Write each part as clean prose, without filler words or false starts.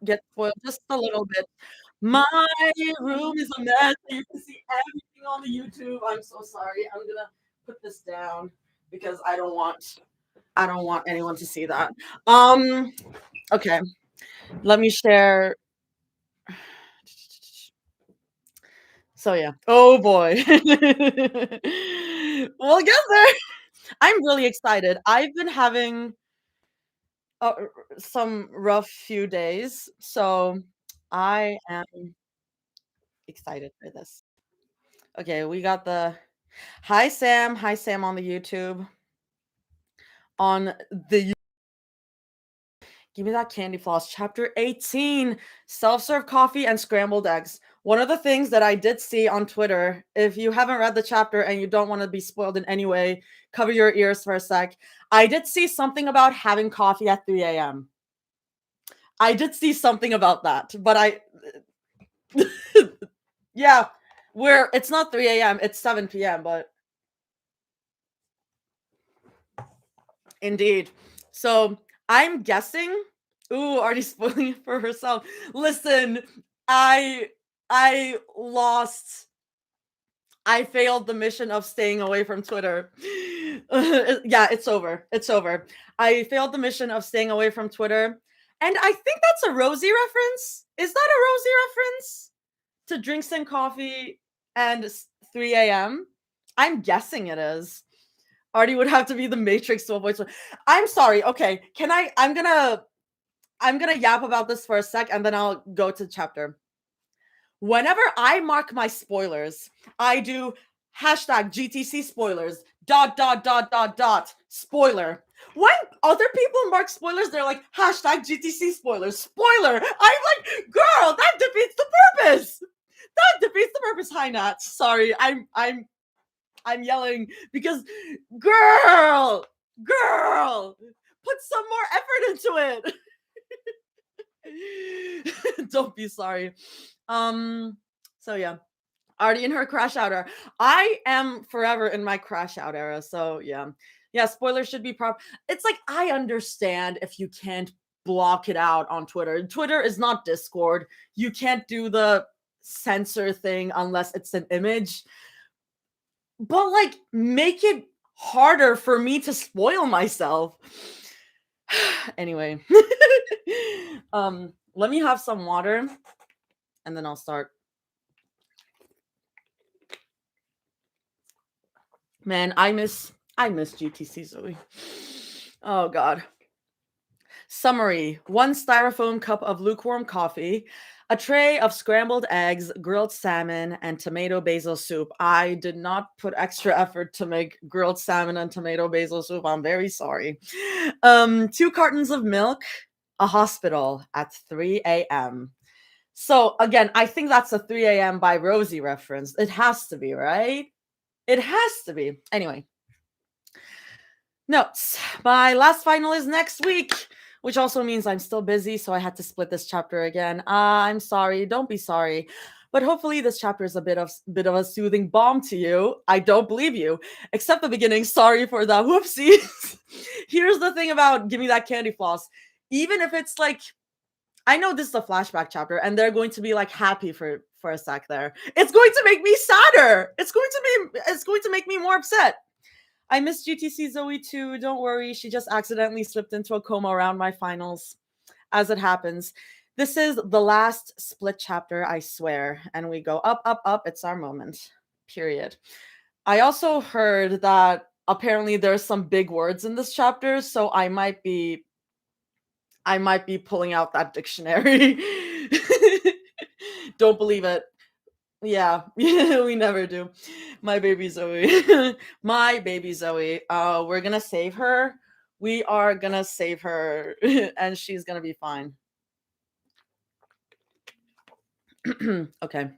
get spoiled just a little bit. My room is a mess. You can see everything on the YouTube. I'm so sorry. I'm gonna put this down because I don't want anyone to see that. Um, okay. Let me share. So yeah. Oh boy. We'll get there. I'm really excited. I've been having some rough few days, so I am excited for this. Okay, we got the hi Sam, hi Sam on the YouTube. On the Give me that candy floss. Chapter 18, self-serve coffee and scrambled eggs. One of the things that I did see on Twitter, if you haven't read the chapter and you don't want to be spoiled in any way, cover your ears for a sec. I did see something about having coffee at 3 a.m. I did see something about that, but yeah, where it's not 3 a.m., it's 7 p.m., but indeed. So I'm guessing. Ooh, already spoiling it for herself. Listen, I I lost. I failed the mission of staying away from Twitter. Yeah, it's over. It's over. I failed the mission of staying away from Twitter. And I think that's a Rosie reference. Is that a Rosie reference? To drinks and coffee and 3 a.m.? I'm guessing it is. Artie would have to be the Matrix to avoid. I'm sorry. Okay, can I? I'm gonna yap about this for a sec, and then I'll go to chapter. Whenever I mark my spoilers, I do hashtag GTC spoilers, dot, spoiler. When other people mark spoilers, they're like, hashtag GTC spoilers, spoiler. I'm like, girl, that defeats the purpose. That defeats the purpose. Hi, Nat. Sorry, I'm yelling because, girl, put some more effort into it. Don't be sorry. So yeah. Already in her crash out era. I am forever in my crash out era. So yeah. Yeah, spoilers should be It's like I understand if you can't block it out on Twitter. Twitter is not Discord. You can't do the censor thing unless it's an image. But like make it harder for me to spoil myself. Anyway. Let me have some water and then I'll start. Man, I miss GTC Zoe. Oh god. Summary: 1 styrofoam cup of lukewarm coffee, a tray of scrambled eggs, grilled salmon, and tomato basil soup. I did not put extra effort to make grilled salmon and tomato basil soup. I'm very sorry. 2 cartons of milk, a hospital at 3 a.m. So again, I think that's a 3 a.m. by Rosie reference. It has to be, right? It has to be. Anyway, notes. My last final is next week, which also means I'm still busy, so I had to split this chapter again. I'm sorry. Don't be sorry. But hopefully this chapter is a bit of a soothing balm to you. I don't believe you, except the beginning. Sorry for that. Whoopsies. Here's the thing about Gimme That Candy Floss. Even if it's like, I know this is a flashback chapter, and they're going to be like happy for a sec there. It's going to make me sadder. It's going to make me more upset. I miss GTC Zoe too. Don't worry. She just accidentally slipped into a coma around my finals, as it happens. This is the last split chapter, I swear. And we go up, up, up. It's our moment. Period. I also heard that apparently there's some big words in this chapter, so I might be pulling out that dictionary. Don't believe it. Yeah, we never do. My baby Zoe. My baby Zoe. We're gonna save her. We are gonna save her, and she's gonna be fine. Okay.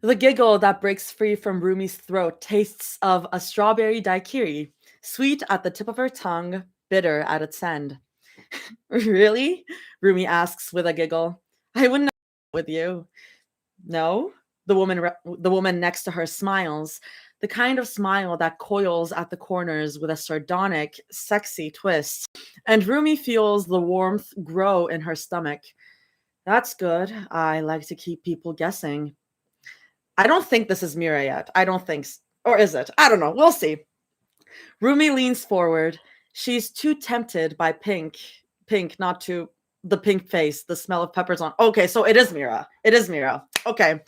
The giggle that breaks free from Rumi's throat tastes of a strawberry daiquiri, sweet at the tip of her tongue, bitter at its end. Really? Rumi asks with a giggle. I wouldn't with you. No? The woman next to her smiles. the kind of smile that coils at the corners with a sardonic, sexy twist. And Rumi feels the warmth grow in her stomach. That's good. I like to keep people guessing. I don't think this is Mira yet. I don't think, or is it? I don't know. We'll see. Rumi leans forward. She's too tempted by pink, not to the pink face, the smell of peppers on. Okay, so it is Mira. It is Mira. Okay.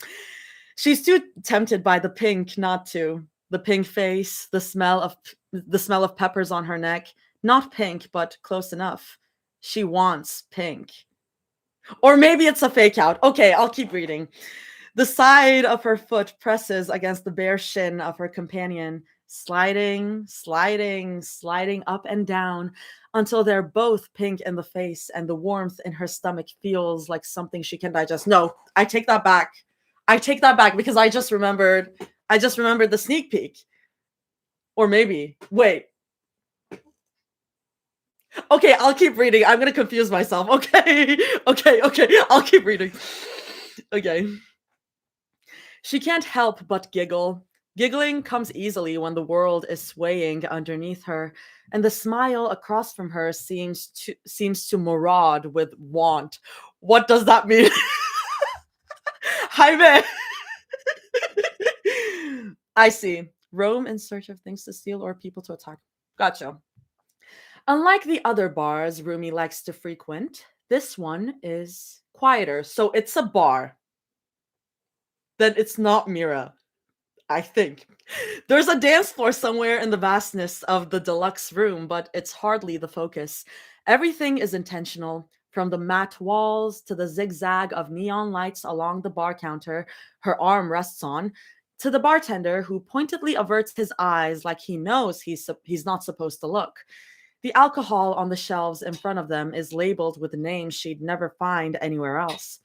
She's too tempted by the pink, not to the pink face, the smell of peppers on her neck. Not pink, but close enough. She wants pink. Or maybe it's a fake out. Okay, I'll keep reading. The side of her foot presses against the bare shin of her companion, sliding, sliding, sliding up and down until they're both pink in the face and the warmth in her stomach feels like something she can digest. No, I take that back. I take that back because I just remembered the sneak peek. Or maybe, wait. Okay, I'll keep reading. I'm gonna confuse myself. Okay, okay. I'll keep reading. Okay. She can't help but giggle. Giggling comes easily when the world is swaying underneath her, and the smile across from her seems to maraud with want. What does that mean? Jaime. I see. Roam in search of things to steal or people to attack. Gotcha. Unlike the other bars Rumi likes to frequent, this one is quieter. So it's a bar. Then it's not Mira, I think. There's a dance floor somewhere in the vastness of the deluxe room, but it's hardly the focus. Everything is intentional, from the matte walls to the zigzag of neon lights along the bar counter her arm rests on, to the bartender who pointedly averts his eyes like he knows he's not supposed to look. The alcohol on the shelves in front of them is labeled with names she'd never find anywhere else.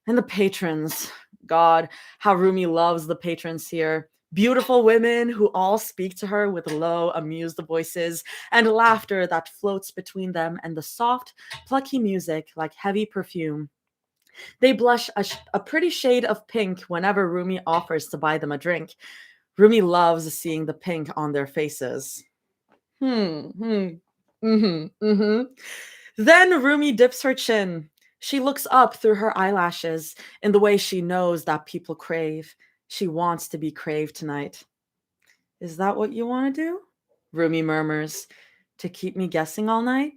And the patrons. God, how Rumi loves the patrons here. Beautiful women who all speak to her with low, amused voices and laughter that floats between them and the soft, plucky music like heavy perfume. They blush a pretty shade of pink whenever Rumi offers to buy them a drink. Rumi loves seeing the pink on their faces. Mm-hmm. Then Rumi dips her chin. She looks up through her eyelashes in the way she knows that people crave. She wants to be craved tonight. Is that what you want to do? Rumi murmurs. To keep me guessing all night?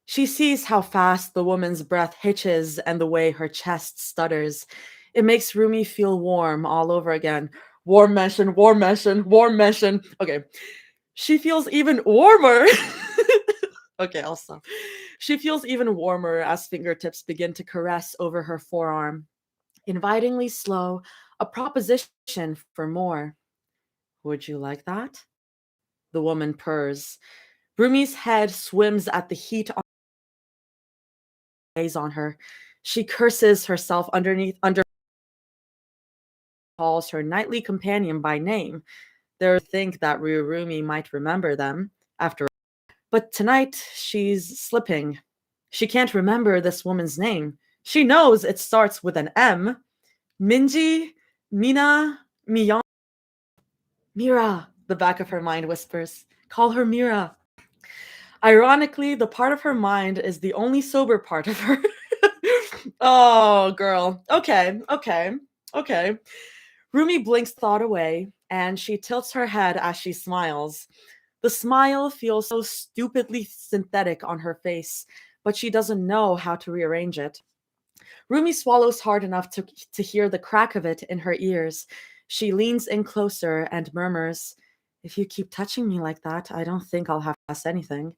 She sees how fast the woman's breath hitches and the way her chest stutters. It makes Rumi feel warm all over again. Warm mention, warm mention, warm mention. Okay. She feels even warmer. Okay, I'll stop. She feels even warmer as fingertips begin to caress over her forearm. Invitingly slow, a proposition for more. Would you like that? The woman purrs. Rumi's head swims at the heat on her. She curses herself under calls her nightly companion by name. They think that Rumi might remember them after. But tonight she's slipping. She can't remember this woman's name. She knows it starts with an M. Minji, Mina, Miyon. Mira, the back of her mind whispers. Call her Mira. Ironically, the part of her mind is the only sober part of her. Oh, girl. Okay. Rumi blinks thought away, and she tilts her head as she smiles. The smile feels so stupidly synthetic on her face, but she doesn't know how to rearrange it. Rumi swallows hard enough to hear the crack of it in her ears. She leans in closer and murmurs, If you keep touching me like that, I don't think I'll have to ask anything.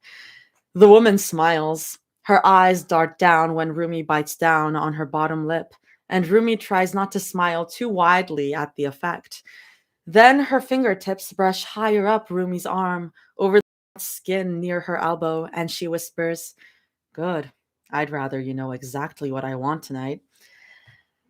The woman smiles. Her eyes dart down when Rumi bites down on her bottom lip, and Rumi tries not to smile too widely at the effect. Then her fingertips brush higher up Rumi's arm, over the skin near her elbow, and she whispers, Good. I'd rather you know exactly what I want tonight.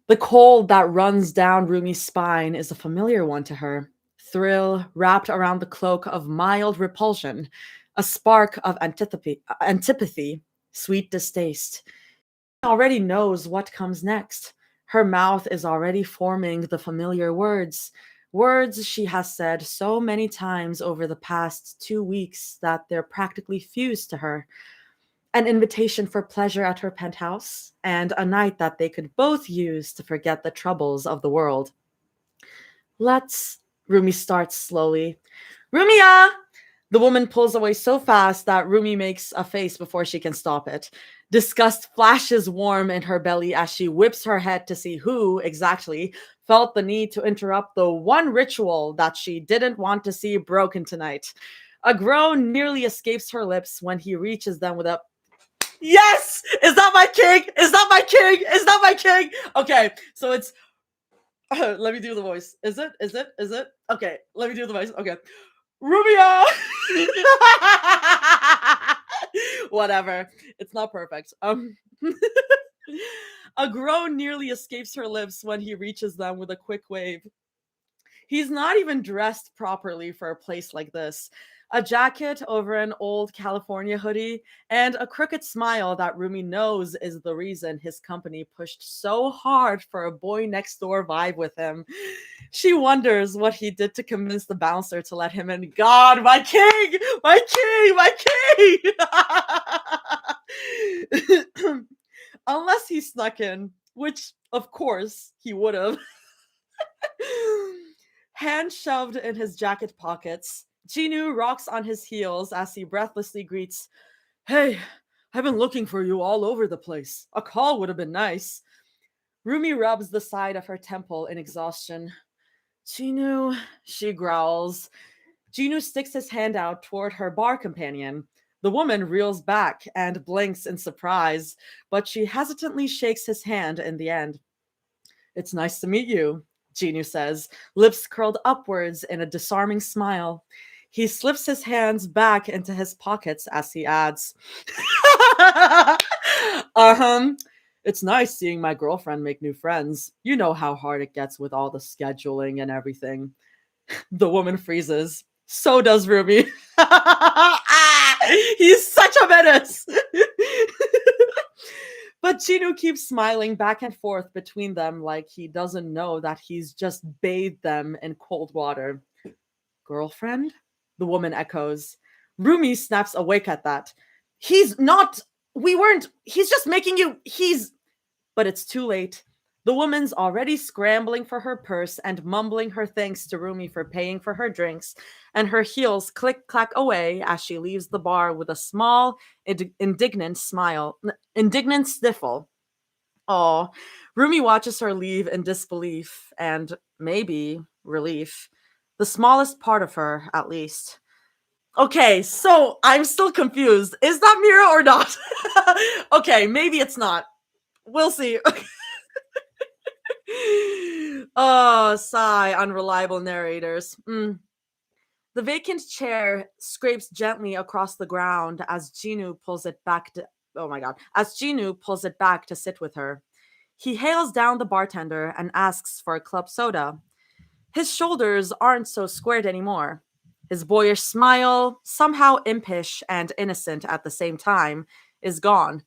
The cold that runs down Rumi's spine is a familiar one to her. Thrill wrapped around the cloak of mild repulsion, a spark of antipathy, sweet distaste. She already knows what comes next. Her mouth is already forming the familiar words. Words she has said so many times over the past 2 weeks that they're practically fused to her. An invitation for pleasure at her penthouse, and a night that they could both use to forget the troubles of the world. Let's. Rumi starts slowly. Rumia! The woman pulls away so fast that Rumi makes a face before she can stop it. Disgust flashes warm in her belly as she whips her head to see who, exactly, felt the need to interrupt the one ritual that she didn't want to see broken tonight. A groan nearly escapes her lips when he reaches them with a yes! Is that my king? Is that my king? Is that my king? Okay, so it's let me do the voice. Is it? Is it? Is it? Okay, let me do the voice. Okay. Rubia! Whatever. It's not perfect. A groan nearly escapes her lips when he reaches them with a quick wave. He's not even dressed properly for a place like this. A jacket over an old California hoodie, and a crooked smile that Rumi knows is the reason his company pushed so hard for a boy next door vibe with him. She wonders what he did to convince the bouncer to let him in. God, my king! My king! My king! Unless he snuck in, which, of course, he would have. Hand shoved in his jacket pockets, Genu rocks on his heels as he breathlessly greets, Hey, I've been looking for you all over the place. A call would have been nice. Rumi rubs the side of her temple in exhaustion. Genu, she growls. Genu sticks his hand out toward her bar companion. The woman reels back and blinks in surprise, but she hesitantly shakes his hand in the end. It's nice to meet you, Genu says, lips curled upwards in a disarming smile. He slips his hands back into his pockets as he adds, It's nice seeing my girlfriend make new friends. You know how hard it gets with all the scheduling and everything. The woman freezes. So does Ruby. He's such a menace. But Genu keeps smiling back and forth between them like he doesn't know that he's just bathed them in cold water. Girlfriend? The woman echoes. Rumi snaps awake at that. He's not. He's just making you. But it's too late. The woman's already scrambling for her purse and mumbling her thanks to Rumi for paying for her drinks, and her heels click-clack away as she leaves the bar with a small, indignant sniffle. Aw, Rumi watches her leave in disbelief and, maybe, relief. The smallest part of her, at least. Okay, so I'm still confused. Is that Mira or not? Okay, maybe it's not. We'll see. Oh, sigh, unreliable narrators. The vacant chair scrapes gently across the ground as Genu pulls it back to sit with her. He hails down the bartender and asks for a club soda. His shoulders aren't so squared anymore. His boyish smile, somehow impish and innocent at the same time, is gone.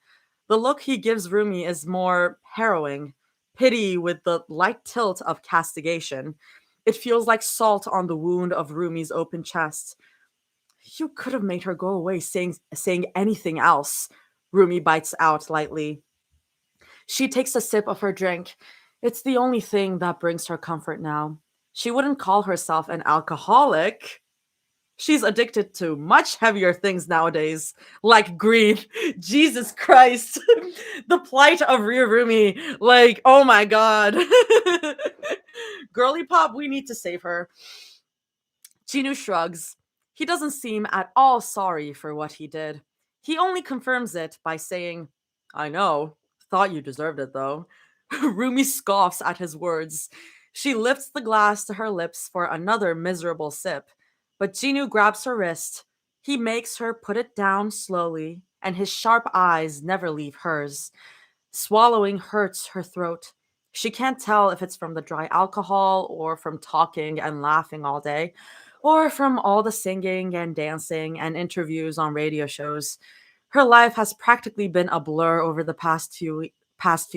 The look he gives Rumi is more harrowing, pity with the light tilt of castigation. It feels like salt on the wound of Rumi's open chest. You could have made her go away saying anything else, Rumi bites out lightly. She takes a sip of her drink. It's the only thing that brings her comfort now. She wouldn't call herself an alcoholic. She's addicted to much heavier things nowadays, like greed. Jesus Christ. The plight of Rumi. Like, oh my god. Girly pop, we need to save her. Genu shrugs. He doesn't seem at all sorry for what he did. He only confirms it by saying, I know. Thought you deserved it, though. Rumi scoffs at his words. She lifts the glass to her lips for another miserable sip, but Genu grabs her wrist. He makes her put it down slowly, and his sharp eyes never leave hers. Swallowing hurts her throat. She can't tell if it's from the dry alcohol or from talking and laughing all day, or from all the singing and dancing and interviews on radio shows. Her life has practically been a blur over the past few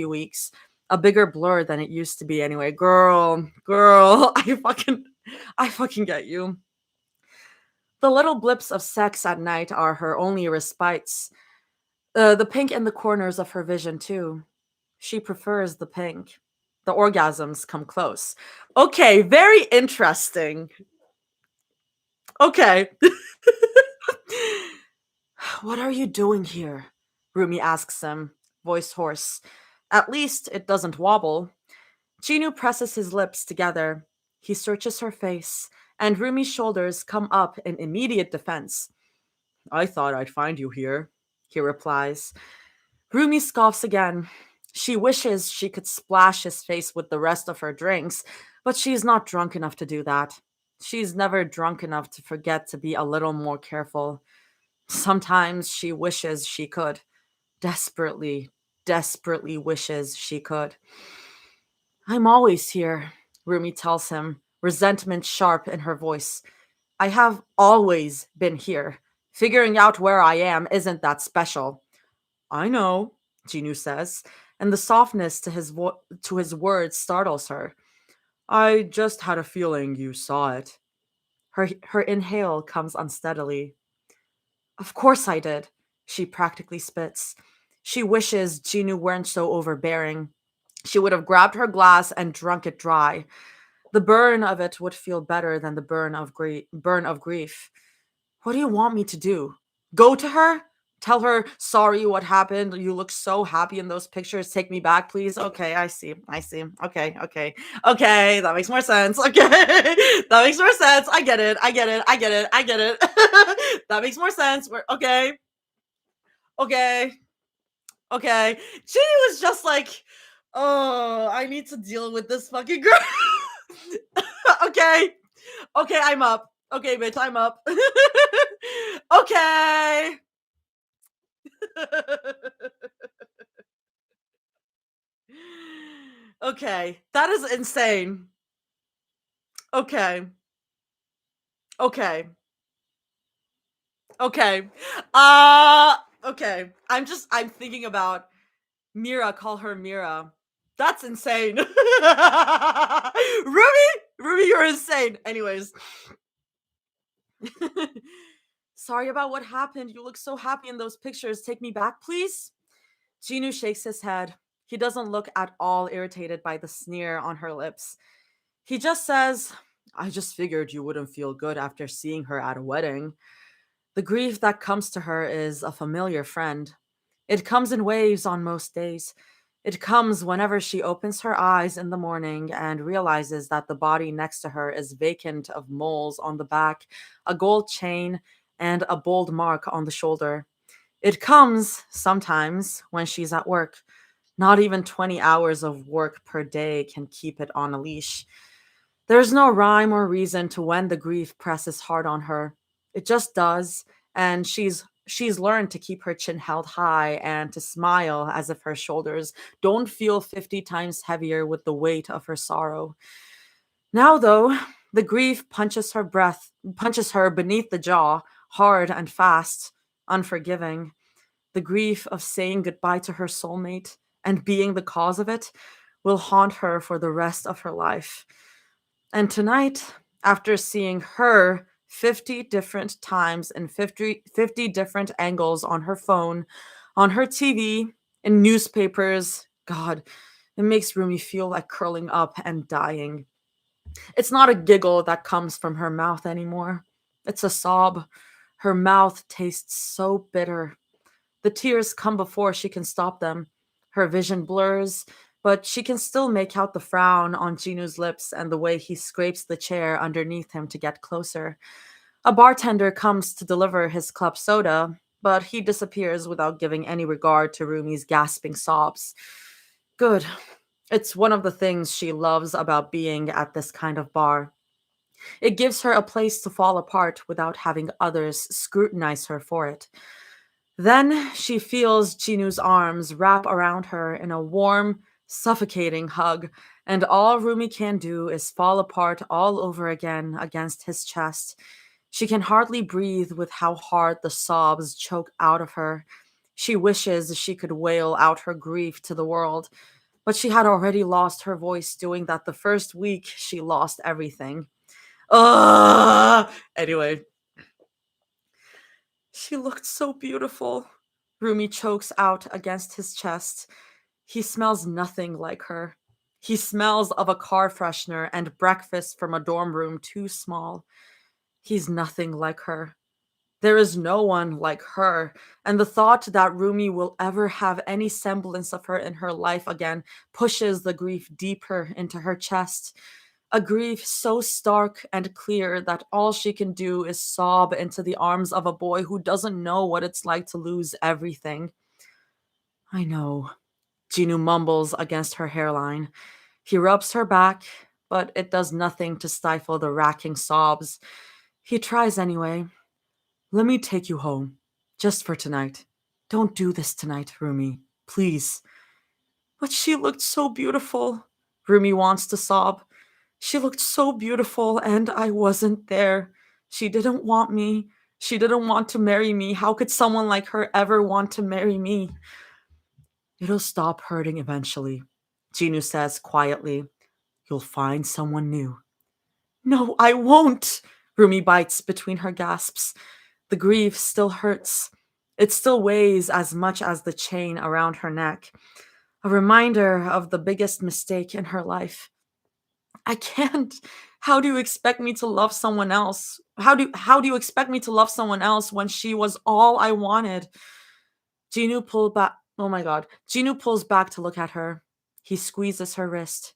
weeks. A bigger blur than it used to be anyway. Girl, I fucking I fucking get you. The little blips of sex at night are her only respites. The pink in the corners of her vision, too. She prefers the pink. The orgasms come close. Okay, very interesting. Okay. What are you doing here? Rumi asks him, voice hoarse. At least it doesn't wobble. Chinu presses his lips together. He searches her face, and Rumi's shoulders come up in immediate defense. I thought I'd find you here, he replies. Rumi scoffs again. She wishes she could splash his face with the rest of her drinks, but she's not drunk enough to do that. She's never drunk enough to forget to be a little more careful. Sometimes she wishes she could. Desperately, desperately wishes she could. I'm always here, Rumi tells him, resentment sharp in her voice. I have always been here. Figuring out where I am isn't that special. I know, Genu says, and the softness to his words startles her. I just had a feeling you saw it. Her inhale comes unsteadily. Of course I did, she practically spits. She wishes Genu weren't so overbearing. She would have grabbed her glass and drunk it dry. The burn of it would feel better than the burn of grief. What do you want me to do? Go to her? Tell her, sorry, what happened? You look so happy in those pictures. Take me back, please. Okay, I see. I see. Okay, okay. Okay, that makes more sense. Okay. That makes more sense. I get it. I get it. I get it. I get it. That makes more sense. Okay. Okay. Okay. She was just like, oh, I need to deal with this fucking girl. Okay. Okay, I'm up. Okay, bitch, I'm up. Okay. Okay, that is insane. Okay. Okay. Okay. Okay. I'm thinking about Mira, call her Mira. That's insane. Ruby, you're insane. Anyways. Sorry about what happened. You look so happy in those pictures. Take me back, please. Genu shakes his head. He doesn't look at all irritated by the sneer on her lips. He just says, I just figured you wouldn't feel good after seeing her at a wedding. The grief that comes to her is a familiar friend. It comes in waves on most days. It comes whenever she opens her eyes in the morning and realizes that the body next to her is vacant of moles on the back, a gold chain, and a bold mark on the shoulder. It comes sometimes when she's at work. Not even 20 hours of work per day can keep it on a leash. There's no rhyme or reason to when the grief presses hard on her. It just does, and she's learned to keep her chin held high and to smile as if her shoulders don't feel 50 times heavier with the weight of her sorrow. Now though, the grief punches her beneath the jaw, hard and fast, unforgiving. The grief of saying goodbye to her soulmate and being the cause of it will haunt her for the rest of her life. And tonight, after seeing her 50 different times and 50 different angles on her phone, on her TV, in newspapers, God, it makes Rumi feel like curling up and dying. It's not a giggle that comes from her mouth anymore. It's a sob. Her mouth tastes so bitter. The tears come before she can stop them. Her vision blurs, but she can still make out the frown on Ginu's lips and the way he scrapes the chair underneath him to get closer. A bartender comes to deliver his club soda, but he disappears without giving any regard to Rumi's gasping sobs. Good. It's one of the things she loves about being at this kind of bar. It gives her a place to fall apart without having others scrutinize her for it. Then she feels Chinu's arms wrap around her in a warm, suffocating hug, and all Rumi can do is fall apart all over again against his chest. She can hardly breathe with how hard the sobs choke out of her. She wishes she could wail out her grief to the world, but she had already lost her voice doing that the first week she lost everything. Anyway, she looked so beautiful. Rumi chokes out against his chest. He smells nothing like her. He smells of a car freshener and breakfast from a dorm room too small. He's nothing like her. There is no one like her, and the thought that Rumi will ever have any semblance of her in her life again pushes the grief deeper into her chest. A grief so stark and clear that all she can do is sob into the arms of a boy who doesn't know what it's like to lose everything. I know, Jinu mumbles against her hairline. He rubs her back, but it does nothing to stifle the racking sobs. He tries anyway. Let me take you home, just for tonight. Don't do this tonight, Rumi, please. But she looked so beautiful, Rumi wants to sob. She looked so beautiful, and I wasn't there. She didn't want me. She didn't want to marry me. How could someone like her ever want to marry me? It'll stop hurting eventually, Jinu says quietly. You'll find someone new. No, I won't, Rumi bites between her gasps. The grief still hurts. It still weighs as much as the chain around her neck. A reminder of the biggest mistake in her life. I can't. How do you expect me to love someone else? How do you expect me to love someone else when she was all I wanted? Jinu pulled back. Oh my god. Jinu pulls back to look at her. He squeezes her wrist.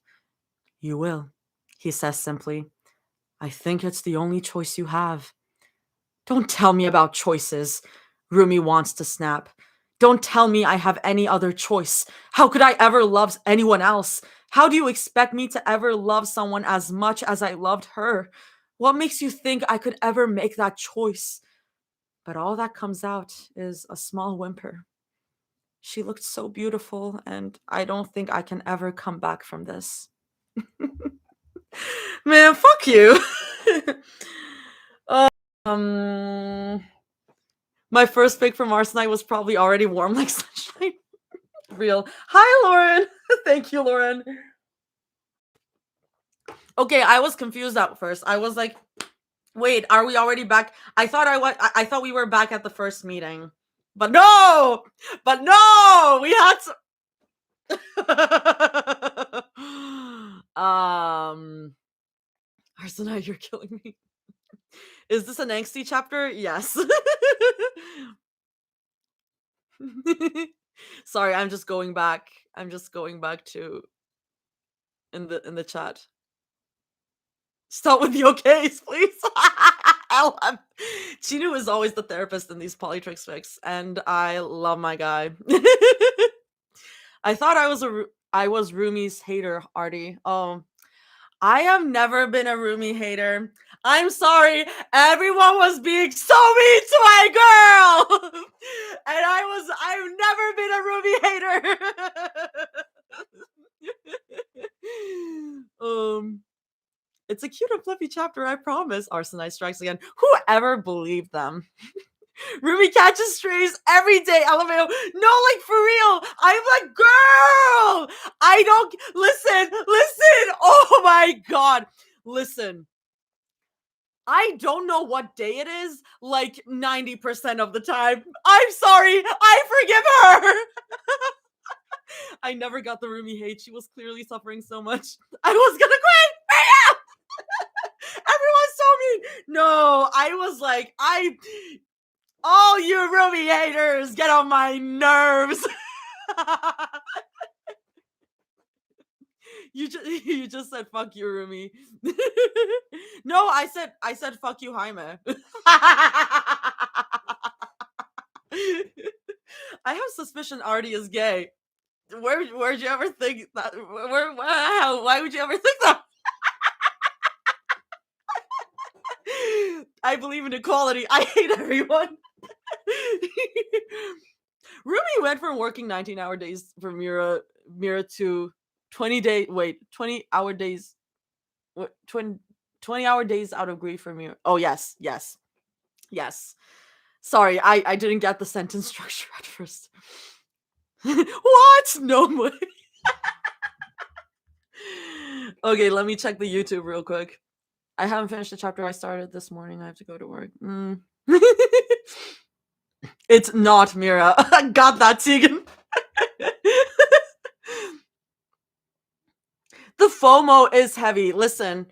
You will, he says simply. I think it's the only choice you have. Don't tell me about choices, Rumi wants to snap. Don't tell me I have any other choice. How could I ever love anyone else? How do you expect me to ever love someone as much as I loved her? What makes you think I could ever make that choice? But all that comes out is a small whimper. She looked so beautiful, and I don't think I can ever come back from this. Man, fuck you. um, my first pick from Arsenite was probably already warm like sunshine. Real. Hi, Lauren. Thank you, Lauren. Okay, I was confused at first. I was like, wait, are we already back? I thought we were back at the first meeting. But no! We had to Arsenite, you're killing me. Is this an angsty chapter? Yes. Sorry, I'm just going back. To in the chat. Start with the okays, please. Chinu is always the therapist in these polytrix fics, and I love my guy. I thought I was Rumi's hater, Artie. I have never been a Rumi hater. I'm sorry, everyone was being so mean to my girl, and I've never been a Rumi hater. It's a cute and fluffy chapter, I promise. Arsenite strikes again. Whoever believed them? Rumi catches strays every day. LMAO. No, like for real. I'm like, girl. I don't listen. Oh my god. Listen. I don't know what day it is, like 90% of the time. I'm sorry. I forgive her. I never got the Rumi hate. She was clearly suffering so much. I was gonna quit. Everyone's so mean. No, I was like, all you Rumi haters get on my nerves. You just said fuck you, Rumi. No, I said fuck you, Jaime. I have suspicion Artie is gay. Where'd you ever think that? Why would you ever think that? I believe in equality. I hate everyone. Rumi went from working 19-hour days for Mira to 20-hour days. 20-hour days out of grief for Mira. Oh, yes. Sorry, I didn't get the sentence structure at first. What? No way. Okay, let me check the YouTube real quick. I haven't finished the chapter I started this morning. I have to go to work. It's not Mira. Got that, Tegan. The FOMO is heavy. Listen,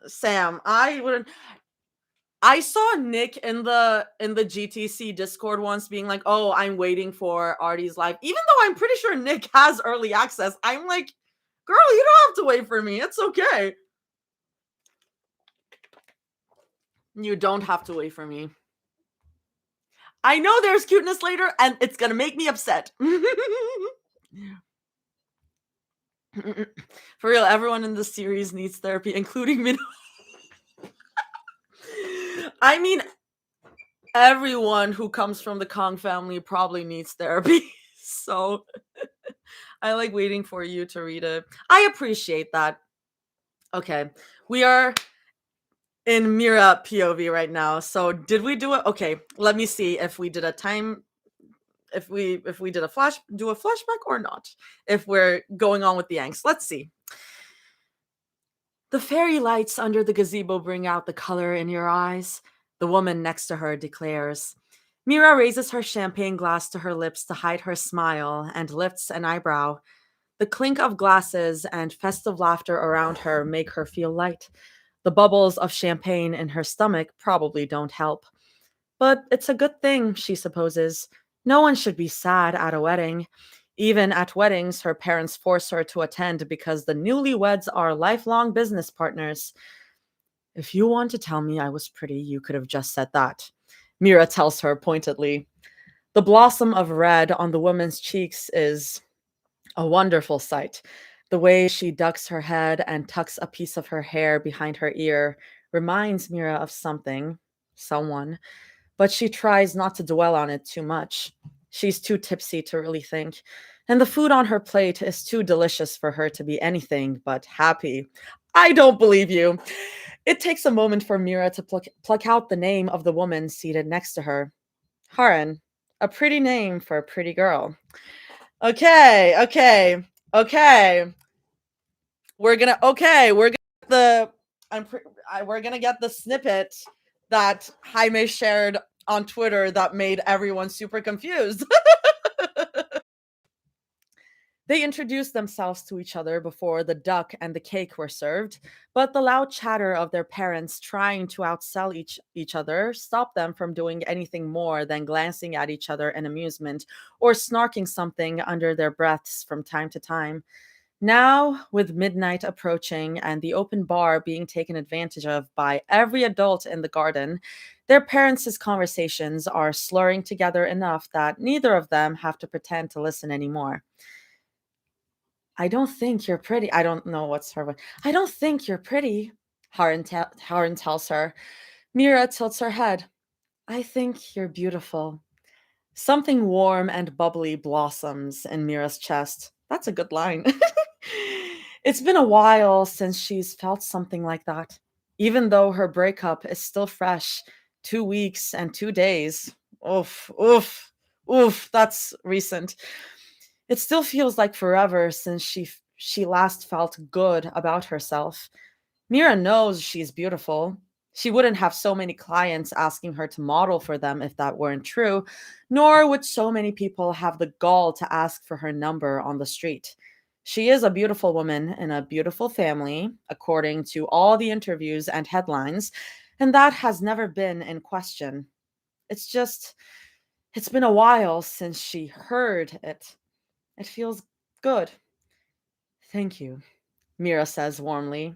Sam. I saw Nick in the GTC Discord once being like, "Oh, I'm waiting for Artie's live," even though I'm pretty sure Nick has early access. I'm like, "Girl, you don't have to wait for me. It's okay. You don't have to wait for me. I know there's cuteness later, and it's gonna make me upset." For real, everyone in this series needs therapy, including me. I mean, everyone who comes from the Kong family probably needs therapy. So I like waiting for you to read it. I appreciate that. Okay. We are in Mira POV right now. So did we do it? Okay, let me see if we did a time if we did a flashback or not. If we're going on with the angst. Let's see. The fairy lights under the gazebo bring out the color in your eyes, the woman next to her declares. Mira raises her champagne glass to her lips to hide her smile and lifts an eyebrow. The clink of glasses and festive laughter around her make her feel light. The bubbles of champagne in her stomach probably don't help. But it's a good thing, she supposes. No one should be sad at a wedding. Even at weddings, her parents force her to attend because the newlyweds are lifelong business partners. If you want to tell me I was pretty, you could have just said that, Mira tells her pointedly. The blossom of red on the woman's cheeks is a wonderful sight. The way she ducks her head and tucks a piece of her hair behind her ear reminds Mira of something, someone, but she tries not to dwell on it too much. She's too tipsy to really think, and the food on her plate is too delicious for her to be anything but happy. I don't believe you. It takes a moment for Mira to pluck out the name of the woman seated next to her. Haran, a pretty name for a pretty girl. Okay. We're gonna get the we're gonna get the snippet that Jaime shared on Twitter that made everyone super confused. They introduced themselves to each other before the duck and the cake were served, but the loud chatter of their parents trying to outsell each other stopped them from doing anything more than glancing at each other in amusement or snarking something under their breaths from time to time. Now, with midnight approaching and the open bar being taken advantage of by every adult in the garden, their parents' conversations are slurring together enough that neither of them have to pretend to listen anymore. I don't think you're pretty. I don't know what's her. I don't think you're pretty, Haran tells her. Mira tilts her head. I think you're beautiful. Something warm and bubbly blossoms in Mira's chest. That's a good line. It's been a while since she's felt something like that. Even though her breakup is still fresh, 2 weeks and 2 days. Oof, that's recent. It still feels like forever since she last felt good about herself. Mira knows she's beautiful. She wouldn't have so many clients asking her to model for them if that weren't true, nor would so many people have the gall to ask for her number on the street. She is a beautiful woman in a beautiful family, according to all the interviews and headlines, and that has never been in question. It's just, it's been a while since she heard it. It feels good. Thank you, Mira says warmly.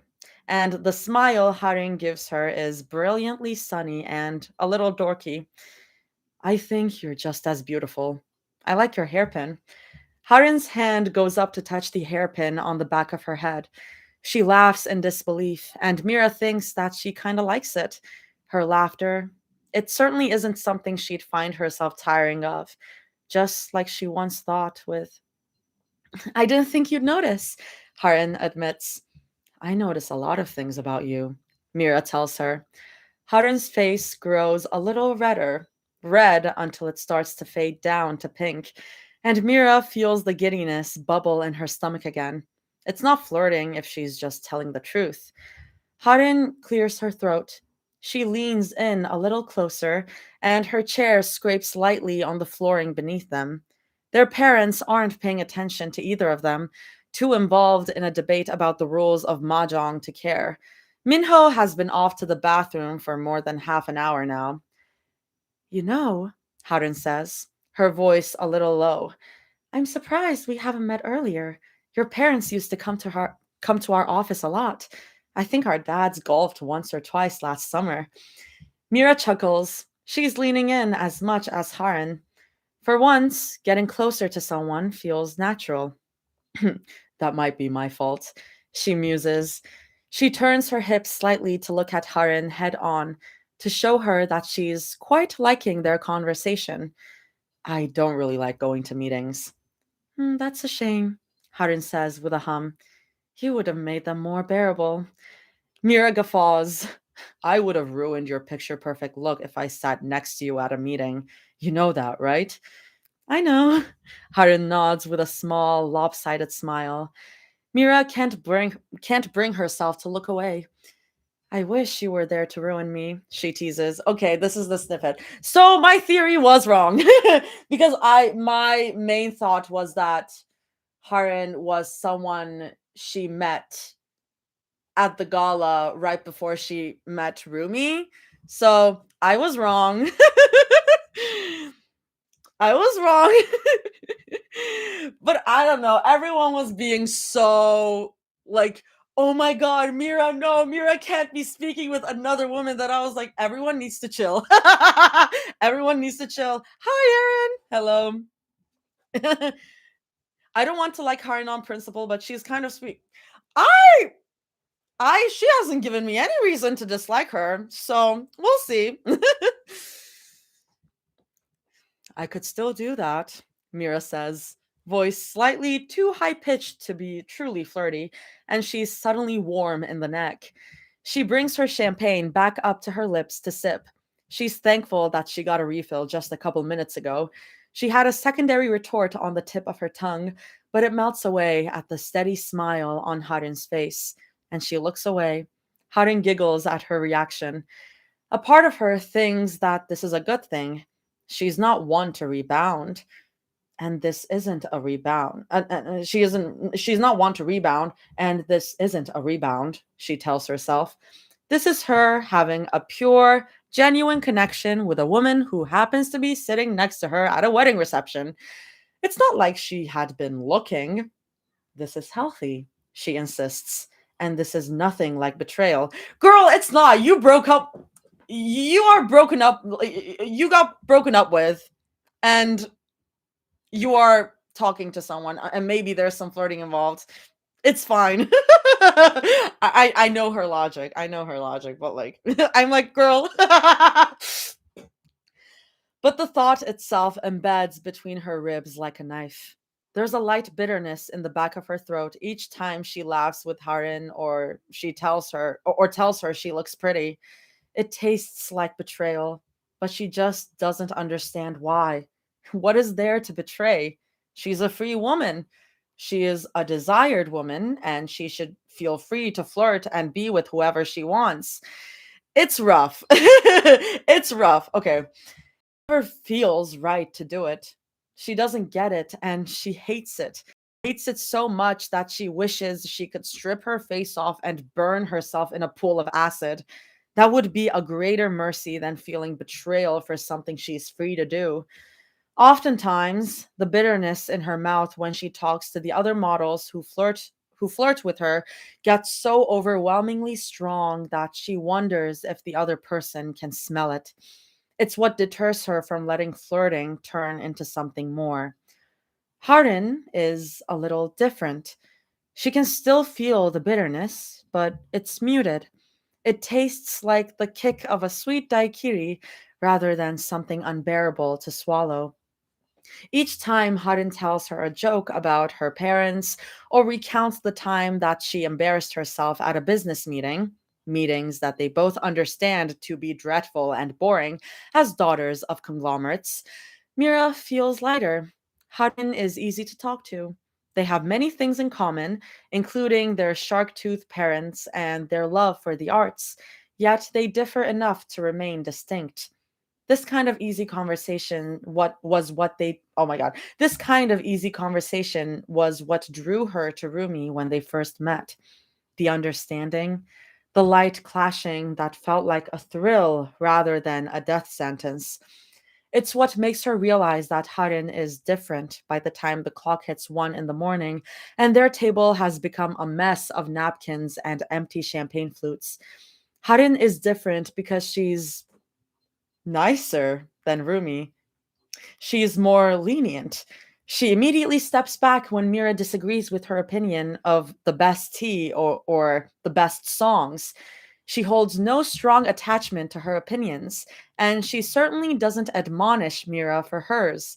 And the smile Haring gives her is brilliantly sunny and a little dorky. I think you're just as beautiful. I like your hairpin. Harin's hand goes up to touch the hairpin on the back of her head. She laughs in disbelief, and Mira thinks that she kind of likes it. Her laughter. It certainly isn't something she'd find herself tiring of, just like she once thought with. I didn't think you'd notice, Harin admits. I notice a lot of things about you, Mira tells her. Harin's face grows a little redder, red until it starts to fade down to pink, and Mira feels the giddiness bubble in her stomach again. It's not flirting if she's just telling the truth. Harin clears her throat. She leans in a little closer, and her chair scrapes lightly on the flooring beneath them. Their parents aren't paying attention to either of them, too involved in a debate about the rules of mahjong to care. Minho has been off to the bathroom for more than half an hour now. You know, Harin says, her voice a little low. I'm surprised we haven't met earlier. Your parents used to come to our office a lot. I think our dads golfed once or twice last summer. Mira chuckles. She's leaning in as much as Haran. For once, getting closer to someone feels natural. That might be my fault, she muses. She turns her hips slightly to look at Haran head on, to show her that she's quite liking their conversation. I don't really like going to meetings. That's a shame, Harin says with a hum. You would have made them more bearable. Mira guffaws. I would have ruined your picture perfect look if I sat next to you at a meeting. You know that, right? I know. Harin nods with a small, lopsided smile. Mira can't bring herself to look away. I wish you were there to ruin me, she teases. Okay, this is the snippet. So my theory was wrong. Because I my main thought was that Harin was someone she met at the gala right before she met Rumi. So I was wrong. I was wrong. But I don't know. Everyone was being so like, oh my god, Mira, no, Mira can't be speaking with another woman. That I was like, everyone needs to chill. Everyone needs to chill. Hi, Erin. Hello. I don't want to like Harin on principle, but she's kind of sweet. I she hasn't given me any reason to dislike her, so we'll see. I could still do that, Mira says, voice slightly too high pitched to be truly flirty, and she's suddenly warm in the neck. She brings her champagne back up to her lips to sip. She's thankful that she got a refill just a couple minutes ago. She had a secondary retort on the tip of her tongue, but it melts away at the steady smile on Harin's face, and she looks away. Harin giggles at her reaction. A part of her thinks that this is a good thing. She's not one to rebound, and this isn't a rebound. She's not one to rebound, and this isn't a rebound, she tells herself. This is her having a pure, genuine connection with a woman who happens to be sitting next to her at a wedding reception. It's not like she had been looking. This is healthy, she insists, and this is nothing like betrayal. Girl, it's not. You broke up. You are broken up. You got broken up with, and you are talking to someone, and maybe there's some flirting involved. It's fine. I know her logic. I know her logic, but like I'm like, girl. But the thought itself embeds between her ribs like a knife. There's a light bitterness in the back of her throat each time she laughs with Harin or she tells her or tells her she looks pretty. It tastes like betrayal, but she just doesn't understand why. What is there to betray? She's a free woman. She is a desired woman, and she should feel free to flirt and be with whoever she wants. It's rough. It's rough. Okay. Never feels right to do it. She doesn't get it, and she hates it. Hates it so much that she wishes she could strip her face off and burn herself in a pool of acid. That would be a greater mercy than feeling betrayal for something she's free to do. Oftentimes, the bitterness in her mouth when she talks to the other models who flirt with her gets so overwhelmingly strong that she wonders if the other person can smell it. It's what deters her from letting flirting turn into something more. Harin is a little different. She can still feel the bitterness, but it's muted. It tastes like the kick of a sweet daiquiri rather than something unbearable to swallow. Each time Harin tells her a joke about her parents or recounts the time that she embarrassed herself at a business meeting, meetings that they both understand to be dreadful and boring as daughters of conglomerates, Mira feels lighter. Harin is easy to talk to. They have many things in common, including their shark tooth parents and their love for the arts, yet they differ enough to remain distinct. This kind of easy conversation what was what they oh my god. This kind of easy conversation was what drew her to Rumi when they first met. The understanding, the light clashing that felt like a thrill rather than a death sentence. It's what makes her realize that Harin is different by the time the clock hits 1 in the morning and their table has become a mess of napkins and empty champagne flutes. Harin is different because she's nicer than Rumi. She's more lenient. She immediately steps back when Mira disagrees with her opinion of the best tea or the best songs. She holds no strong attachment to her opinions, and she certainly doesn't admonish Mira for hers.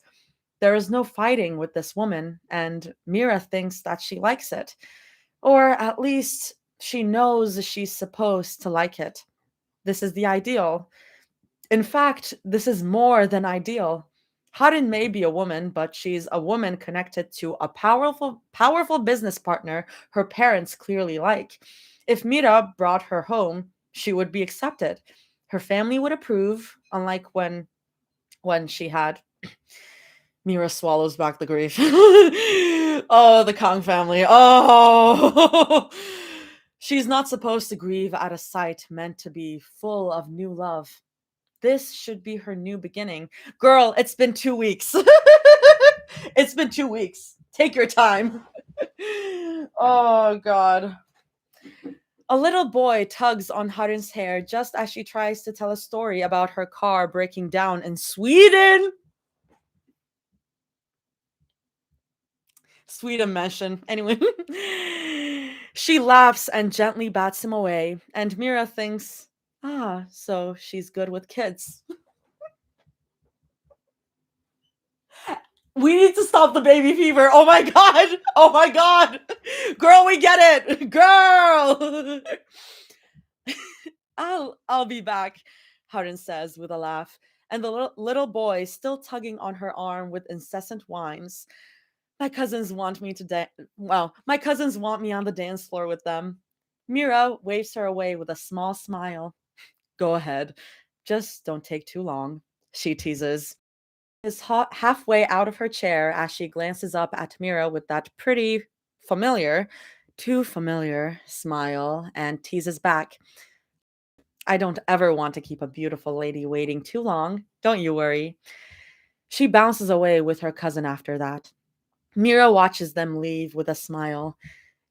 There is no fighting with this woman, and Mira thinks that she likes it. Or at least she knows she's supposed to like it. This is the ideal. In fact, this is more than ideal. Harin may be a woman, but she's a woman connected to a powerful business partner her parents clearly like. If Mira brought her home, she would be accepted. Her family would approve, unlike when she had Mira swallows back the grief. Oh, the Kong family. Oh. She's not supposed to grieve at a sight meant to be full of new love. This should be her new beginning. Girl, it's been 2 weeks. It's been 2 weeks. Take your time. Oh, God. A little boy tugs on Harin's hair just as she tries to tell a story about her car breaking down in Sweden. Sweden mention. Anyway. She laughs and gently bats him away, and Mira thinks, so she's good with kids. We need to stop the baby fever. Oh my god. Oh my god. Girl, we get it. Girl. I'll be back, Harin says with a laugh, and the little boy still tugging on her arm with incessant whines. My cousins want me to my cousins want me on the dance floor with them. Mira waves her away with a small smile. Go ahead. Just don't take too long, she teases. Is halfway out of her chair as she glances up at Mira with that pretty familiar, too familiar smile and teases back. I don't ever want to keep a beautiful lady waiting too long. Don't you worry. She bounces away with her cousin after that. Mira watches them leave with a smile.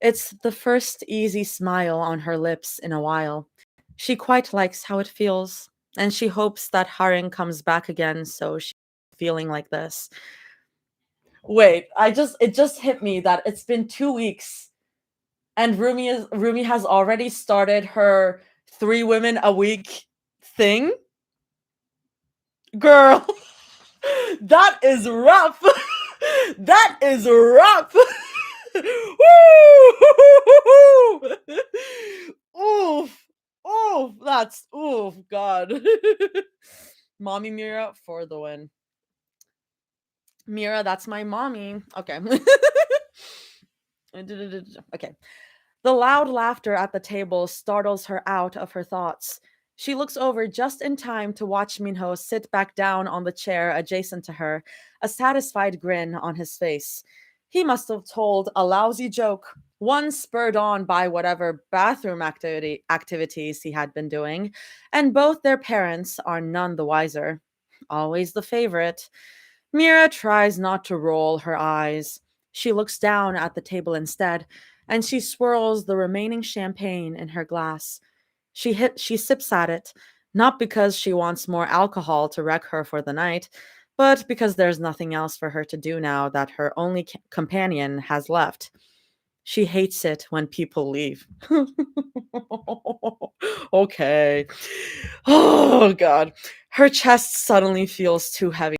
It's the first easy smile on her lips in a while. She quite likes how it feels, and she hopes that Haring comes back again so she's feeling like this. Wait, it just hit me that it's been 2 weeks and Rumi has already started her 3 women a week thing. Girl, that is rough. That is rough. Oof. Oof. That's oof, God. Mommy Mira for the win. Mira, that's my mommy. Okay. Okay. The loud laughter at the table startles her out of her thoughts. She looks over just in time to watch Minho sit back down on the chair adjacent to her, a satisfied grin on his face. He must have told a lousy joke, one spurred on by whatever bathroom activities he had been doing, and both their parents are none the wiser. Always the favorite. Mira tries not to roll her eyes. She looks down at the table instead, and she swirls the remaining champagne in her glass. She sips at it, not because she wants more alcohol to wreck her for the night, but because there's nothing else for her to do now that her only companion has left. She hates it when people leave. Okay. Oh, God. Her chest suddenly feels too heavy.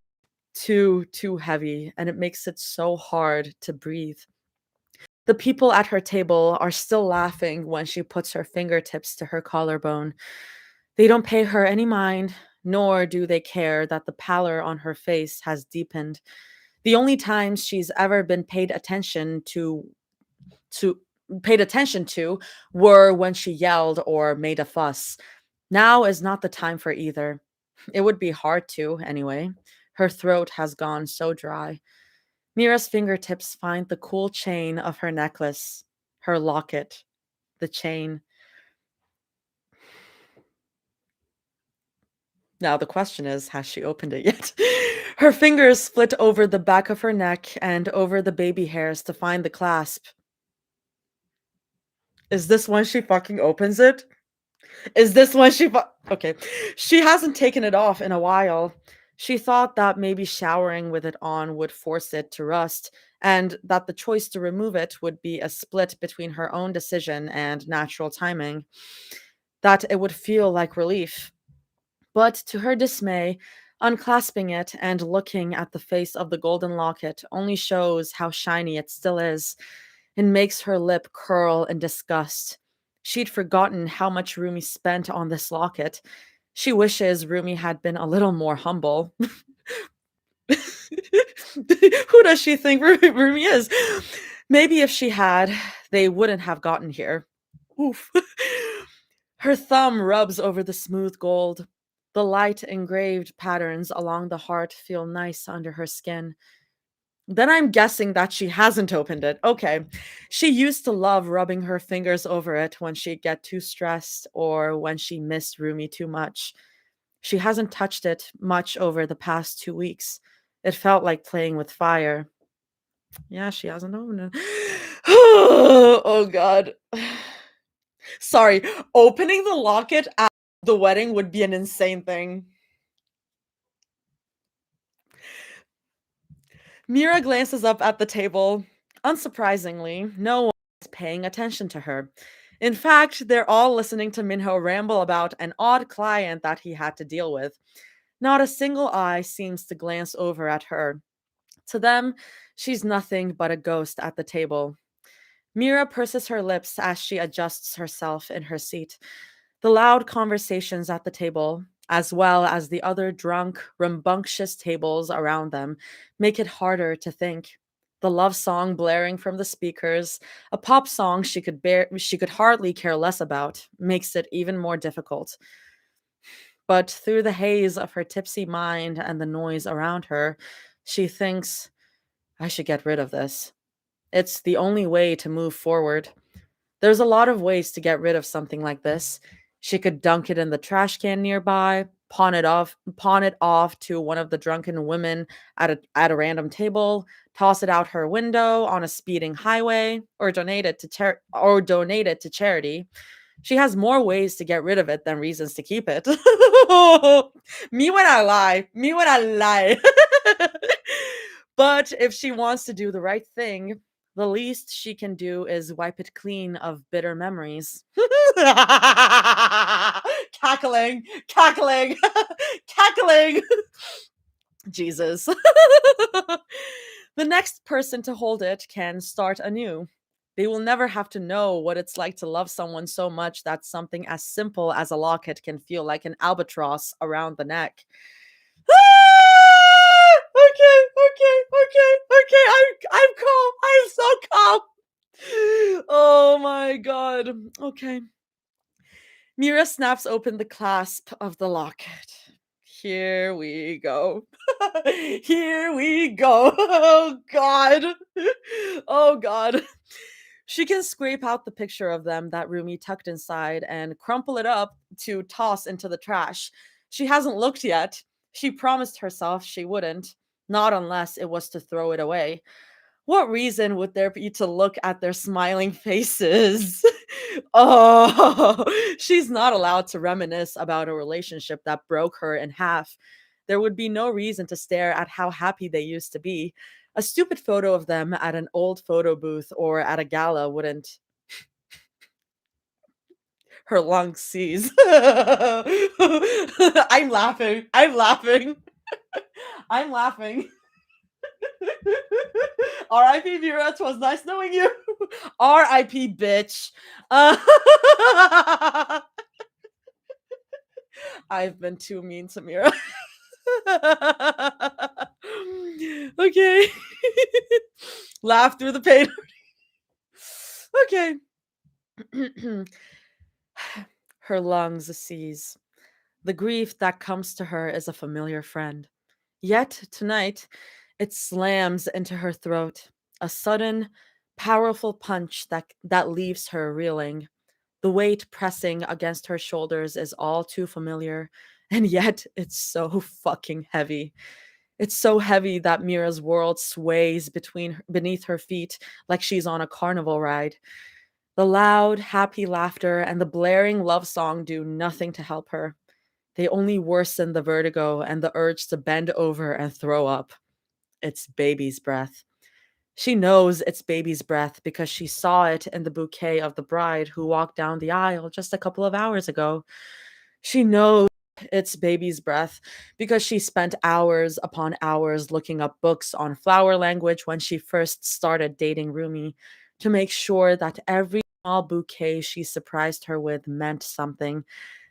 Too heavy, and it makes it so hard to breathe. The people at her table are still laughing when she puts her fingertips to her collarbone. They don't pay her any mind, nor do they care that the pallor on her face has deepened. The only times she's ever been to paid attention to were when she yelled or made a fuss. Now is not the time for either. It would be hard to, anyway. Her throat has gone so dry. Mira's fingertips find the cool chain of her necklace, her locket, the chain. Now the question is, has she opened it yet? Her fingers flit over the back of her neck and over the baby hairs to find the clasp. Is this when she fucking opens it? Is this when okay. She hasn't taken it off in a while. She thought that maybe showering with it on would force it to rust, and that the choice to remove it would be a split between her own decision and natural timing. That it would feel like relief. But to her dismay, unclasping it and looking at the face of the golden locket only shows how shiny it still is and makes her lip curl in disgust. She'd forgotten how much Rumi spent on this locket. She wishes Rumi had been a little more humble. Who does she think Rumi is? Maybe if she had, they wouldn't have gotten here. Oof. Her thumb rubs over the smooth gold. The light engraved patterns along the heart feel nice under her skin. Then I'm guessing that she hasn't opened it. Okay. She used to love rubbing her fingers over it when she'd get too stressed or when she missed Rumi too much. She hasn't touched it much over the past 2 weeks. It felt like playing with fire. Yeah, she hasn't opened it. Oh, God. Sorry. Opening the locket at the wedding would be an insane thing. Mira glances up at the table. Unsurprisingly, no one is paying attention to her. In fact, they're all listening to Minho ramble about an odd client that he had to deal with. Not a single eye seems to glance over at her. To them, she's nothing but a ghost at the table. Mira purses her lips as she adjusts herself in her seat. The loud conversations at the table, as well as the other drunk, rambunctious tables around them, make it harder to think. The love song blaring from the speakers, a pop song she could hardly care less about, makes it even more difficult. But through the haze of her tipsy mind and the noise around her, she thinks, I should get rid of this. It's the only way to move forward. There's a lot of ways to get rid of something like this. She could dunk it in the trash can nearby, pawn it off to one of the drunken women at a random table, toss it out her window on a speeding highway, or donate it to charity. She has more ways to get rid of it than reasons to keep it. Me when I lie. Me when I lie. But if she wants to do the right thing, the least she can do is wipe it clean of bitter memories. Cackling, cackling, cackling. Jesus. The next person to hold it can start anew. They will never have to know what it's like to love someone so much that something as simple as a locket can feel like an albatross around the neck. Okay, okay. I'm calm. I'm so calm. Oh my god. Okay. Mira snaps open the clasp of the locket. Here we go. Here we go. Oh god. Oh god. She can scrape out the picture of them that Rumi tucked inside and crumple it up to toss into the trash. She hasn't looked yet. She promised herself she wouldn't, not unless it was to throw it away. What reason would there be to look at their smiling faces? Oh, she's not allowed to reminisce about a relationship that broke her in half. There would be no reason to stare at how happy they used to be. A stupid photo of them at an old photo booth or at a gala wouldn't. Her lungs seize. I'm laughing. I'm laughing. I'm laughing. R.I.P. Vera, it was nice knowing you. R.I.P. bitch. I've been too mean to Mira. Okay. Laugh through the pain. Okay. Her lungs seize. The grief that comes to her is a familiar friend. Yet tonight, it slams into her throat, a sudden, powerful punch that leaves her reeling. The weight pressing against her shoulders is all too familiar, and yet it's so fucking heavy. It's so heavy that Mira's world sways beneath her feet like she's on a carnival ride. The loud, happy laughter and the blaring love song do nothing to help her. They only worsen the vertigo and the urge to bend over and throw up. It's baby's breath. She knows it's baby's breath because she saw it in the bouquet of the bride who walked down the aisle just a couple of hours ago. She knows it's baby's breath because she spent hours upon hours looking up books on flower language when she first started dating Rumi to make sure that every small bouquet she surprised her with meant something,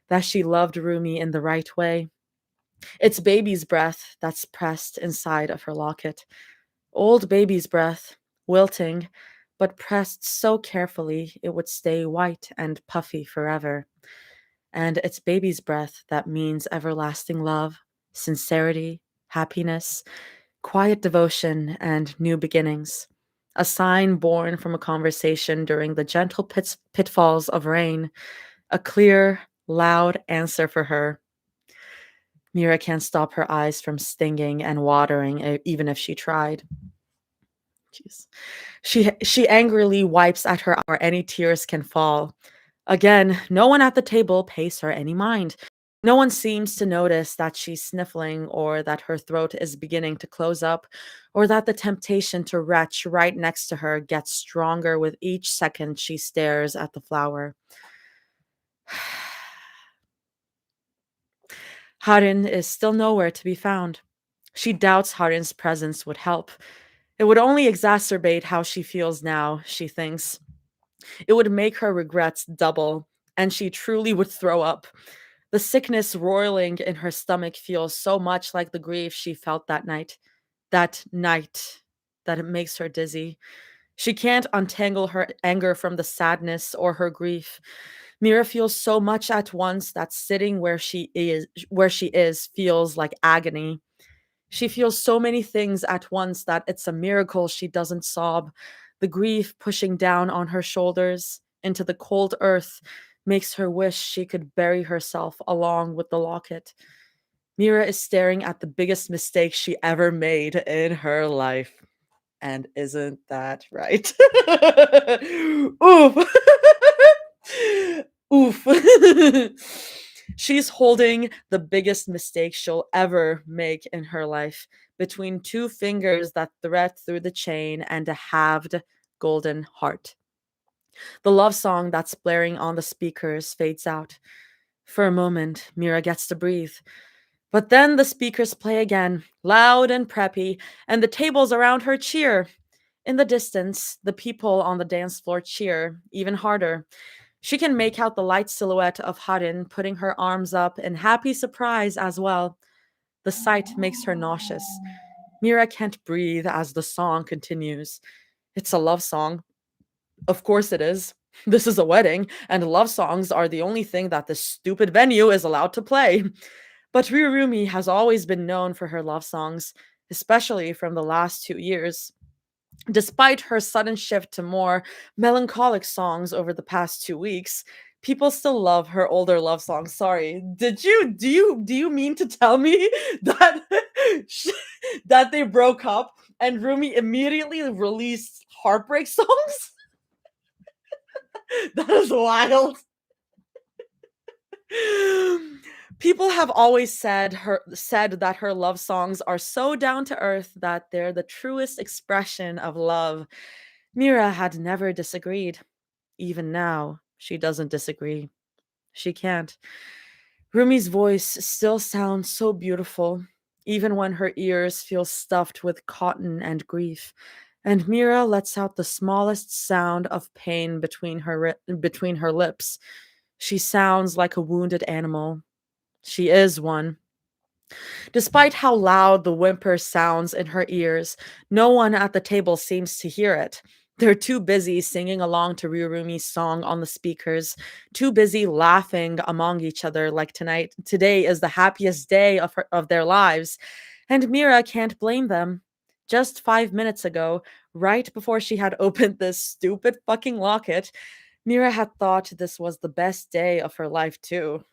that she loved Rumi in the right way. It's baby's breath that's pressed inside of her locket. Old baby's breath, wilting, but pressed so carefully it would stay white and puffy forever. And it's baby's breath that means everlasting love, sincerity, happiness, quiet devotion, and new beginnings. A sign born from a conversation during the gentle pitfalls of rain, a clear, loud answer for her. Mira can't stop her eyes from stinging and watering, even if she tried. Jeez. She angrily wipes at her eye where any tears can fall. Again, no one at the table pays her any mind. No one seems to notice that she's sniffling or that her throat is beginning to close up or that the temptation to retch right next to her gets stronger with each second she stares at the flower. Harin is still nowhere to be found. She doubts Harin's presence would help. It would only exacerbate how she feels now, she thinks. It would make her regrets double, and she truly would throw up. The sickness roiling in her stomach feels so much like the grief she felt that night, that it makes her dizzy. She can't untangle her anger from the sadness or her grief. Mira feels so much at once that sitting where she is feels like agony. She feels so many things at once that it's a miracle she doesn't sob. The grief pushing down on her shoulders into the cold earth makes her wish she could bury herself along with the locket. Mira is staring at the biggest mistake she ever made in her life. And isn't that right? Oof. Oof. She's holding the biggest mistake she'll ever make in her life between two fingers that thread through the chain and a halved golden heart. The love song that's blaring on the speakers fades out. For a moment, Mira gets to breathe. But then the speakers play again, loud and preppy, and the tables around her cheer. In the distance, the people on the dance floor cheer even harder. She can make out the light silhouette of Harin putting her arms up in happy surprise as well. The sight makes her nauseous. Mira can't breathe as the song continues. It's a love song. Of course it is. This is a wedding, and love songs are the only thing that this stupid venue is allowed to play. But Rirumi has always been known for her love songs, especially from the last 2 years. Despite her sudden shift to more melancholic songs over the past 2 weeks, people still love her older love songs. Sorry, do you mean to tell me that that they broke up and Rumi immediately released heartbreak songs? That is wild. People have always said that her love songs are so down to earth that they're the truest expression of love. Mira had never disagreed. Even now, she doesn't disagree. She can't. Rumi's voice still sounds so beautiful, even when her ears feel stuffed with cotton and grief. And Mira lets out the smallest sound of pain between her lips. She sounds like a wounded animal. She is one. Despite how loud the whimper sounds in her ears, no one at the table seems to hear it. They're too busy singing along to Ryurumi's song on the speakers, too busy laughing among each other like today is the happiest day of their lives. And Mira can't blame them. Just 5 minutes ago, right before she had opened this stupid fucking locket, Mira had thought this was the best day of her life, too.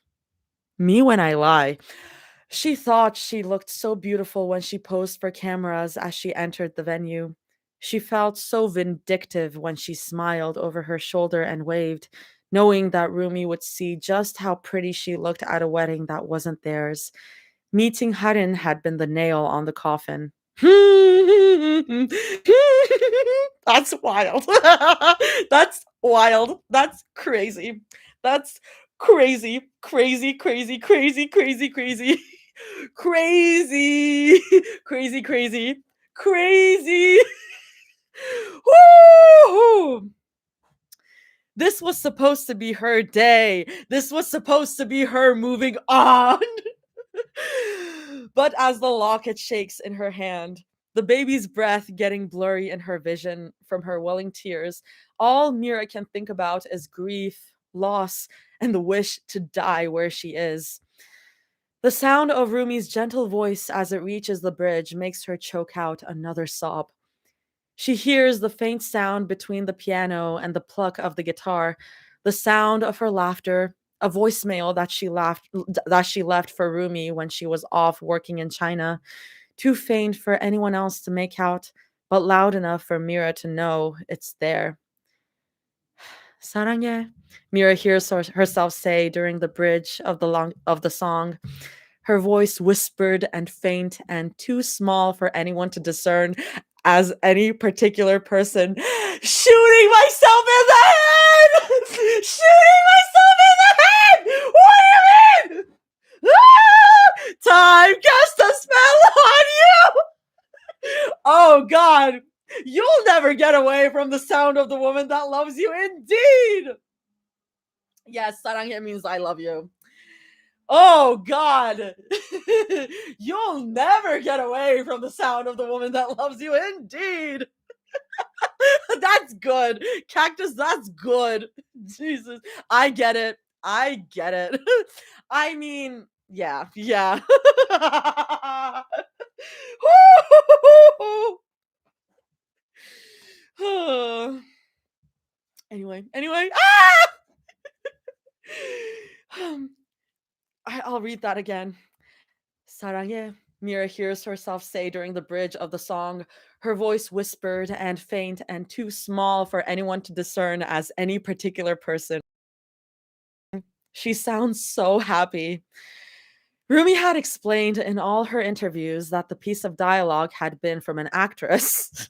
Me when I lie. She thought she looked so beautiful when she posed for cameras as she entered the venue. She felt so vindictive when she smiled over her shoulder and waved, knowing that Rumi would see just how pretty she looked at a wedding that wasn't theirs. Meeting Harin had been the nail on the coffin. That's wild. That's wild. That's crazy. That's crazy, crazy, crazy, crazy, crazy, crazy, crazy, crazy, crazy, crazy. Woo! This was supposed to be her day. This was supposed to be her moving on. But as the locket shakes in her hand, the baby's breath getting blurry in her vision from her welling tears, all Mira can think about is grief, loss, and the wish to die where she is. The sound of Rumi's gentle voice as it reaches the bridge makes her choke out another sob. She hears the faint sound between the piano and the pluck of the guitar, the sound of her laughter, a voicemail that she left for Rumi when she was off working in China, too faint for anyone else to make out, but loud enough for Mira to know it's there. 사랑해, Mira hears herself say during the bridge of the song, her voice whispered and faint and too small for anyone to discern as any particular person. Shooting myself in the head! Shooting myself in the head! What do you mean? Ah! Time cast a spell on you! Oh God! You'll never get away from the sound of the woman that loves you, indeed! Yes, saranghe means I love you. Oh God! You'll never get away from the sound of the woman that loves you, indeed! That's good. Cactus, that's good. Jesus. I get it. I get it. I mean, yeah, yeah. anyway. Ah! I'll read that again. 사랑해, Mira hears herself say during the bridge of the song, her voice whispered and faint and too small for anyone to discern as any particular person. She sounds so happy. Rumi had explained in all her interviews that the piece of dialogue had been from an actress.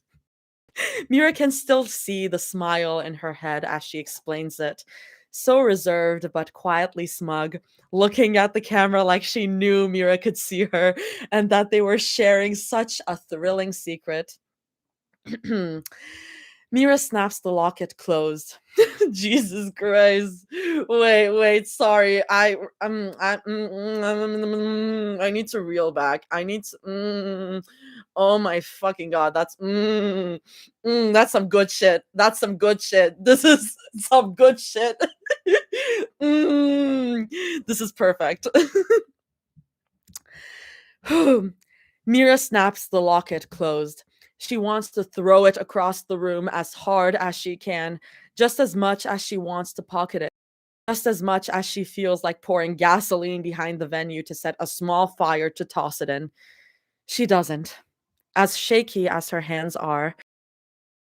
Mira can still see the smile in her head as she explains it. So reserved but quietly smug, looking at the camera like she knew Mira could see her and that they were sharing such a thrilling secret. Mira snaps the locket closed. Jesus Christ. Wait, sorry. I need to reel back. I need to oh my fucking god, that's some good shit. That's some good shit. This is some good shit. This is perfect. Mira snaps the locket closed. She wants to throw it across the room as hard as she can, just as much as she wants to pocket it, just as much as she feels like pouring gasoline behind the venue to set a small fire to toss it in. She doesn't. As shaky as her hands are,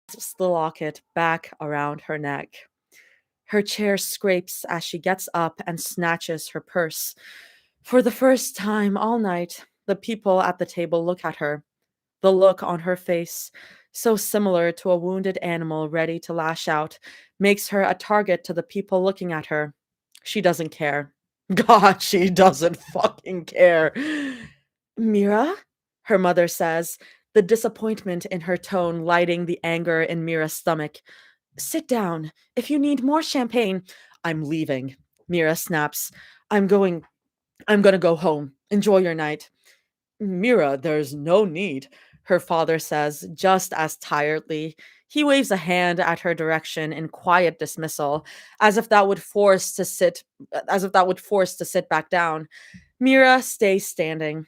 clasps the locket back around her neck. Her chair scrapes as she gets up and snatches her purse. For the first time all night, the people at the table look at her. The look on her face, so similar to a wounded animal ready to lash out, makes her a target to the people looking at her. She doesn't care. God, she doesn't fucking care. Mira? Her mother says, the disappointment in her tone lighting the anger in Mira's stomach. Sit down. If you need more champagne, I'm leaving. Mira snaps. I'm gonna go home. Enjoy your night. Mira, there's no need, her father says, just as tiredly. He waves a hand at her direction in quiet dismissal, as if that would force to sit as if that would force to sit back down. Mira stays standing.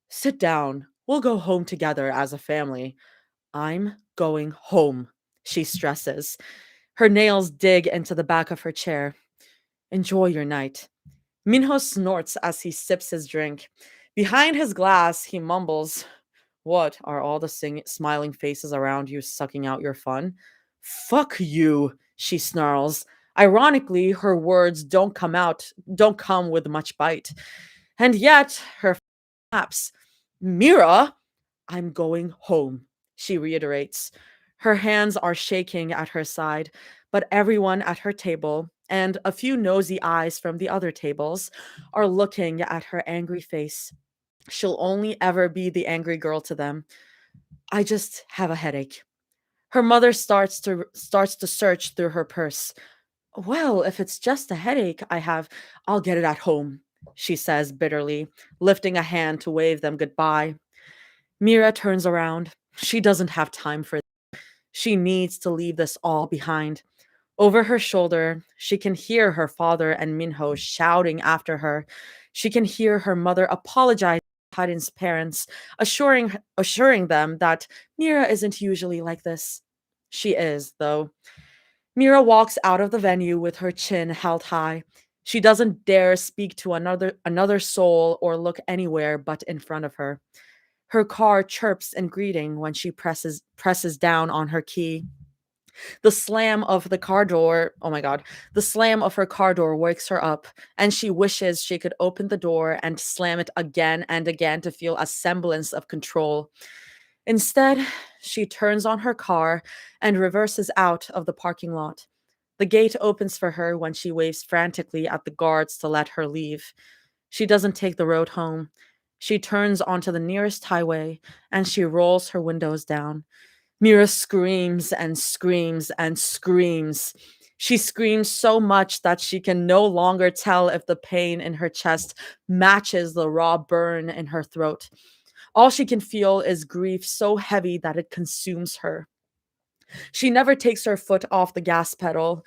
Sit down. We'll go home together as a family. I'm going home, she stresses. Her nails dig into the back of her chair. Enjoy your night. Minho snorts as he sips his drink. Behind his glass, he mumbles, what are all the smiling faces around you sucking out your fun? Fuck you, she snarls. Ironically, her words don't come with much bite. And yet, her flaps. Mira, I'm going home, she reiterates. Her hands are shaking at her side, but everyone at her table and a few nosy eyes from the other tables are looking at her angry face. She'll only ever be the angry girl to them. I just have a headache. Her mother starts to search through her purse. Well, if it's just a headache I have, I'll get it at home, she says bitterly, lifting a hand to wave them goodbye. Mira turns around. She doesn't have time for this. She needs to leave this all behind. Over her shoulder, she can hear her father and Minho shouting after her. She can hear her mother apologize to Harin's parents, assuring them that Mira isn't usually like this. She is, though. Mira walks out of the venue with her chin held high. She doesn't dare speak to another soul or look anywhere but in front of her. Her car chirps in greeting when she presses down on her key. The slam of the car door, oh my god, the slam of her car door wakes her up, and she wishes she could open the door and slam it again and again to feel a semblance of control. Instead, she turns on her car and reverses out of the parking lot. The gate opens for her when she waves frantically at the guards to let her leave. She doesn't take the road home. She turns onto the nearest highway and she rolls her windows down. Mira screams and screams and screams. She screams so much that she can no longer tell if the pain in her chest matches the raw burn in her throat. All she can feel is grief so heavy that it consumes her. She never takes her foot off the gas pedal.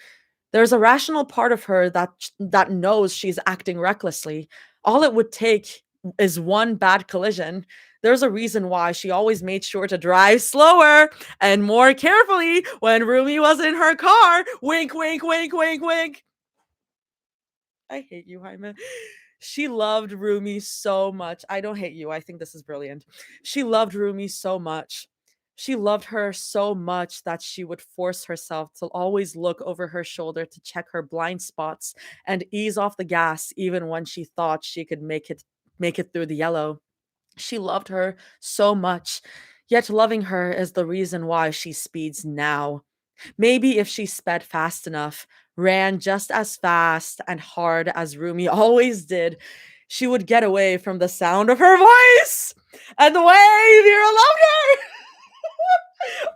There's a rational part of her that knows she's acting recklessly. All it would take is one bad collision. There's a reason why she always made sure to drive slower and more carefully when Rumi was in her car. Wink, wink, wink, wink, wink. I hate you, Jaime. She loved Rumi so much. I don't hate you. I think this is brilliant. She loved Rumi so much. She loved her so much that she would force herself to always look over her shoulder to check her blind spots and ease off the gas even when she thought she could make it through the yellow. She loved her so much. Yet loving her is the reason why she speeds now. Maybe if she sped fast enough, ran just as fast and hard as Rumi always did, she would get away from the sound of her voice and the way Vera loved her.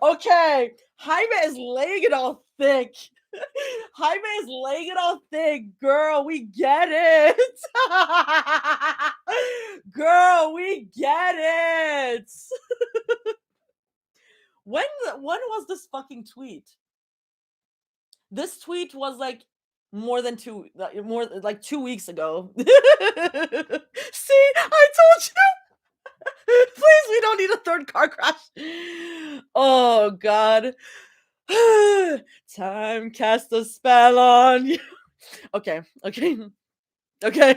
Okay, Jaime is laying it all thick. Jaime is laying it all thick. Girl, we get it. Girl, we get it. When was this fucking tweet? This tweet was like more like 2 weeks ago. See, I told you. Please, we don't need a third car crash. Oh god. Time cast a spell on you. Okay, okay, okay.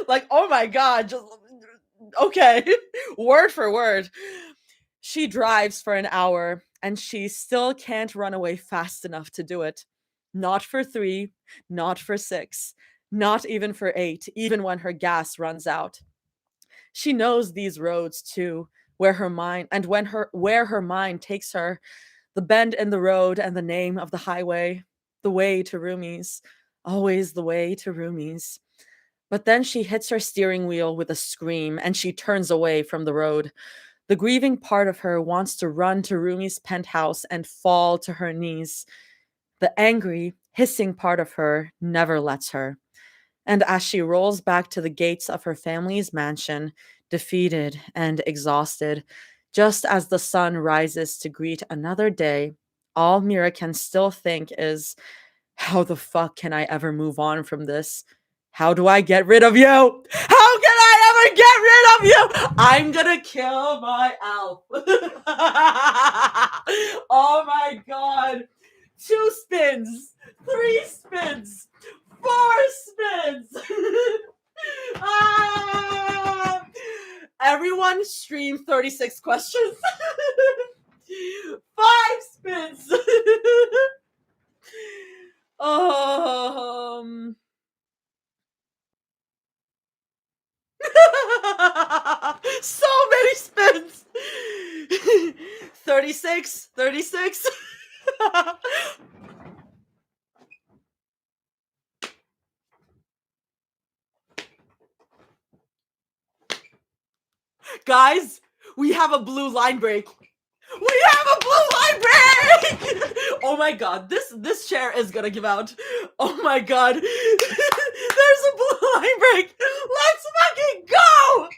Like, oh my god, just okay. Word for word. She drives for an hour and she still can't run away fast enough to do it. Not for 3, not for 6, not even for 8, even when her gas runs out. She knows these roads too, where her mind and when her where her mind takes her, the bend in the road and the name of the highway, the way to Rumi's, always the way to Rumi's. But then she hits her steering wheel with a scream and she turns away from the road. The grieving part of her wants to run to Rumi's penthouse and fall to her knees. The angry, hissing part of her never lets her. And as she rolls back to the gates of her family's mansion, defeated and exhausted. Just as the sun rises to greet another day, all Mira can still think is, how the fuck can I ever move on from this? How do I get rid of you? How can I ever get rid of you? I'm gonna kill my Alf. Oh my god. 2 spins, 3 spins, 4 spins. Ah! Everyone stream 36 questions. 5 spins. Um so many spins. 36, 36. Guys, we have a blue line break. We have a blue line break! Oh my god, this chair is gonna give out. Oh my god. There's a blue line break. Let's fucking go!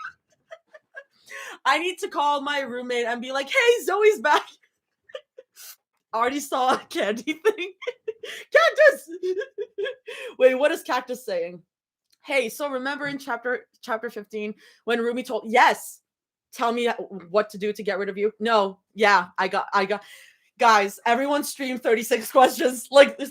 I need to call my roommate and be like, hey, Zoe's back. I already saw a candy thing. Cactus! Wait, what is Cactus saying? Hey, so remember in chapter 15 when Rumi told, yes, tell me what to do to get rid of you? No, yeah, I got guys, everyone stream 36 questions. Like the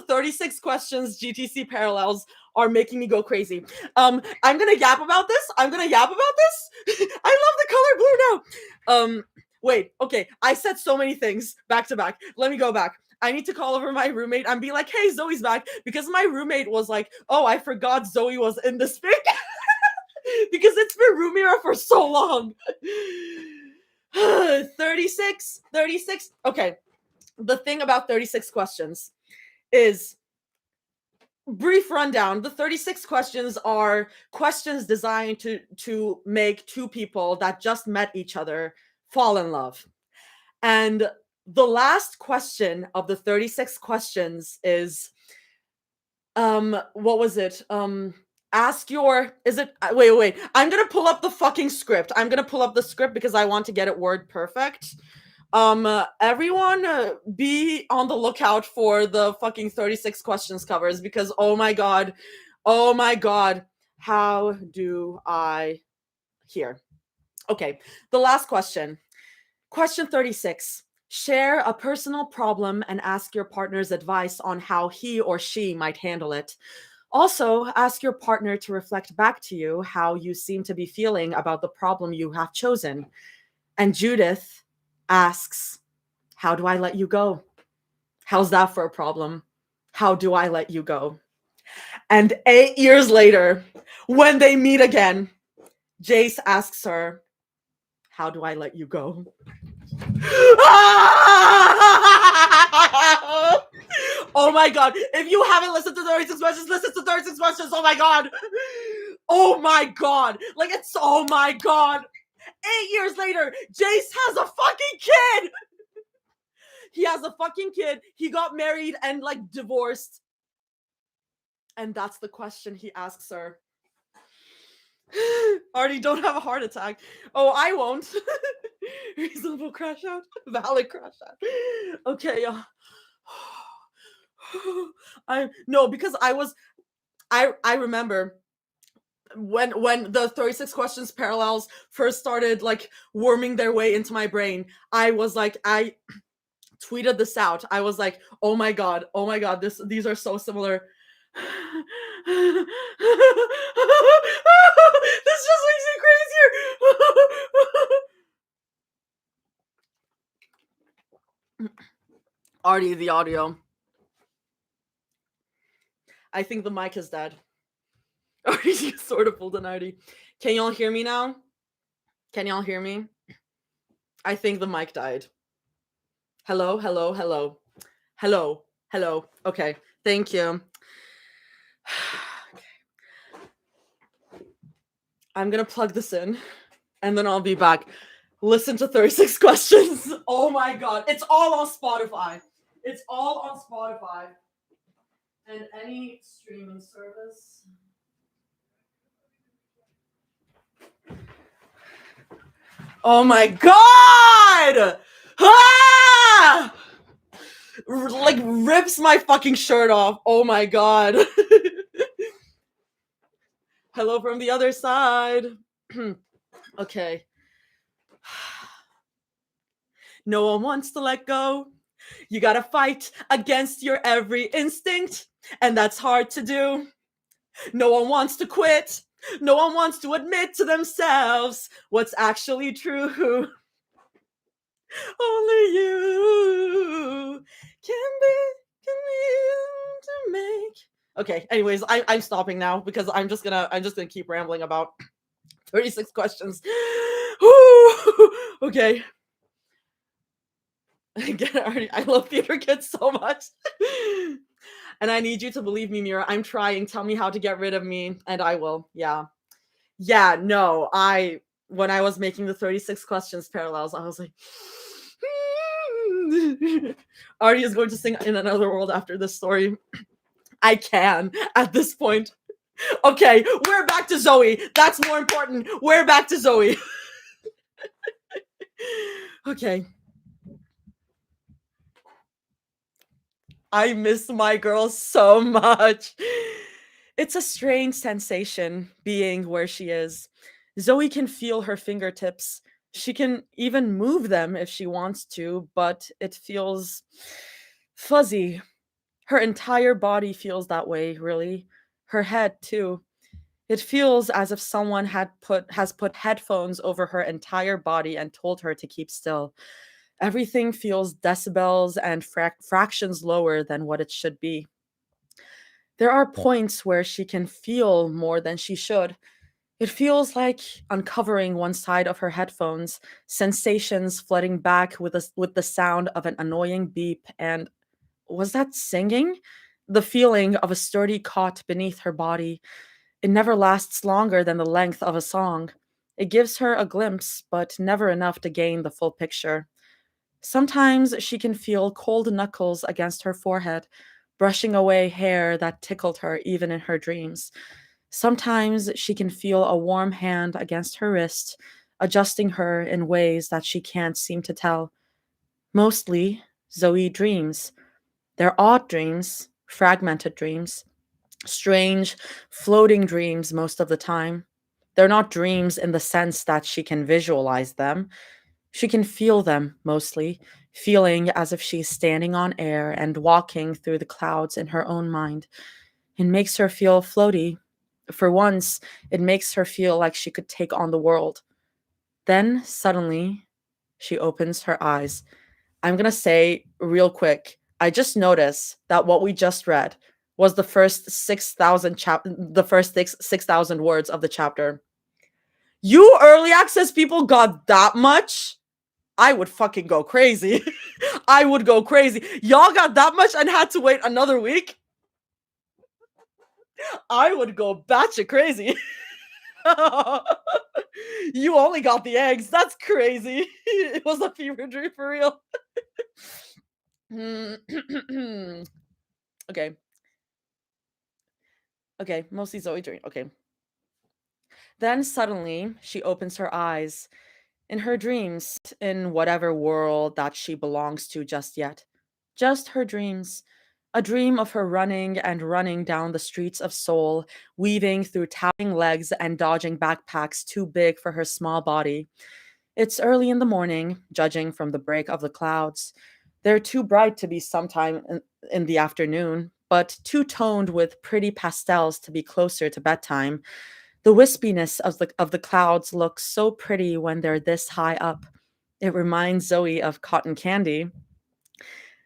36 questions GTC parallels are making me go crazy. I'm gonna yap about this. I love the color blue now. Wait, okay, I said so many things back to back. Let me go back. I need to call over my roommate and be like, hey, Zoe's back. Because my roommate was like, oh, I forgot Zoe was in this fic. Because it's been Rumira for so long. 36. Okay. The thing about 36 questions is, brief rundown. The 36 questions are questions designed to make 2 people that just met each other fall in love. And the last question of the 36 questions is, what was it? Ask your, is it, wait. I'm gonna pull up the fucking script. I'm gonna pull up the script because I want to get it word perfect. Everyone be on the lookout for the fucking 36 questions covers because oh my god, how do I here? Okay, the last question. Question 36. Share a personal problem and ask your partner's advice on how he or she might handle it. Also, ask your partner to reflect back to you how you seem to be feeling about the problem you have chosen. And Judith asks, how do I let you go? How's that for a problem? How do I let you go? And 8 years later, when they meet again, Jace asks her, how do I let you go? Oh my god. If you haven't listened to 36 questions, listen to 36 questions. Oh my god. Oh my god. Like, it's, oh my god. 8 years later, Jace has a fucking kid. He has a fucking kid. He got married and like divorced. And that's the question he asks her. Artie, don't have a heart attack. Oh, I won't. Reasonable crash out. Valid crash out. Okay. Because I remember when the 36 questions parallels first started like worming their way into my brain, I was like, I tweeted this out. I was like, oh my god, these are so similar. This just makes me crazier. Artie, the audio. I think the mic is dead. Artie sort of pulled an Artie. Can y'all hear me now? Can y'all hear me? I think the mic died. Hello. Okay, thank you. I'm gonna plug this in and then I'll be back. Listen to 36 questions. Oh my god. It's all on Spotify. And any streaming service. Oh my god! Ah! Like rips my fucking shirt off. Oh my god. Hello from the other side. Okay. No one wants to let go. You gotta fight against your every instinct, and that's hard to do. No one wants to quit. No one wants to admit to themselves what's actually true. Only you can be to make. Okay, anyways, I'm stopping now because I'm just gonna keep rambling about 36 questions. Okay. Again, I love theater kids so much. And I need you to believe me, Mira. I'm trying. Tell me how to get rid of me, and I will. Yeah. Yeah, no, when I was making the 36 questions parallels, I was like, Artie is going to sing In Another World after this story. I can at this point. Okay, we're back to Zoe. That's more important. We're back to Zoe. Okay. I miss my girl so much. It's a strange sensation being where she is. Zoe can feel her fingertips. She can even move them if she wants to, but it feels fuzzy. Her entire body feels that way, really. Her head, too. It feels as if someone has put headphones over her entire body and told her to keep still. Everything feels decibels and fractions lower than what it should be. There are points where she can feel more than she should. It feels like uncovering one side of her headphones, sensations flooding back with the sound of an annoying beep, and was that singing? The feeling of a sturdy cot beneath her body. It never lasts longer than the length of a song. It gives her a glimpse, but never enough to gain the full picture. Sometimes she can feel cold knuckles against her forehead, brushing away hair that tickled her even in her dreams. Sometimes she can feel a warm hand against her wrist, adjusting her in ways that she can't seem to tell. Mostly, Zoe dreams. They're odd dreams, fragmented dreams, strange, floating dreams most of the time. They're not dreams in the sense that she can visualize them. She can feel them mostly, feeling as if she's standing on air and walking through the clouds in her own mind. It makes her feel floaty. For once, it makes her feel like she could take on the world. Then, suddenly, she opens her eyes. I'm going to say real quick, I just noticed that what we just read was the first 6,000 words of the chapter. You early access people got that much? I would fucking go crazy. I would go crazy. Y'all got that much and had to wait another week? I would go batshit crazy. You only got the eggs. That's crazy. It was a fever dream for real. Okay. Okay, mostly Zoe dream. Okay. Then suddenly she opens her eyes. In her dreams, in whatever world that she belongs to just yet. Just her dreams. A dream of her running and running down the streets of Seoul, weaving through towering legs and dodging backpacks too big for her small body. It's early in the morning, judging from the break of the clouds. They're too bright to be sometime in the afternoon, but too toned with pretty pastels to be closer to bedtime. The wispiness of the clouds looks so pretty when they're this high up. It reminds Zoe of cotton candy.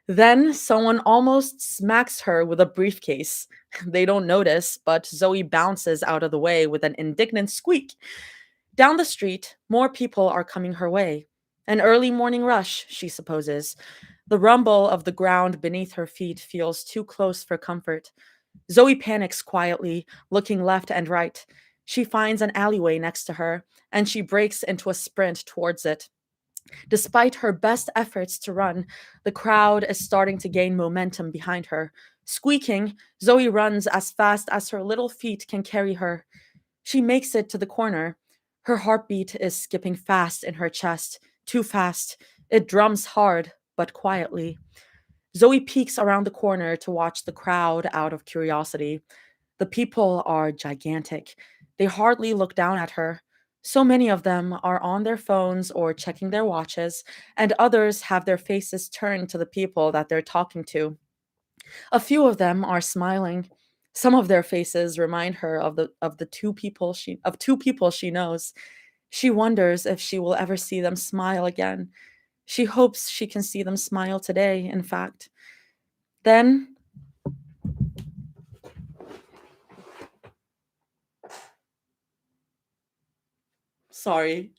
Then someone almost smacks her with a briefcase. They don't notice, but Zoe bounces out of the way with an indignant squeak. Down the street, more people are coming her way. An early morning rush, she supposes. The rumble of the ground beneath her feet feels too close for comfort. Zoe panics quietly, looking left and right. She finds an alleyway next to her, and she breaks into a sprint towards it. Despite her best efforts to run, the crowd is starting to gain momentum behind her. Squeaking, Zoe runs as fast as her little feet can carry her. She makes it to the corner. Her heartbeat is skipping fast in her chest, too fast. It drums hard, but quietly. Zoe peeks around the corner to watch the crowd out of curiosity. The people are gigantic. They hardly look down at her. So many of them are on their phones or checking their watches, and others have their faces turned to the people that they're talking to. A few of them are smiling. Some of their faces remind her of the two people she knows. She wonders if she will ever see them smile again. She hopes she can see them smile today, in fact. Then, sorry,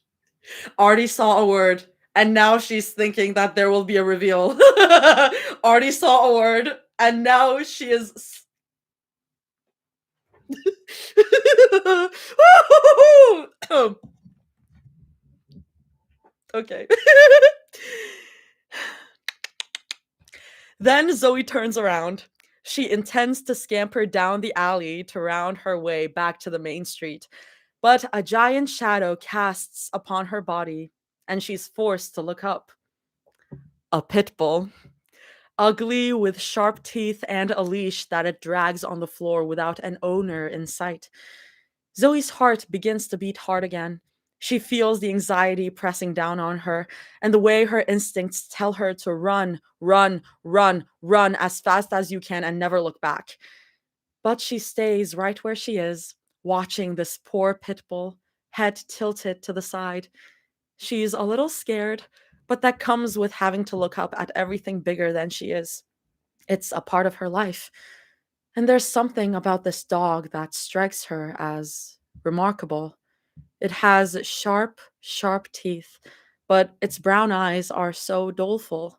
Artie saw a word, and now she's thinking that there will be a reveal. Artie saw a word, and now she is. Okay. Then Zoe turns around. She intends to scamper down the alley to round her way back to the main street, but a giant shadow casts upon her body, and she's forced to look up. A pit bull, ugly with sharp teeth and a leash that it drags on the floor without an owner in sight. Zoe's heart begins to beat hard again. She feels the anxiety pressing down on her, and the way her instincts tell her to run, run, run, run as fast as you can and never look back. But she stays right where she is, watching this poor pit bull, head tilted to the side. She's a little scared, but that comes with having to look up at everything bigger than she is. It's a part of her life. And there's something about this dog that strikes her as remarkable. It has sharp, sharp teeth, but its brown eyes are so doleful.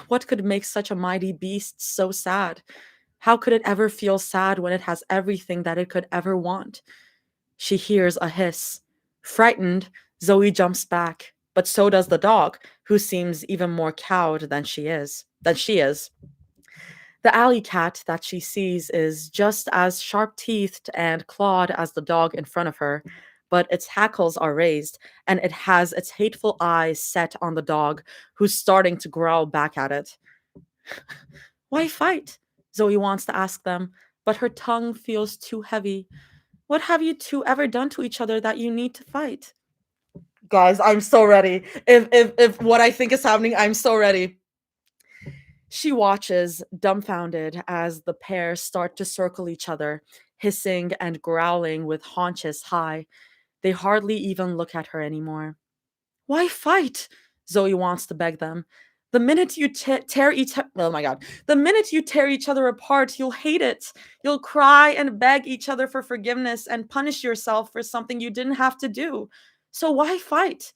What could make such a mighty beast so sad? How could it ever feel sad when it has everything that it could ever want? She hears a hiss. Frightened, Zoe jumps back, but so does the dog, who seems even more cowed than she is. The alley cat that she sees is just as sharp-teethed and clawed as the dog in front of her, but its hackles are raised, and it has its hateful eyes set on the dog, who's starting to growl back at it. Why fight? Zoe wants to ask them, but her tongue feels too heavy. What have you two ever done to each other that you need to fight? Guys, I'm so ready. If what I think is happening, I'm so ready. She watches, dumbfounded, as the pair start to circle each other, hissing and growling with haunches high. They hardly even look at her anymore. Why fight? Zoe wants to beg them. The minute you tear each oh my god. The minute you tear each other apart, you'll hate it. You'll cry and beg each other for forgiveness and punish yourself for something you didn't have to do. So why fight?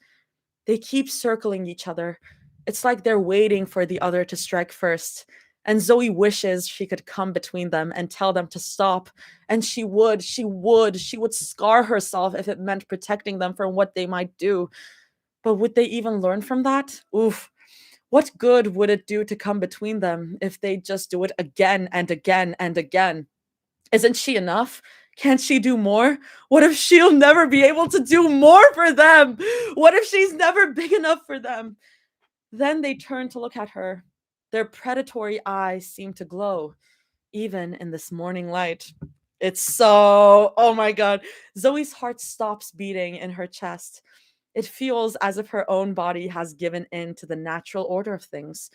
They keep circling each other. It's like they're waiting for the other to strike first. And Zoe wishes she could come between them and tell them to stop. And she would scar herself if it meant protecting them from what they might do. But would they even learn from that? Oof. What good would it do to come between them if they just do it again and again and again? Isn't she enough? Can't she do more? What if she'll never be able to do more for them? What if she's never big enough for them? Then they turn to look at her. Their predatory eyes seem to glow, even in this morning light. It's so, oh my god. Zoe's heart stops beating in her chest. It feels as if her own body has given in to the natural order of things.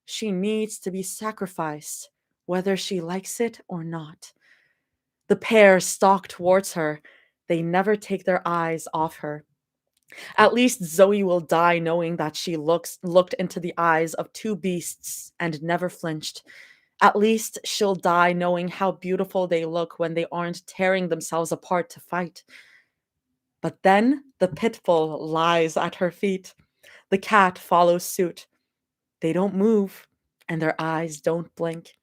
She needs to be sacrificed, whether she likes it or not. The pair stalk towards her. They never take their eyes off her. At least Zoe will die knowing that she looked into the eyes of two beasts and never flinched. At least she'll die knowing how beautiful they look when they aren't tearing themselves apart to fight. But then the pit bull lies at her feet. The cat follows suit. They don't move, and their eyes don't blink.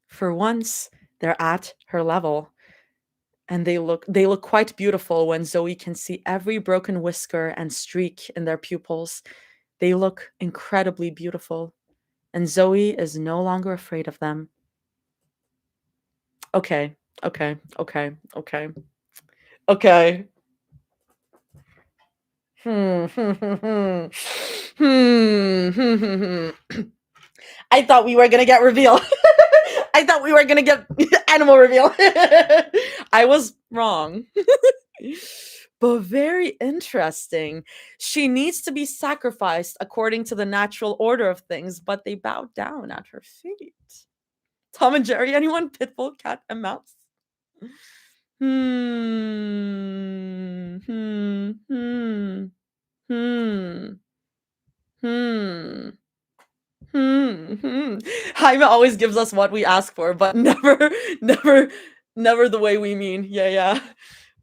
For once, they're at her level. And they look quite beautiful when Zoe can see every broken whisker and streak in their pupils. They look incredibly beautiful, and Zoe is no longer afraid of them. Okay, okay, okay, okay, okay. Hmm. Hmm. I thought we were gonna get reveal. I thought we were gonna get animal reveal. I was wrong. But very interesting. She needs to be sacrificed according to the natural order of things, but they bow down at her feet. Tom and Jerry, anyone? Pitbull, cat, and mouse? Hmm. Hmm. Hmm. Hmm. Hmm. Hmm. Jaime always gives us what we ask for, but never, never the way we mean. Yeah, yeah.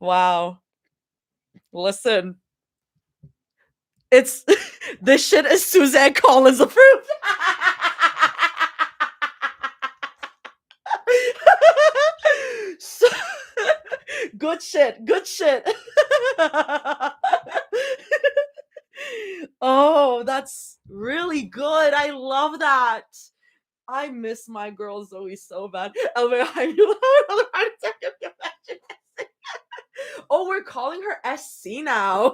Wow. Listen, it's this shit is Suzanne Collins approved. So, good shit. Good shit. Oh, that's really good. I love that. I miss my girl Zoe so bad. Oh, we're calling her SC now.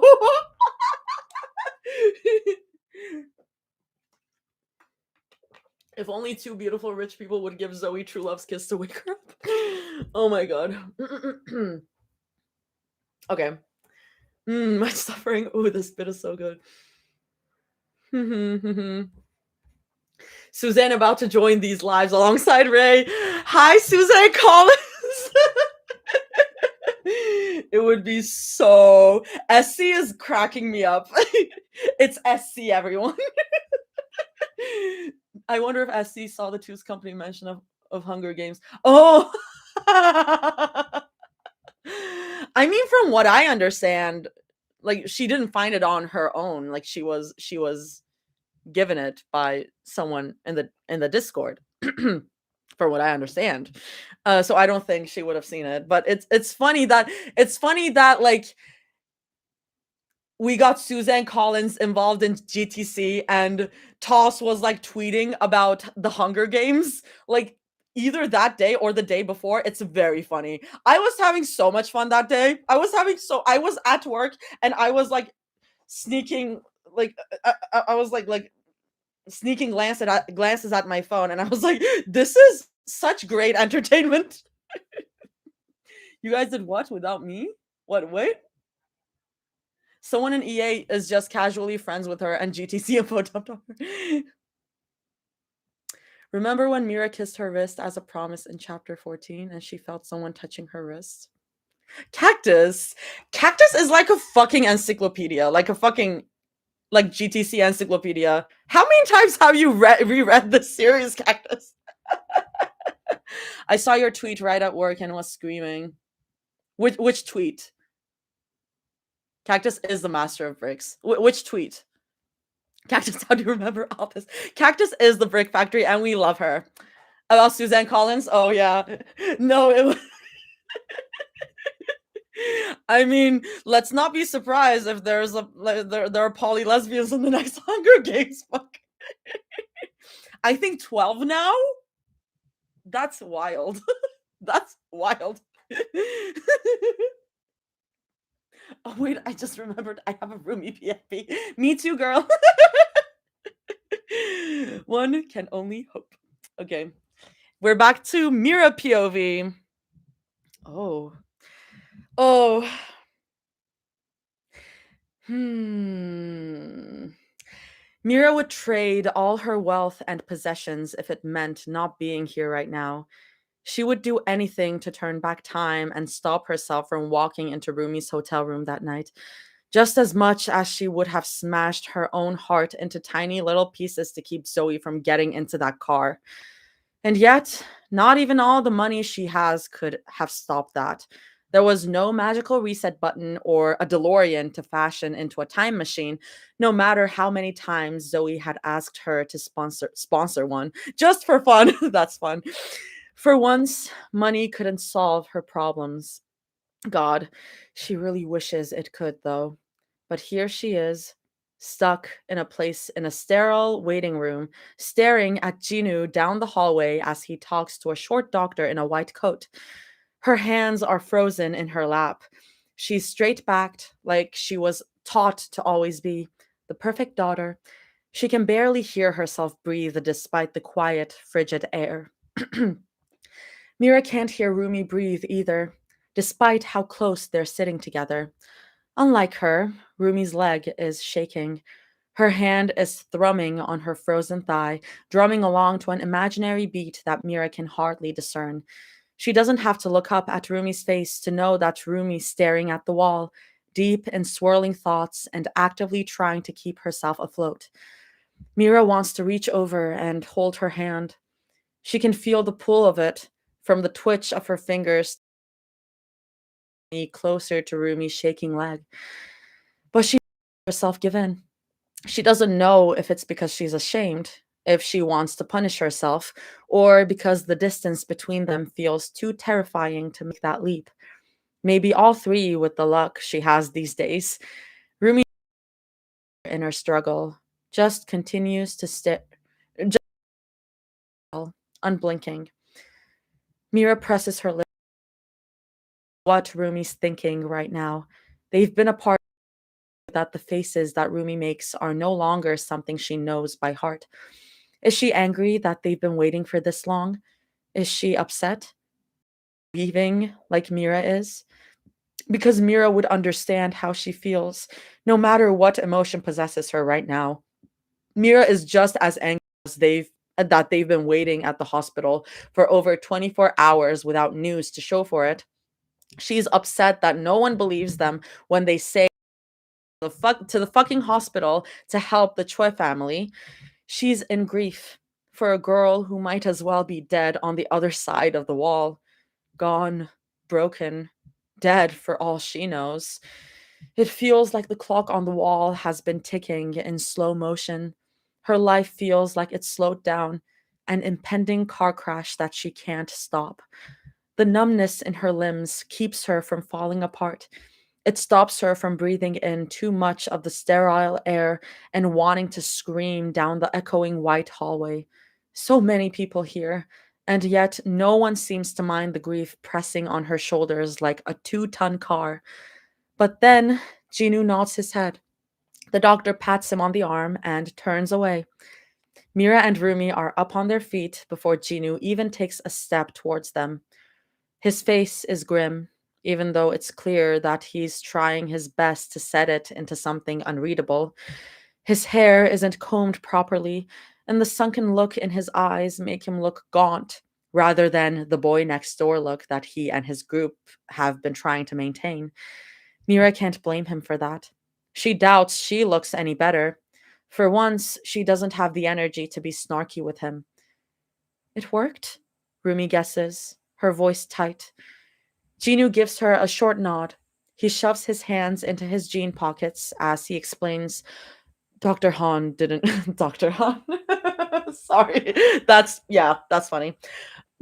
If only two beautiful rich people would give Zoe true love's kiss to wake her up. Oh my god. Okay. My suffering. Oh, this bit is so good. Suzanne about to join these lives alongside Ray. Hi, Suzanne Collins. It would be so. SC is cracking me up. It's SC, everyone. I wonder if SC saw the Two's Company mention of Hunger Games. Oh. I mean, from what I understand, like she didn't find it on her own. Like she was given it by someone in the Discord. For what I understand. So I don't think she would have seen it. But it's funny that like we got Suzanne Collins involved in GTC and Toss was like tweeting about the Hunger Games like either that day or the day before. It's very funny. I was having so much fun that day. I was at work and I was like sneaking like I was like sneaking glances at my phone and I was like, this is such great entertainment. You guys did what without me? What, wait? Someone in EA is just casually friends with her and GTC info dumped on her. Remember when Mira kissed her wrist as a promise in chapter 14 and she felt someone touching her wrist? Cactus. Cactus is like a fucking encyclopedia, like a fucking like GTC encyclopedia. How many times have you reread this series, Cactus? I saw your tweet right at work and was screaming. Which tweet? Cactus is the master of bricks. Which tweet? Cactus, how do you remember all this? Cactus is the brick factory, and we love her. About Suzanne Collins? Oh yeah. No, it was. I mean, let's not be surprised if there's a there are poly lesbians in the next Hunger Games book. I think 12 now. That's wild. That's wild. Oh wait, I just remembered I have a roomie PFP. Me too, girl. One can only hope. Okay. We're back to Mira POV. Oh. Oh. Mira would trade all her wealth and possessions if it meant not being here right now. She would do anything to turn back time and stop herself from walking into Rumi's hotel room that night, just as much as she would have smashed her own heart into tiny little pieces to keep Zoe from getting into that car. And yet, not even all the money she has could have stopped that. There was no magical reset button or a DeLorean to fashion into a time machine, no matter how many times Zoe had asked her to sponsor one, just for fun. That's fun. For once, money couldn't solve her problems. God, she really wishes it could, though. But here she is, stuck in a place in a sterile waiting room, staring at Jinu down the hallway as he talks to a short doctor in a white coat. Her hands are frozen in her lap. She's straight-backed, like she was taught to always be the perfect daughter. She can barely hear herself breathe despite the quiet, frigid air. Mira can't hear Rumi breathe either, despite how close they're sitting together. Unlike her, Rumi's leg is shaking. Her hand is thrumming on her frozen thigh, drumming along to an imaginary beat that Mira can hardly discern. She doesn't have to look up at Rumi's face to know that Rumi's staring at the wall, deep in swirling thoughts and actively trying to keep herself afloat. Mira wants to reach over and hold her hand. She can feel the pull of it from the twitch of her fingers closer to Rumi's shaking leg. But she herself give in. She doesn't know if it's because she's ashamed, if she wants to punish herself, or because the distance between them feels too terrifying to make that leap. Maybe all three with the luck she has these days. Rumi, in her struggle, just continues to stare, just unblinking. Mira presses her lips. What Rumi's thinking right now. They've been apart, that the faces that Rumi makes are no longer something she knows by heart. Is she angry that they've been waiting for this long? Is she upset? Grieving like Mira is? Because Mira would understand how she feels, no matter what emotion possesses her right now. Mira is just as angry as they've been waiting at the hospital for over 24 hours without news to show for it. She's upset that no one believes them when they say to the fucking hospital to help the Choi family. She's in grief for a girl who might as well be dead on the other side of the wall. Gone, broken, dead for all she knows. It feels like the clock on the wall has been ticking in slow motion. Her life feels like it's slowed down, an impending car crash that she can't stop. The numbness in her limbs keeps her from falling apart. It stops her from breathing in too much of the sterile air and wanting to scream down the echoing white hallway. So many people here, and yet no one seems to mind the grief pressing on her shoulders like a 2-ton car. But then Jinu nods his head. The doctor pats him on the arm and turns away. Mira and Rumi are up on their feet before Jinu even takes a step towards them. His face is grim, even though it's clear that he's trying his best to set it into something unreadable. His hair isn't combed properly, and the sunken look in his eyes make him look gaunt, rather than the boy next door look that he and his group have been trying to maintain. Mira can't blame him for that. She doubts she looks any better. For once, she doesn't have the energy to be snarky with him. It worked, Rumi guesses, her voice tight. Jinu gives her a short nod. He shoves his hands into his jean pockets as he explains, Dr. Han didn't. Dr. Han? Sorry. That's funny.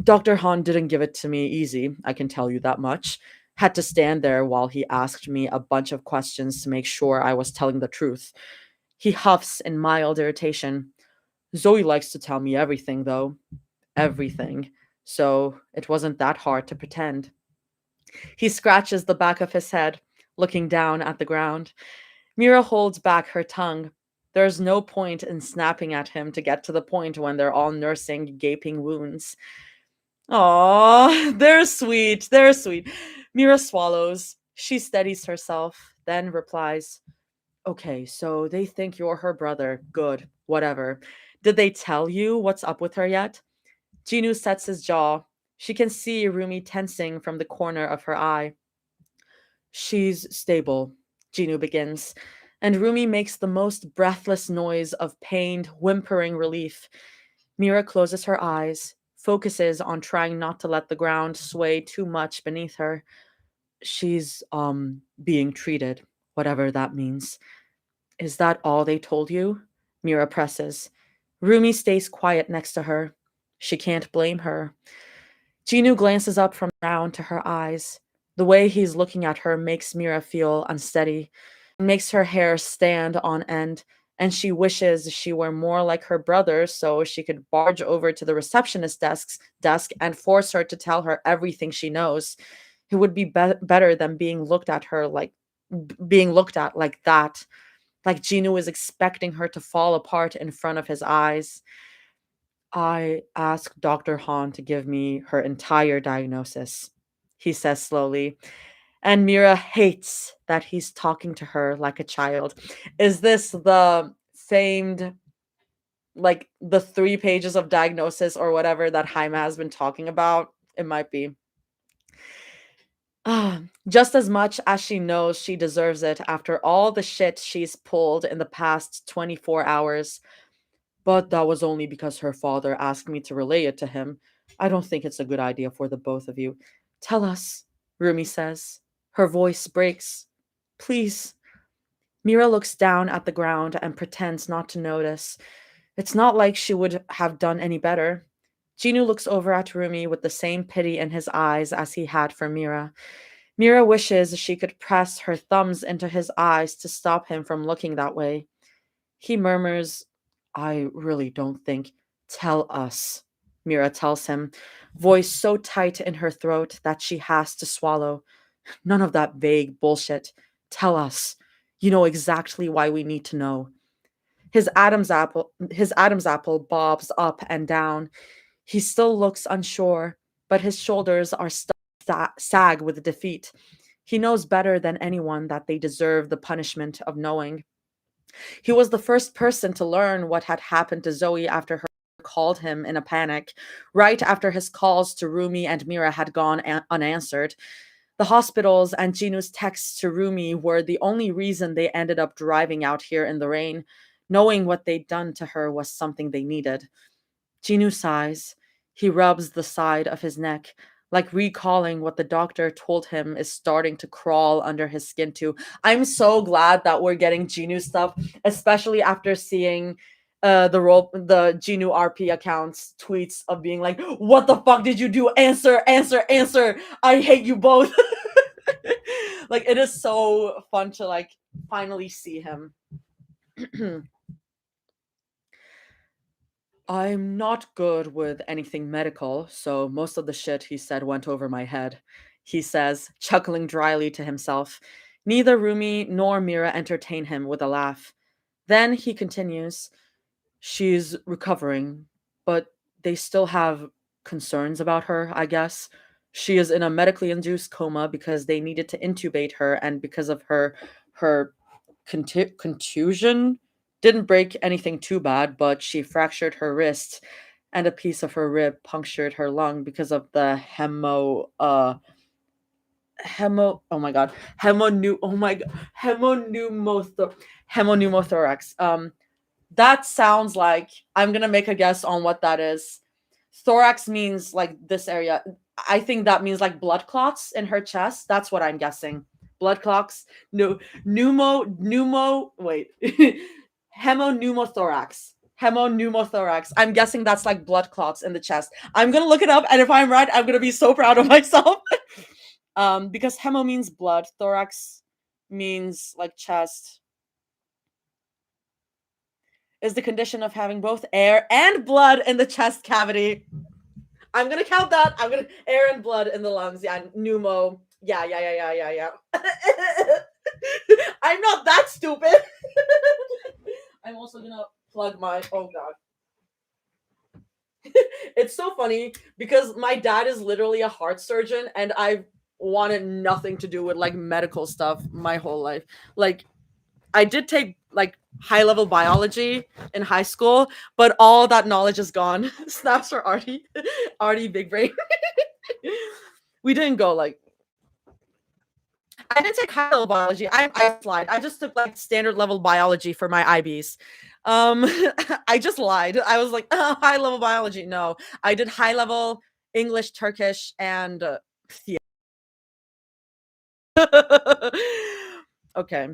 Dr. Han didn't give it to me easy, I can tell you that much. Had to stand there while he asked me a bunch of questions to make sure I was telling the truth. He huffs in mild irritation. Zoe likes to tell me everything, though. Everything. So it wasn't that hard to pretend. He scratches the back of his head, looking down at the ground. Mira holds back her tongue. There's no point in snapping at him to get to the point when they're all nursing gaping wounds. Aw, they're sweet. They're sweet. Mira swallows. She steadies herself, then replies, Okay, so they think you're her brother. Good. Whatever. Did they tell you what's up with her yet? Jinu sets his jaw. She can see Rumi tensing from the corner of her eye. She's stable, Jinu begins, and Rumi makes the most breathless noise of pained, whimpering relief. Mira closes her eyes, focuses on trying not to let the ground sway too much beneath her. She's, being treated, whatever that means. Is that all they told you? Mira presses. Rumi stays quiet next to her. She can't blame her. Jinu glances up from the ground to her eyes. The way he's looking at her makes Mira feel unsteady, makes her hair stand on end, and she wishes she were more like her brother so she could barge over to the receptionist desk and force her to tell her everything she knows. It would be, better than being looked at like that, like Gino is expecting her to fall apart in front of his eyes. I asked Dr. Han to give me her entire diagnosis, he says slowly. And Mira hates that he's talking to her like a child. Is this the famed, like the 3 pages of diagnosis or whatever that Jaime has been talking about? It might be. Just as much as she knows she deserves it after all the shit she's pulled in the past 24 hours. But that was only because her father asked me to relay it to him. I don't think it's a good idea for the both of you. Tell us, Rumi says. Her voice breaks. Please. Mira looks down at the ground and pretends not to notice. It's not like she would have done any better. Ginu looks over at Rumi with the same pity in his eyes as he had for Mira. Mira wishes she could press her thumbs into his eyes to stop him from looking that way. He murmurs, I really don't think. Tell us, Mira tells him, voice so tight in her throat that she has to swallow. None of that vague bullshit. Tell us. You know exactly why we need to know. His Adam's apple bobs up and down. He still looks unsure, but his shoulders are sag with defeat. He knows better than anyone that they deserve the punishment of knowing. He was the first person to learn what had happened to Zoe after her called him in a panic, right after his calls to Rumi and Mira had gone unanswered. The hospitals and Ginu's texts to Rumi were the only reason they ended up driving out here in the rain. Knowing what they'd done to her was something they needed. Ginu sighs. He rubs the side of his neck, like recalling what the doctor told him is starting to crawl under his skin too. I'm so glad that we're getting Genu stuff, especially after seeing the Genu RP accounts tweets of being like, what the fuck did you do? Answer, answer, answer. I hate you both. Like it is so fun to like finally see him. I'm not good with anything medical, so most of the shit he said went over my head, he says, chuckling dryly to himself. Neither Rumi nor Mira entertain him with a laugh. Then he continues, she's recovering, but they still have concerns about her, I guess. She is in a medically induced coma because they needed to intubate her, and because of her contusion didn't break anything too bad, but she fractured her wrist and a piece of her rib punctured her lung because of the oh my god, hemopneumothorax. That sounds like, I'm gonna make a guess on what that is. Thorax means like this area. I think that means like blood clots in her chest. That's what I'm guessing. Blood clots. No, wait. Hemopneumothorax. Hemopneumothorax. I'm guessing that's like blood clots in the chest. I'm gonna look it up, and if I'm right, I'm gonna be so proud of myself. Because hemo means blood, thorax means like chest. Is the condition of having both air and blood in the chest cavity. I'm gonna count that. I'm gonna air and blood in the lungs. Yeah, pneumo. Yeah. I'm not that stupid. I'm also gonna plug my. Oh god. It's so funny because my dad is literally a heart surgeon, and I've wanted nothing to do with like medical stuff my whole life. Like, I did take like high level biology in high school, but all that knowledge is gone. Snaps for Artie. Artie big brain. We didn't go like, I didn't take high level biology. I lied. I just took like standard level biology for my IBs. I just lied. I was like, oh, high level biology. No, I did high level English, Turkish, and okay.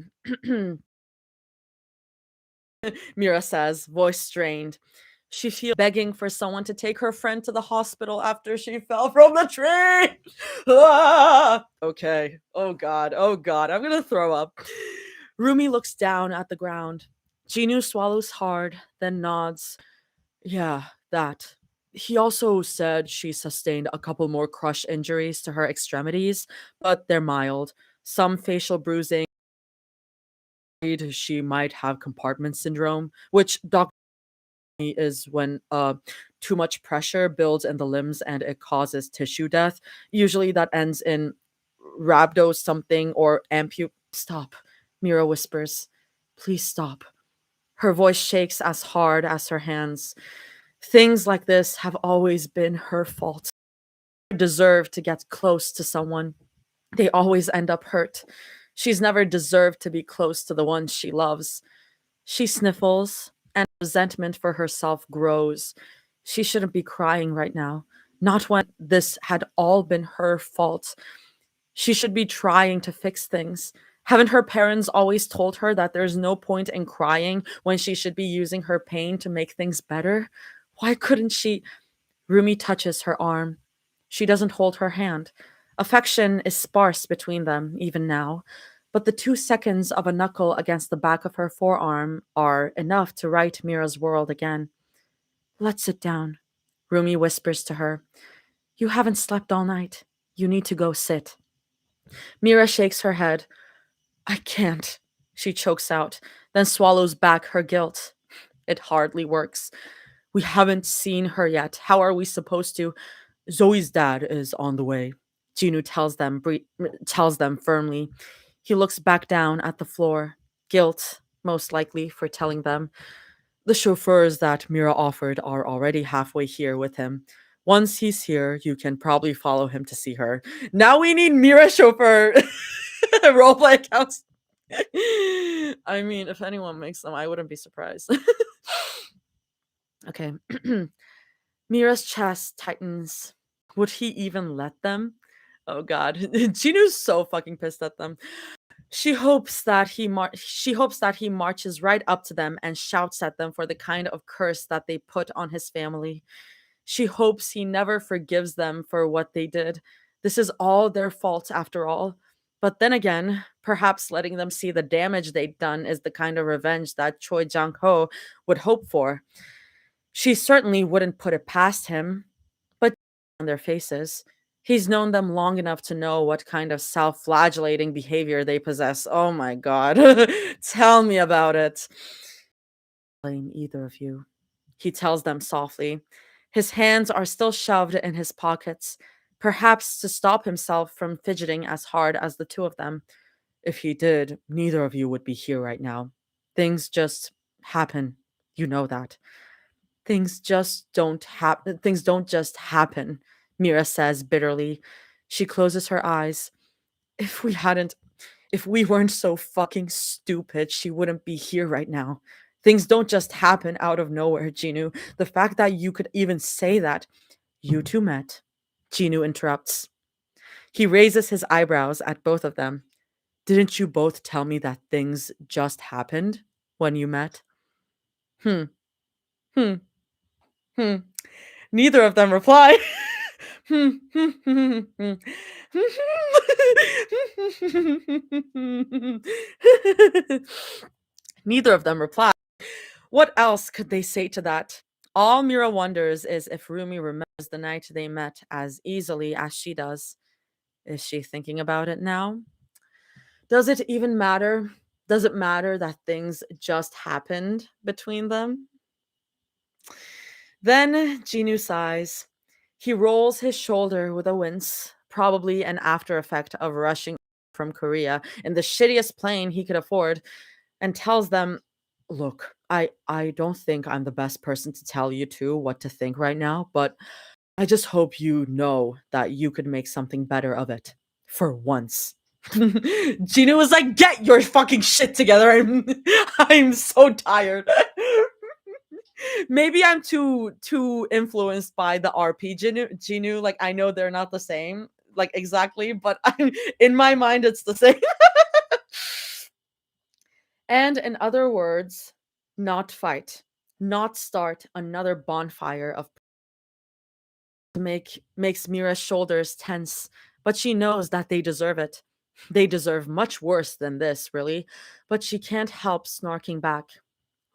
Mira says, voice strained. She feels begging for someone to take her friend to the hospital after she fell from the tree. Ah! Okay. Oh god. Oh god. I'm gonna throw up. Rumi looks down at the ground. Ginu swallows hard, then nods. Yeah, that. He also said she sustained a couple more crush injuries to her extremities, but they're mild. Some facial bruising. She might have compartment syndrome, which doctor is when too much pressure builds in the limbs and it causes tissue death. Usually that ends in rhabdo something or ampu. Stop, Mira whispers. Please stop. Her voice shakes as hard as her hands. Things like this have always been her fault. Deserve to get close to someone. They always end up hurt. She's never deserved to be close to the one she loves. She sniffles, and resentment for herself grows. She shouldn't be crying right now. Not when this had all been her fault. She should be trying to fix things. Haven't her parents always told her that there's no point in crying when she should be using her pain to make things better? Why couldn't she? Rumi touches her arm. She doesn't hold her hand. Affection is sparse between them, even now, but the 2 seconds of a knuckle against the back of her forearm are enough to right Mira's world again. Let's sit down, Rumi whispers to her. You haven't slept all night. You need to go sit. Mira shakes her head. I can't, she chokes out, then swallows back her guilt. It hardly works. We haven't seen her yet. How are we supposed to? Zoe's dad is on the way. Jinu tells them firmly. He looks back down at the floor. Guilt, most likely, for telling them. The chauffeurs that Mira offered are already halfway here with him. Once he's here, you can probably follow him to see her. Now we need Mira chauffeur roleplay accounts. I mean, if anyone makes them, I wouldn't be surprised. Okay. Mira's chest tightens. Would he even let them? Oh god. Jinu's so fucking pissed at them. She hopes that he marches right up to them and shouts at them for the kind of curse that they put on his family. She hopes he never forgives them for what they did. This is all their fault after all. But then again, perhaps letting them see the damage they'd done is the kind of revenge that Choi Jang-ho would hope for. She certainly wouldn't put it past him, but on their faces. He's known them long enough to know what kind of self-flagellating behavior they possess. Oh my god. Tell me about it. Blame either of you, he tells them softly. His hands are still shoved in his pockets, perhaps to stop himself from fidgeting as hard as the two of them. If he did, neither of you would be here right now. Things just happen. You know that. Things don't just happen, Mira says bitterly. She closes her eyes. If we hadn't if we weren't so fucking stupid, she wouldn't be here right now. Things don't just happen out of nowhere, Jinu. The fact that you could even say that. You two met. Jinu interrupts. He raises his eyebrows at both of them. Didn't you both tell me that things just happened when you met? Hmm. Hmm. Hmm. Neither of them reply. Neither of them reply. What else could they say to that? All Mira wonders is if Rumi remembers the night they met as easily as she does. Is she thinking about it now? Does it even matter? Does it matter that things just happened between them? Then Jinu sighs. He rolls his shoulder with a wince, probably an after effect of rushing from Korea in the shittiest plane he could afford, and tells them, look, I don't think I'm the best person to tell you two what to think right now, but I just hope you know that you could make something better of it. For once. Gina was like, get your fucking shit together. I'm so tired. Maybe I'm too influenced by the RP Ginu. Like I know they're not the same, like exactly, but in my mind it's the same. And in other words, not fight, not start another bonfire of makes Mira's shoulders tense, but she knows that they deserve it. They deserve much worse than this, really, but she can't help snarking back.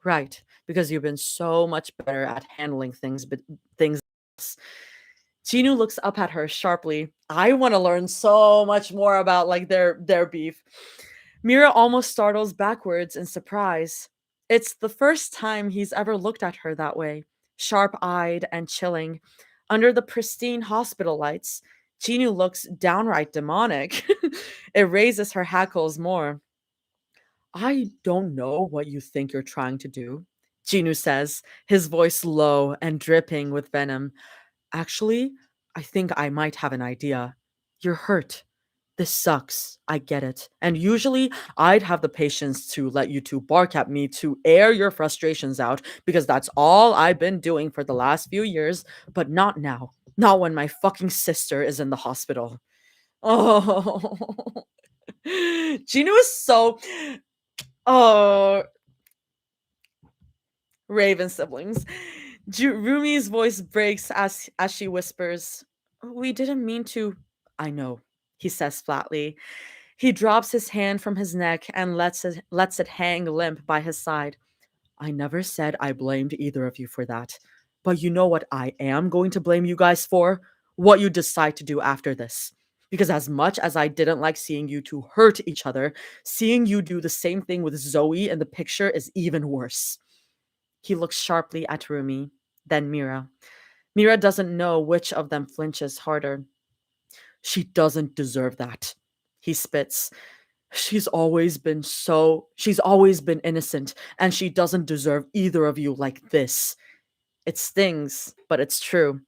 Right, because you've been so much better at handling things Chinu looks up at her sharply. I want to learn so much more about like their beef. Mira almost startles backwards in surprise. It's the first time he's ever looked at her that way, sharp-eyed and chilling. Under the pristine hospital lights, Chinu looks downright demonic. It raises her hackles more. I don't know what you think you're trying to do, Chinu says, his voice low and dripping with venom. Actually, I think I might have an idea. You're hurt. This sucks. I get it. And usually I'd have the patience to let you two bark at me to air your frustrations out because that's all I've been doing for the last few years, but not now. Not when my fucking sister is in the hospital. Oh. Gino is so. Oh. Raven siblings. Rumi's voice breaks as she whispers, "We didn't mean to." I know, he says flatly. He drops his hand from his neck and lets it hang limp by his side. I never said I blamed either of you for that. But you know what I am going to blame you guys for? What you decide to do after this. Because as much as I didn't like seeing you two hurt each other, seeing you do the same thing with Zoe in the picture is even worse. He looks sharply at Rumi, then Mira. Mira doesn't know which of them flinches harder. She doesn't deserve that. He spits. She's always been innocent, and she doesn't deserve either of you like this. It stings, but it's true.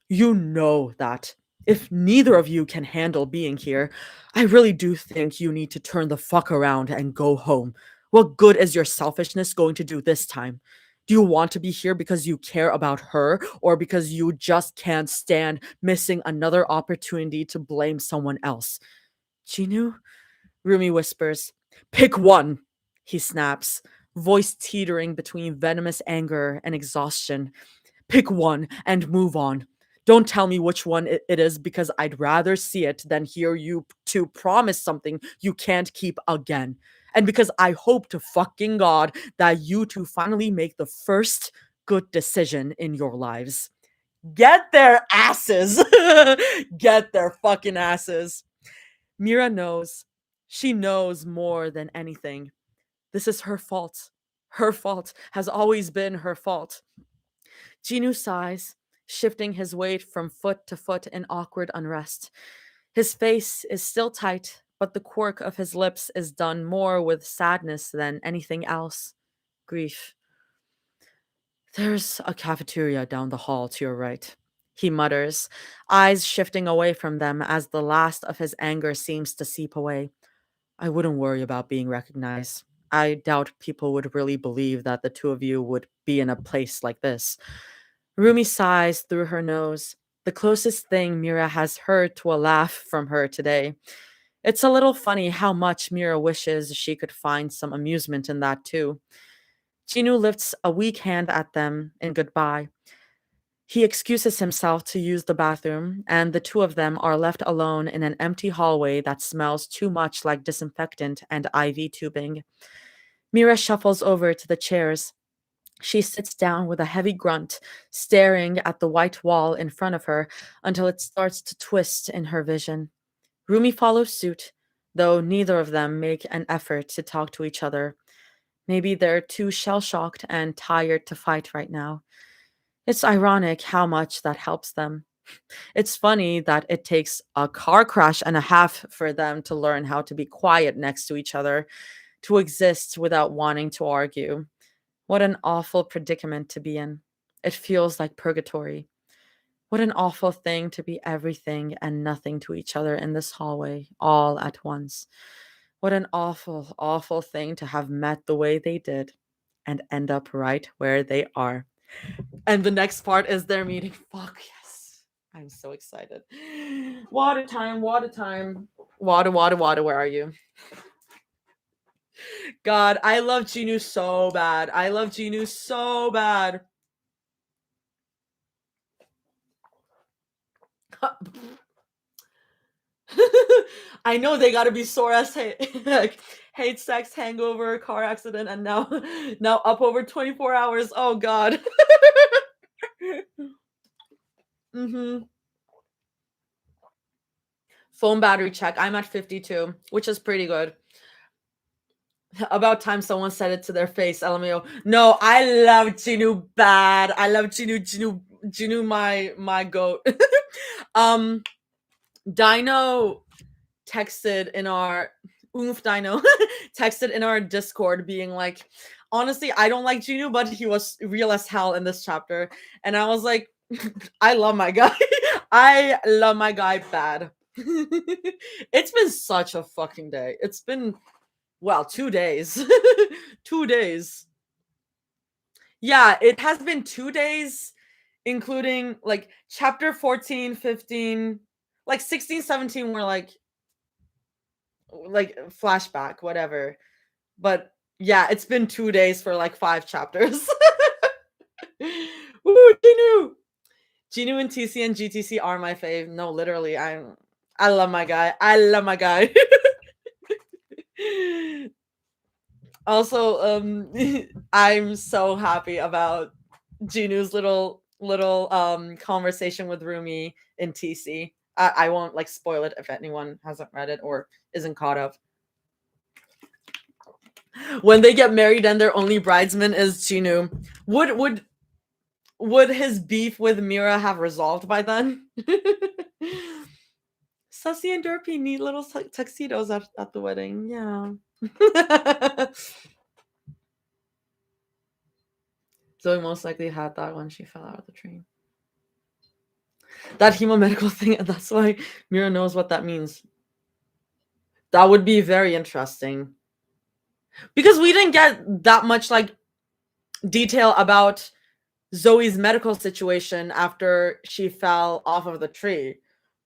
You know that. If neither of you can handle being here, I really do think you need to turn the fuck around and go home. What good is your selfishness going to do this time? Do you want to be here because you care about her or because you just can't stand missing another opportunity to blame someone else? Chinu? Rumi whispers. Pick one, he snaps, voice teetering between venomous anger and exhaustion. Pick one and move on. Don't tell me which one it is because I'd rather see it than hear you two promise something you can't keep again. And because I hope to fucking God that you two finally make the first good decision in your lives. Get their asses. Get their fucking asses. Mira knows. She knows more than anything. This is her fault. Her fault has always been her fault. Ginu sighs, shifting his weight from foot to foot in awkward unrest. His face is still tight, but the quirk of his lips is done more with sadness than anything else. Grief. There's a cafeteria down the hall to your right, he mutters, eyes shifting away from them as the last of his anger seems to seep away. I wouldn't worry about being recognized. I doubt people would really believe that the two of you would be in a place like this. Rumi sighs through her nose, the closest thing Mira has heard to a laugh from her today. It's a little funny how much Mira wishes she could find some amusement in that too. Chinu lifts a weak hand at them in goodbye. He excuses himself to use the bathroom, and the two of them are left alone in an empty hallway that smells too much like disinfectant and IV tubing. Mira shuffles over to the chairs. She sits down with a heavy grunt, staring at the white wall in front of her until it starts to twist in her vision. Rumi follows suit, though neither of them make an effort to talk to each other. Maybe they're too shell-shocked and tired to fight right now. It's ironic how much that helps them. It's funny that it takes a car crash and a half for them to learn how to be quiet next to each other, to exist without wanting to argue. What an awful predicament to be in. It feels like purgatory. What an awful thing to be everything and nothing to each other in this hallway, all at once. What an awful, awful thing to have met the way they did and end up right where they are. And the next part is their meeting. Fuck yes. I'm so excited. Water time, water time. Water, water, water, where are you? God, I love Genu so bad. I love Genu so bad. I know they gotta be sore as like, hate, sex, hangover, car accident, and now up over 24 hours. Oh God. Mhm. Phone battery check. I'm at 52, which is pretty good. About time someone said it to their face. LMAO. No, I love Jinu bad. I love Jinu, my goat. um, Dino texted in our Dino texted in our Discord being like, honestly, I don't like Jinu, but he was real as hell in this chapter. And I was like, I love my guy. I love my guy bad. It's been such a fucking day. It's been, well, 2 days. 2 days. Yeah, it has been 2 days, including like chapter 14, 15, like 16, 17 were like flashback, whatever. But yeah, it's been 2 days for like 5 chapters. Woo, Genu! Genu and TC and GTC are my fave. No, literally, I love my guy. I love my guy. Also, I'm so happy about Genu's little conversation with Rumi in TC. I won't like spoil it if anyone hasn't read it or isn't caught up. When they get married and their only bridesman is Genu, would his beef with Mira have resolved by then? Sussy and Derpy need little tuxedos at the wedding. Yeah. Zoe most likely had that when she fell out of the train. That hemomedical thing, and that's why Mira knows what that means. That would be very interesting. Because we didn't get that much like detail about Zoe's medical situation after she fell off of the tree.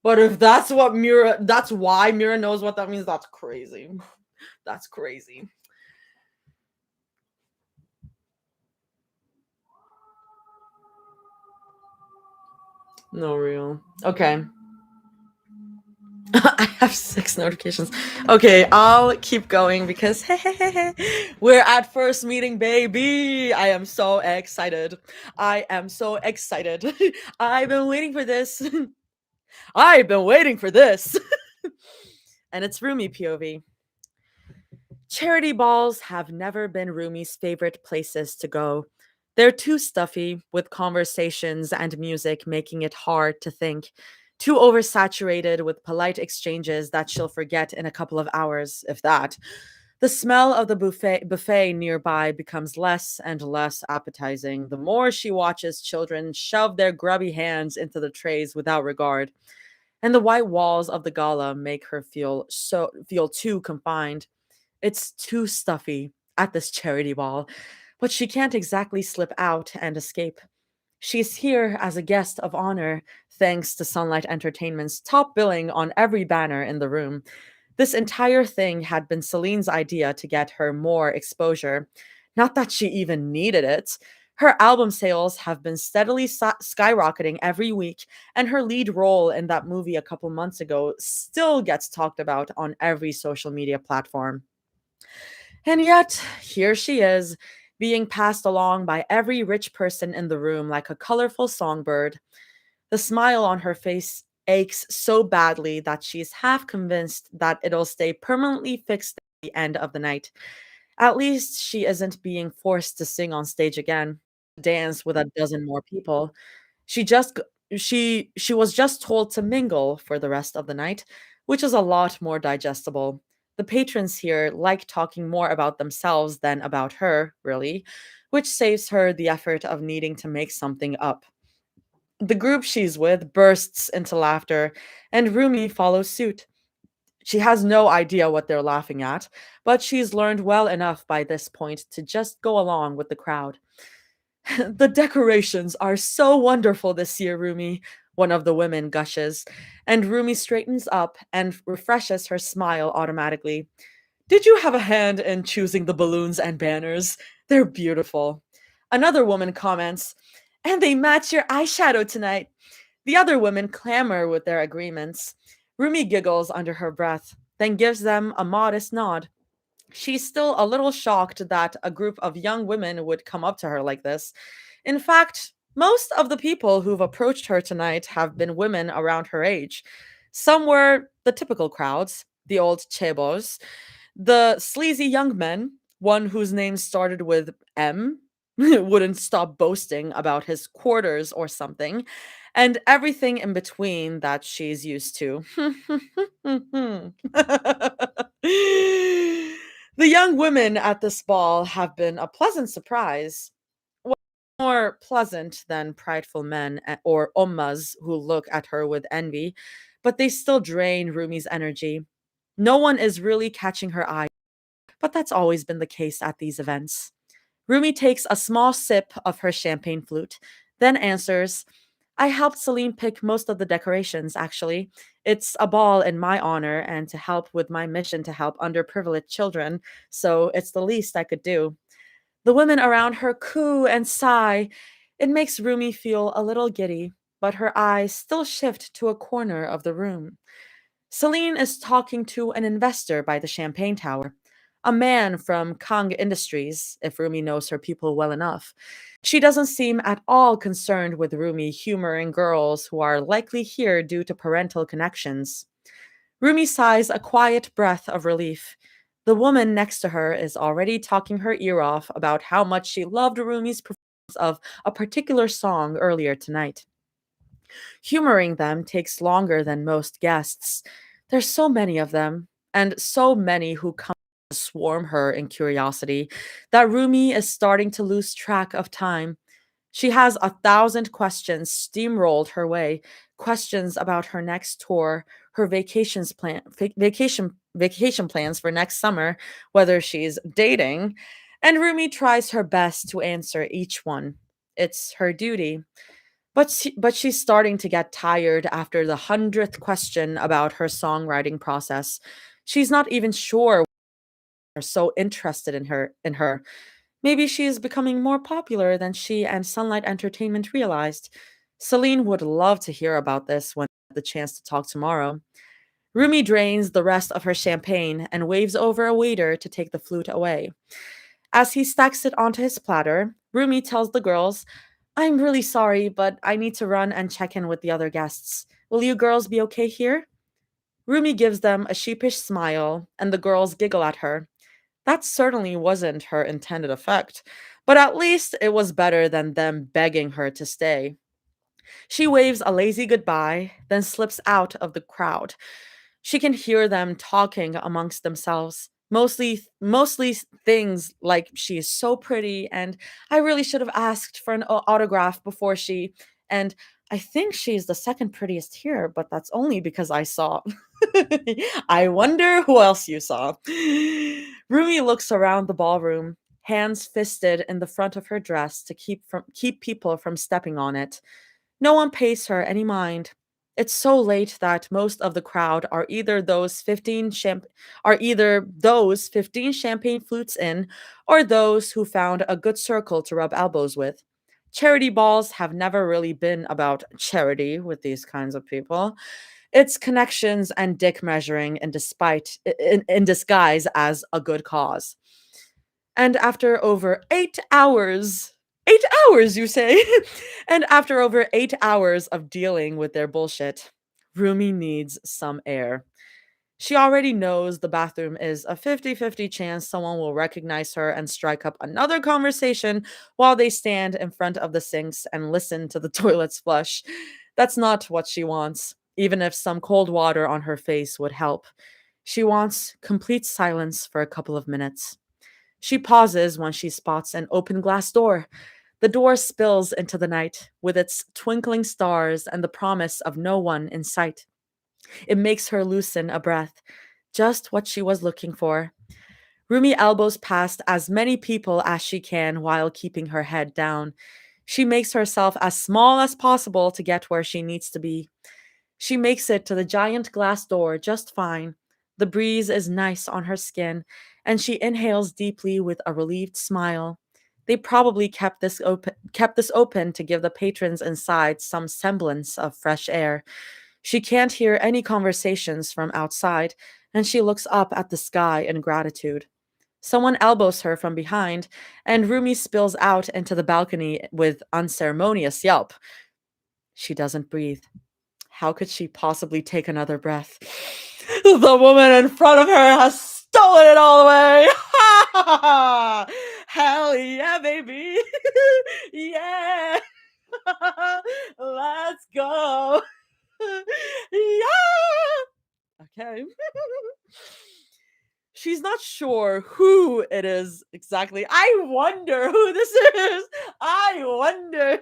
But if that's why Mira knows what that means, that's crazy. That's crazy. No real. Okay. I have 6 notifications. Okay, I'll keep going because we're at first meeting, baby. I am so excited. I am so excited. I've been waiting for this. I've been waiting for this. And it's Rumi POV. Charity balls have never been Rumi's favorite places to go. They're too stuffy, with conversations and music making it hard to think, too oversaturated with polite exchanges that she'll forget in a couple of hours, if that. The smell of the buffet nearby becomes less and less appetizing the more she watches children shove their grubby hands into the trays without regard. And the white walls of the gala make her feel too confined. It's too stuffy at this charity ball, but she can't exactly slip out and escape. She's here as a guest of honor, thanks to Sunlight Entertainment's top billing on every banner in the room. This entire thing had been Celine's idea to get her more exposure. Not that she even needed it. Her album sales have been steadily skyrocketing every week, and her lead role in that movie a couple months ago still gets talked about on every social media platform. And yet, here she is, being passed along by every rich person in the room like a colorful songbird. The smile on her face aches so badly that she's half convinced that it'll stay permanently fixed at the end of the night. At least she isn't being forced to sing on stage again, dance with a dozen more people. She just she was just told to mingle for the rest of the night, which is a lot more digestible. The patrons here like talking more about themselves than about her, really, which saves her the effort of needing to make something up. The group she's with bursts into laughter, and Rumi follows suit. She has no idea what they're laughing at, but she's learned well enough by this point to just go along with the crowd. The decorations are so wonderful this year, Rumi, one of the women gushes, and Rumi straightens up and refreshes her smile automatically. Did you have a hand in choosing the balloons and banners? They're beautiful. Another woman comments, and they match your eyeshadow tonight. The other women clamor with their agreements. Rumi giggles under her breath, then gives them a modest nod. She's still a little shocked that a group of young women would come up to her like this. In fact, Most of the people who've approached her tonight have been women around her age. Some were the typical crowds, the old chebos, the sleazy young men, one whose name started with M, wouldn't stop boasting about his quarters or something, and everything in between that she's used to. The young women at this ball have been a pleasant surprise. Well, more pleasant than prideful men or ummas who look at her with envy, but they still drain Rumi's energy. No one is really catching her eye, but that's always been the case at these events. Rumi takes a small sip of her champagne flute, then answers, I helped Celine pick most of the decorations, actually. It's a ball in my honor and to help with my mission to help underprivileged children, so it's the least I could do. The women around her coo and sigh. It makes Rumi feel a little giddy, but her eyes still shift to a corner of the room. Celine is talking to an investor by the champagne tower, a man from Kang Industries, if Rumi knows her people well enough. She doesn't seem at all concerned with Rumi humoring girls who are likely here due to parental connections. Rumi sighs a quiet breath of relief. The woman next to her is already talking her ear off about how much she loved Rumi's performance of a particular song earlier tonight. Humoring them takes longer than most guests. There's so many of them, and so many who come to swarm her in curiosity, that Rumi is starting to lose track of time. She has 1,000 questions steamrolled her way, questions about her next tour, her vacation plans for next summer, whether she's dating, and Rumi tries her best to answer each one. It's her duty. But she's starting to get tired after the 100th question about her songwriting process. She's not even sure are so interested in her. Maybe she is becoming more popular than she and Sunlight Entertainment realized. Celine would love to hear about this when we get the chance to talk tomorrow. Rumi drains the rest of her champagne and waves over a waiter to take the flute away. As he stacks it onto his platter, Rumi tells the girls, I'm really sorry, but I need to run and check in with the other guests. Will you girls be okay here? Rumi gives them a sheepish smile, and the girls giggle at her. That certainly wasn't her intended effect, but at least it was better than them begging her to stay. She waves a lazy goodbye, then slips out of the crowd. She can hear them talking amongst themselves. Mostly things like she is so pretty and I really should have asked for an autograph before she and I think she's the second prettiest here, but that's only because I saw. I wonder who else you saw. Rumi looks around the ballroom, hands fisted in the front of her dress to keep people from stepping on it. No one pays her any mind. It's so late that most of the crowd are either those 15 champagne flutes in or those who found a good circle to rub elbows with. Charity balls have never really been about charity with these kinds of people. It's connections and dick measuring in disguise as a good cause. And after over 8 hours, 8 hours, you say? And after over 8 hours of dealing with their bullshit, Rumi needs some air. She already knows the bathroom is a 50-50 chance someone will recognize her and strike up another conversation while they stand in front of the sinks and listen to the toilets flush. That's not what she wants, even if some cold water on her face would help. She wants complete silence for a couple of minutes. She pauses when she spots an open glass door. The door spills into the night with its twinkling stars and the promise of no one in sight. It makes her loosen a breath, just what she was looking for. Rumi elbows past as many people as she can while keeping her head down. She makes herself as small as possible to get where she needs to be. She makes it to the giant glass door just fine. The breeze is nice on her skin, and she inhales deeply with a relieved smile. They probably kept this open to give the patrons inside some semblance of fresh air. She can't hear any conversations from outside, and she looks up at the sky in gratitude. Someone elbows her from behind, and Rumi spills out into the balcony with unceremonious yelp. She doesn't breathe. How could she possibly take another breath? The woman in front of her has stolen it all away. Hell yeah, baby. Yeah. Let's go. Yeah. Okay. She's not sure who it is exactly. I wonder who this is. I wonder.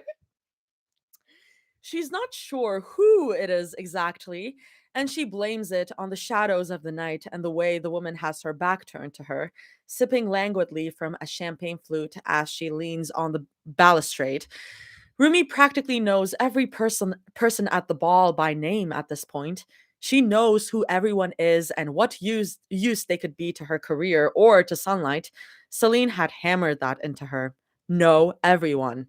She's not sure who it is exactly, and she blames it on the shadows of the night and the way the woman has her back turned to her, sipping languidly from a champagne flute as she leans on the balustrade. Rumi practically knows every person at the ball by name at this point. She knows who everyone is and what use they could be to her career or to sunlight. Celine had hammered that into her. Know everyone.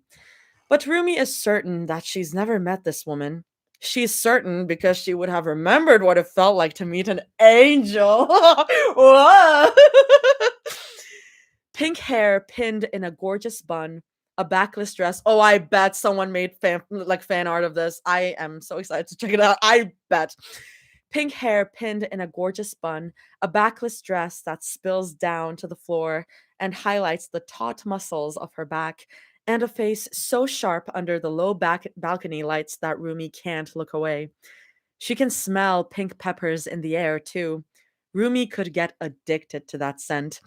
But Rumi is certain that she's never met this woman. She's certain because she would have remembered what it felt like to meet an angel. Whoa. Pink hair pinned in a gorgeous bun, a backless dress. Oh, I bet someone made fan art of this. I am so excited to check it out. I bet. Pink hair pinned in a gorgeous bun, a backless dress that spills down to the floor and highlights the taut muscles of her back, and a face so sharp under the low back balcony lights that Rumi can't look away. She can smell pink peppers in the air, too. Rumi could get addicted to that scent.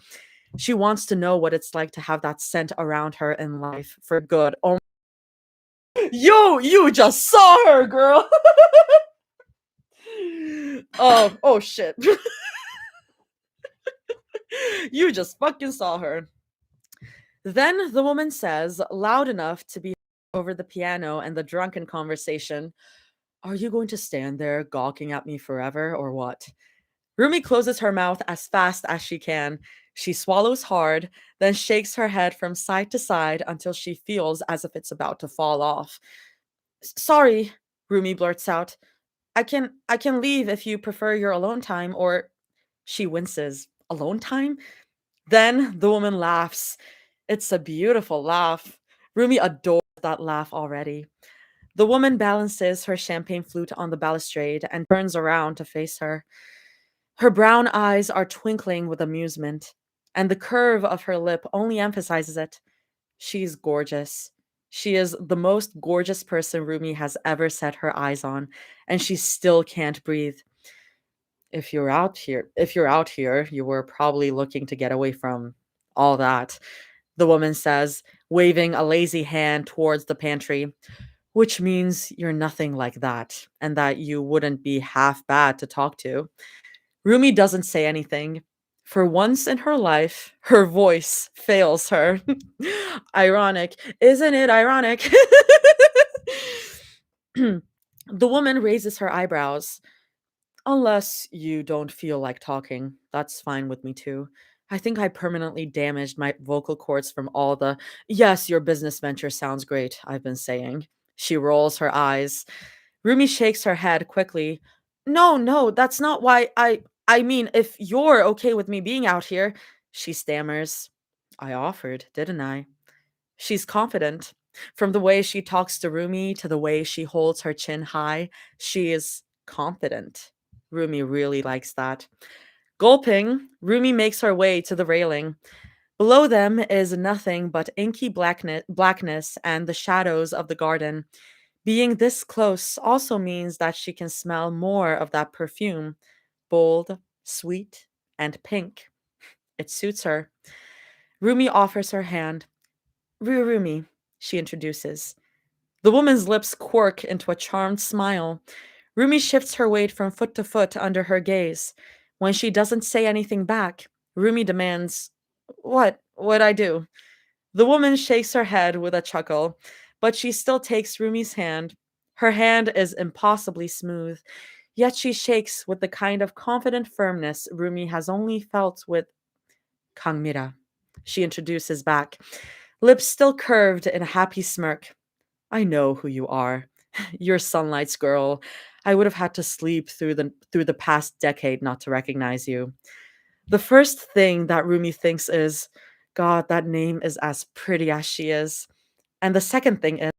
She wants to know what it's like to have that scent around her in life for good. Oh, you just saw her, girl. Oh shit. You just fucking saw her. Then the woman says, loud enough to be over the piano and the drunken conversation, "Are you going to stand there gawking at me forever or what?" Rumi closes her mouth as fast as she can. She swallows hard, then shakes her head from side to side until she feels as if it's about to fall off. Sorry, Rumi blurts out. I can leave if you prefer your alone time, or she winces. Alone time? Then the woman laughs. It's a beautiful laugh. Rumi adores that laugh already. The woman balances her champagne flute on the balustrade and turns around to face her. Her brown eyes are twinkling with amusement, and the curve of her lip only emphasizes it. She's gorgeous. She is the most gorgeous person Rumi has ever set her eyes on, and she still can't breathe. If you're out here, you were probably looking to get away from all that, the woman says, waving a lazy hand towards the pantry, which means you're nothing like that, and that you wouldn't be half bad to talk to. Rumi doesn't say anything. For once in her life, her voice fails her. Ironic. Isn't it ironic? The woman raises her eyebrows. Unless you don't feel like talking, that's fine with me too. I think I permanently damaged my vocal cords from all the, yes, your business venture sounds great, I've been saying. She rolls her eyes. Rumi shakes her head quickly. No, no, that's not why I mean, if you're okay with me being out here, she stammers. I offered, didn't I? She's confident. From the way she talks to Rumi to the way she holds her chin high, she is confident. Rumi really likes that. Gulping, Rumi makes her way to the railing. Below them is nothing but inky blackness and the shadows of the garden. Being this close also means that she can smell more of that perfume, bold, sweet, and pink. It suits her. Rumi offers her hand. Rumi, she introduces. The woman's lips quirk into a charmed smile. Rumi shifts her weight from foot to foot under her gaze. When she doesn't say anything back, Rumi demands, What would I do? The woman shakes her head with a chuckle, but she still takes Rumi's hand. Her hand is impossibly smooth, yet she shakes with the kind of confident firmness Rumi has only felt with Kangmira. She introduces back, lips still curved in a happy smirk. I know who you are. You're Sunlight's girl. I would have had to sleep through the past decade not to recognize you. The first thing that Rumi thinks is, God, that name is as pretty as she is. And the second thing is,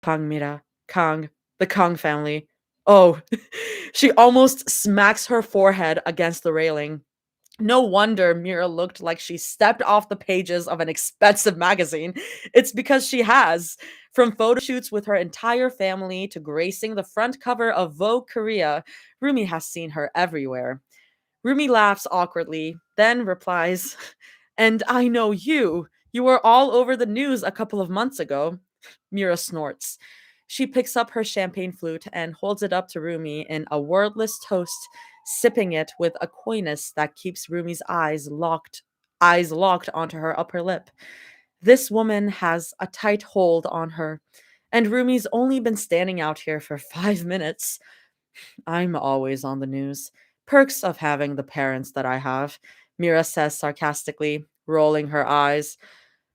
Kang Mira, Kang, the Kang family. Oh, she almost smacks her forehead against the railing. No wonder Mira looked like she stepped off the pages of an expensive magazine. It's because she has. From photo shoots with her entire family to gracing the front cover of Vogue Korea, Rumi has seen her everywhere. Rumi laughs awkwardly, then replies, And I know you. You were all over the news a couple of months ago. Mira snorts. She picks up her champagne flute and holds it up to Rumi in a wordless toast, sipping it with a coyness that keeps Rumi's eyes locked onto her upper lip. This woman has a tight hold on her, and Rumi's only been standing out here for 5 minutes. I'm always on the news. Perks of having the parents that I have, Mira says sarcastically, rolling her eyes.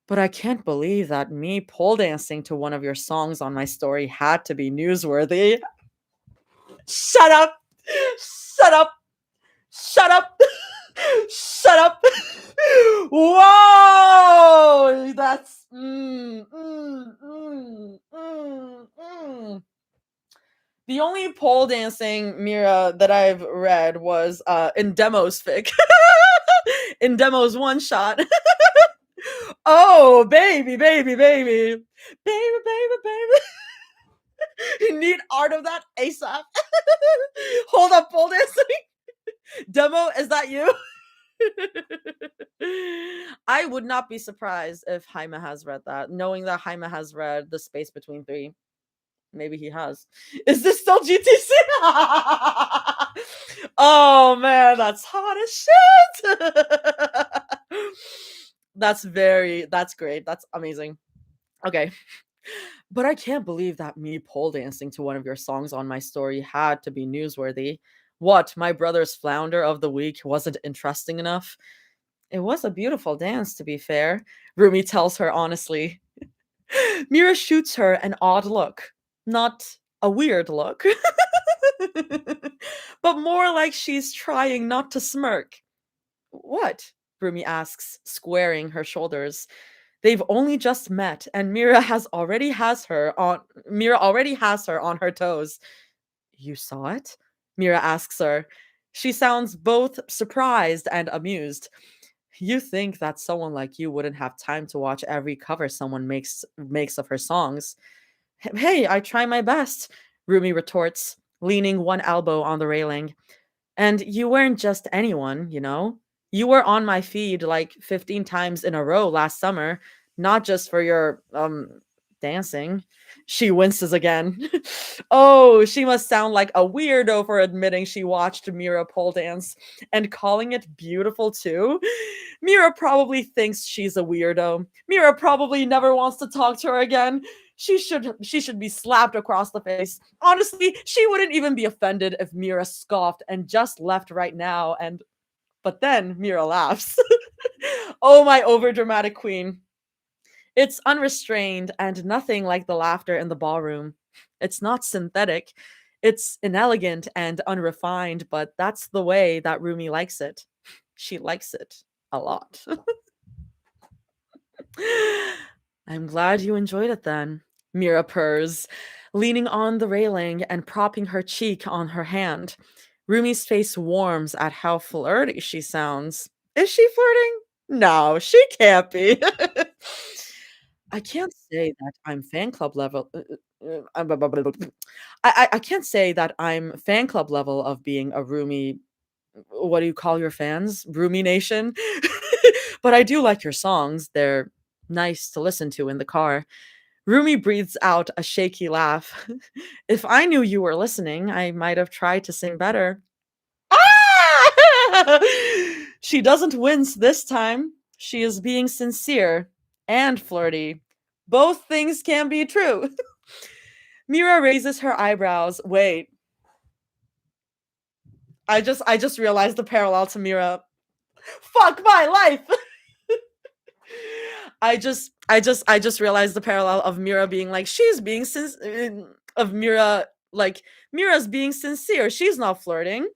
But I can't believe that me pole dancing to one of your songs on my story had to be newsworthy. Shut up! Shut up! Shut up! Shut up! Whoa! That's The only pole dancing Mira that I've read was in Demo's fic. In Demo's one shot. Oh, baby, baby, baby. Baby, baby, baby. You need art of that ASAP. Hold up, pole dancing. Demo, is that you? I would not be surprised if Jaime has read that, knowing that Jaime has read The Space Between Three. Maybe he has. Is this still GTC? Oh man, that's hot as shit. That's great. That's amazing. Okay. But I can't believe that me pole dancing to one of your songs on my story had to be newsworthy. What, my brother's flounder of the week wasn't interesting enough? It was a beautiful dance, to be fair, Rumi tells her honestly. Mira shoots her an odd look. Not a weird look, but more like she's trying not to smirk. What? Rumi asks, squaring her shoulders. They've only just met, and Mira already has her on her toes. You saw it? Mira asks her. She sounds both surprised and amused. You think that someone like you wouldn't have time to watch every cover someone makes of her songs. Hey, I try my best, Rumi retorts, leaning one elbow on the railing. And you weren't just anyone, you know? You were on my feed like 15 times in a row last summer, not just for your dancing. She winces again. Oh, she must sound like a weirdo for admitting she watched Mira pole dance and calling it beautiful too. Mira probably thinks she's a weirdo. Mira probably never wants to talk to her again. She should be slapped across the face. Honestly, she wouldn't even be offended if Mira scoffed and just left right now and but then Mira laughs. Oh my overdramatic queen. It's unrestrained and nothing like the laughter in the ballroom. It's not synthetic. It's inelegant and unrefined, but that's the way that Rumi likes it. She likes it a lot. I'm glad you enjoyed it then, Mira purrs, leaning on the railing and propping her cheek on her hand. Rumi's face warms at how flirty she sounds. Is she flirting? No, she can't be. I can't say that I'm fan club level. I can't say that I'm fan club level of being a Rumi. What do you call your fans? Rumi Nation. But I do like your songs. They're nice to listen to in the car. Rumi breathes out a shaky laugh. If I knew you were listening, I might have tried to sing better. Ah! She doesn't wince this time. She is being sincere and flirty. Both things can be true. Mira raises her eyebrows. Wait, I just realized the parallel to Mira. Fuck my life. I just realized the parallel of Mira being like she's being of Mira like Mira's being sincere. She's not flirting.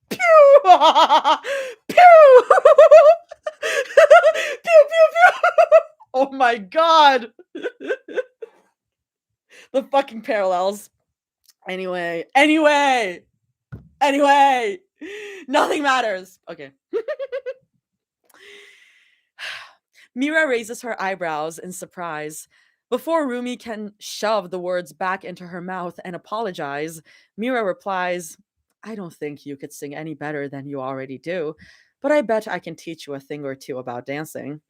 Pew! Pew! Pew, pew, pew! Oh my god! The fucking parallels. Anyway! Nothing matters. Okay. Mira raises her eyebrows in surprise. Before Rumi can shove the words back into her mouth and apologize, Mira replies, I don't think you could sing any better than you already do, but I bet I can teach you a thing or two about dancing.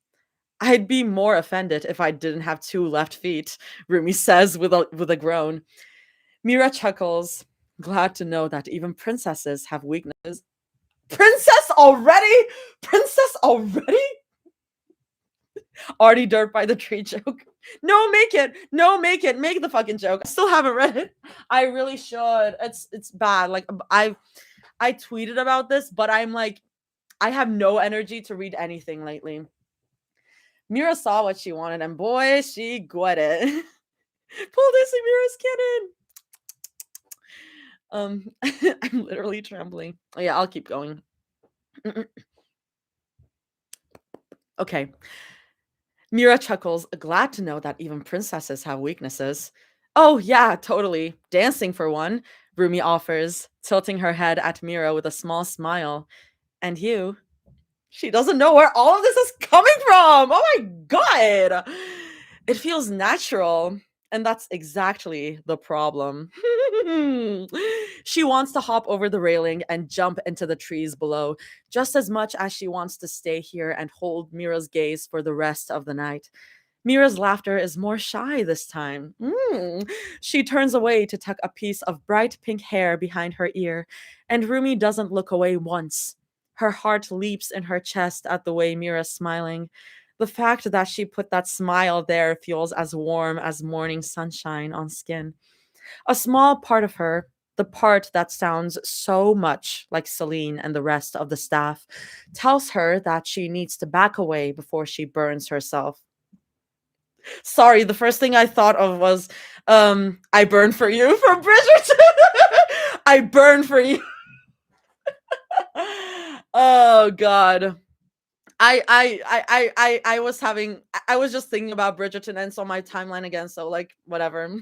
I'd be more offended if I didn't have two left feet, Rumi says with a groan. Mira chuckles, glad to know that even princesses have weaknesses. Princess already? Princess already? Already dirt by the tree joke. No, make it. No, make it. Make the fucking joke. I still haven't read it. I really should. It's bad. Like I tweeted about this, but I'm like I have no energy to read anything lately. Mira saw what she wanted, and boy, she got it. Pull this in Mira's cannon. I'm literally trembling. Oh, yeah, I'll keep going. Okay. Mira chuckles, glad to know that even princesses have weaknesses. Oh, yeah, totally. Dancing for one, Rumi offers, tilting her head at Mira with a small smile. And you? She doesn't know where all of this is coming from. Oh my god. It feels natural. And that's exactly the problem. She wants to hop over the railing and jump into the trees below, just as much as she wants to stay here and hold Mira's gaze for the rest of the night. Mira's laughter is more shy this time. She turns away to tuck a piece of bright pink hair behind her ear, and Rumi doesn't look away once. Her heart leaps in her chest at the way Mira's smiling. The fact that she put that smile there feels as warm as morning sunshine on skin. A small part of her, the part that sounds so much like Celine and the rest of the staff, tells her that she needs to back away before she burns herself. Sorry, the first thing I thought of was I burn for you from Bridgerton. I burn for you. Oh god. I was just thinking about Bridgerton and saw my timeline again, so like whatever.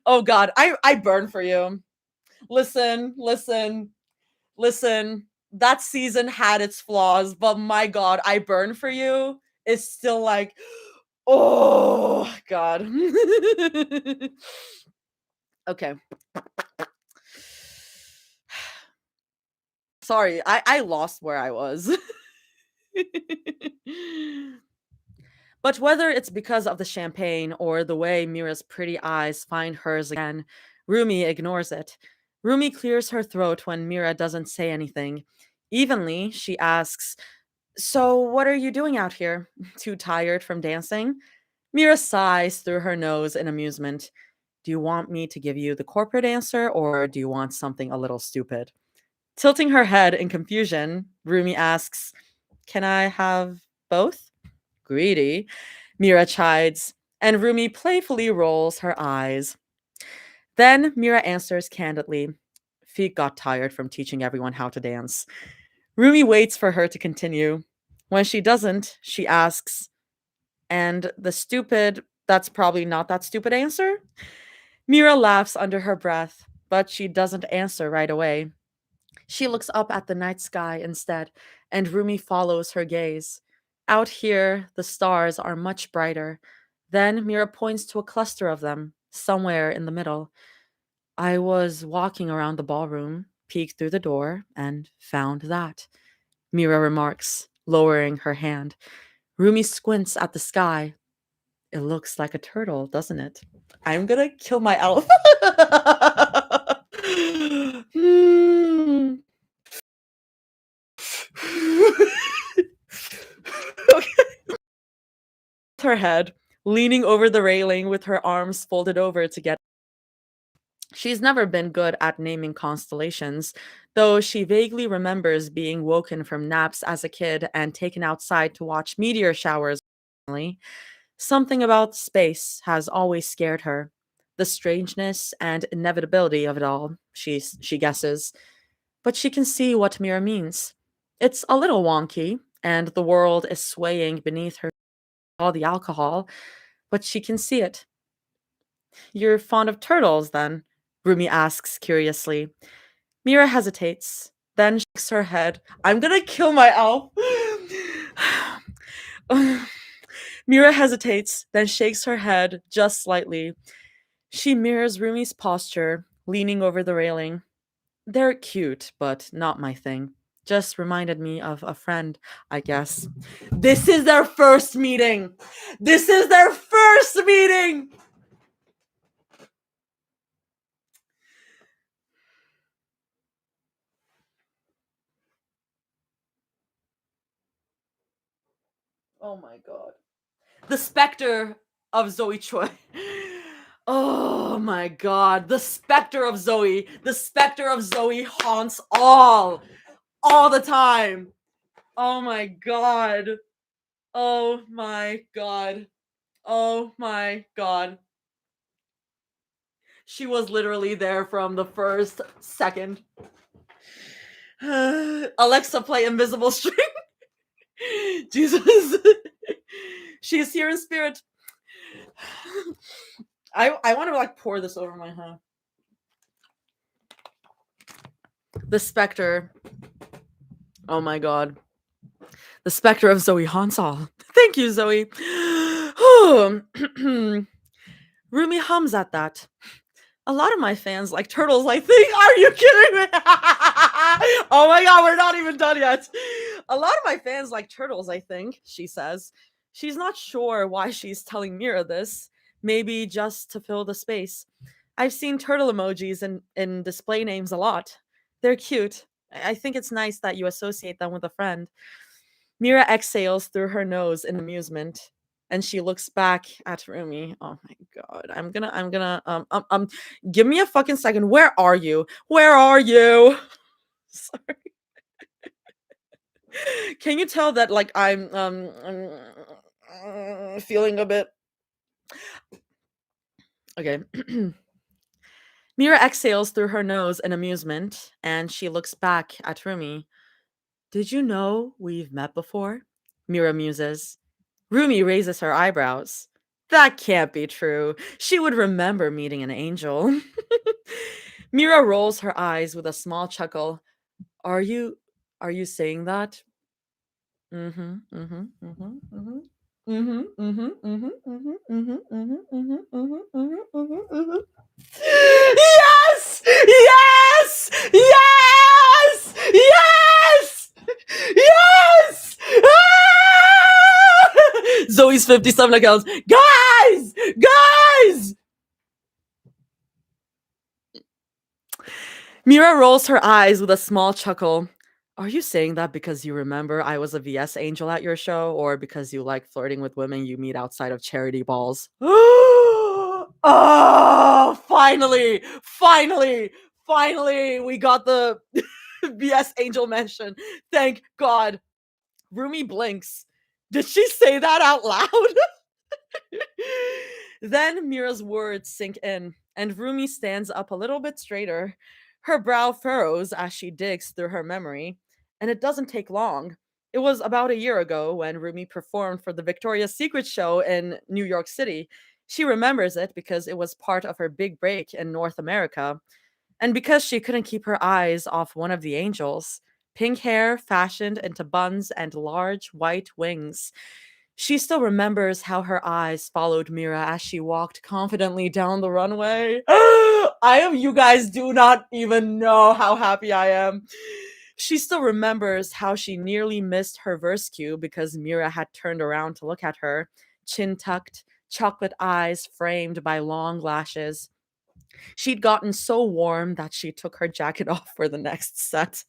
Oh god, I burn for you. Listen. That season had its flaws, but my god, I burn for you is still like oh god. Okay. Sorry, I lost where I was. But whether it's because of the champagne or the way Mira's pretty eyes find hers again, Rumi ignores it. Rumi clears her throat when Mira doesn't say anything. Evenly, she asks, so what are you doing out here? Too tired from dancing? Mira sighs through her nose in amusement. Do you want me to give you the corporate answer or do you want something a little stupid? Tilting her head in confusion, Rumi asks, can I have both? Greedy, Mira chides, and Rumi playfully rolls her eyes. Then Mira answers candidly, Feet got tired from teaching everyone how to dance. Rumi waits for her to continue. When she doesn't, she asks, and the stupid, that's probably not that stupid answer? Mira laughs under her breath, but she doesn't answer right away. She looks up at the night sky instead, and Rumi follows her gaze. Out here, the stars are much brighter. Then Mira points to a cluster of them, somewhere in the middle. I was walking around the ballroom, peeked through the door, and found that. Mira remarks, lowering her hand. Rumi squints at the sky. It looks like a turtle, doesn't it? I'm gonna kill my elf. Hmm. Her head, leaning over the railing with her arms folded over to get. She's never been good at naming constellations, though she vaguely remembers being woken from naps as a kid and taken outside to watch meteor showers. Something about space has always scared her. The strangeness and inevitability of it all, she guesses. but she can see what Mira means. It's a little wonky, and the world is swaying beneath her all the alcohol, but she can see it. You're fond of turtles, then? Rumi asks curiously. Mira hesitates, then shakes her head. I'm gonna kill my elf. Mira hesitates, then shakes her head just slightly. She mirrors Rumi's posture, leaning over the railing. They're cute, but not my thing. Just reminded me of a friend, I guess. This is their first meeting. This is their first meeting. Oh my god. The specter of Zoe Choi. Oh my god. The specter of Zoe. The specter of Zoe haunts all the time. Oh my god. Oh my god. Oh my god. She was literally there from the first second. Alexa, play Invisible String. Jesus. She is here in spirit. I want to like pour this over my head. The specter. Oh my god. The specter of Zoe haunts all. Thank you, Zoe. Rumi hums at that. A lot of my fans like turtles, I think. Are you kidding me? Oh my god, we're not even done yet. A lot of my fans like turtles, I think, she says. She's not sure why she's telling Mira this. Maybe just to fill the space. I've seen turtle emojis in display names a lot. They're cute. I think it's nice that you associate them with a friend. Mira exhales through her nose in amusement, and she looks back at Rumi. Oh my god. I'm gonna give me a fucking second. Where are you? Where are you? Sorry. Can you tell that like I'm feeling a bit okay. Mira exhales through her nose in amusement, and she looks back at Rumi. Did you know we've met before? Mira muses. Rumi raises her eyebrows. That can't be true. She would remember meeting an angel. Mira rolls her eyes with a small chuckle. Are you saying that? Mm-hmm. Mm-hmm. Mm-hmm. Mm-hmm. Mm-hmm. Mm-hmm. Mm-hmm. Mm-hmm. Mm-hmm. Mm-hmm. Mm-hmm. Mm-hmm. Mm-hmm. Mm-hmm. Yes! Yes! Yes! Yes! Yes! Ah! Zoe's 57 accounts. Guys! Guys! Mira rolls her eyes with a small chuckle. Are you saying that because you remember I was a VS angel at your show, or because you like flirting with women you meet outside of charity balls? Oh, finally! Finally! Finally! We got the VS angel mention. Thank God. Rumi blinks. Did she say that out loud? Then Mira's words sink in, and Rumi stands up a little bit straighter. Her brow furrows as she digs through her memory, and it doesn't take long. It was about a year ago when Rumi performed for the Victoria's Secret show in New York City. She remembers it because it was part of her big break in North America, and because she couldn't keep her eyes off one of the angels. Pink hair fashioned into buns and large white wings. She still remembers how her eyes followed Mira as she walked confidently down the runway. You guys do not even know how happy I am. She still remembers how she nearly missed her verse cue because Mira had turned around to look at her, chin tucked, chocolate eyes framed by long lashes. She'd gotten so warm that she took her jacket off for the next set.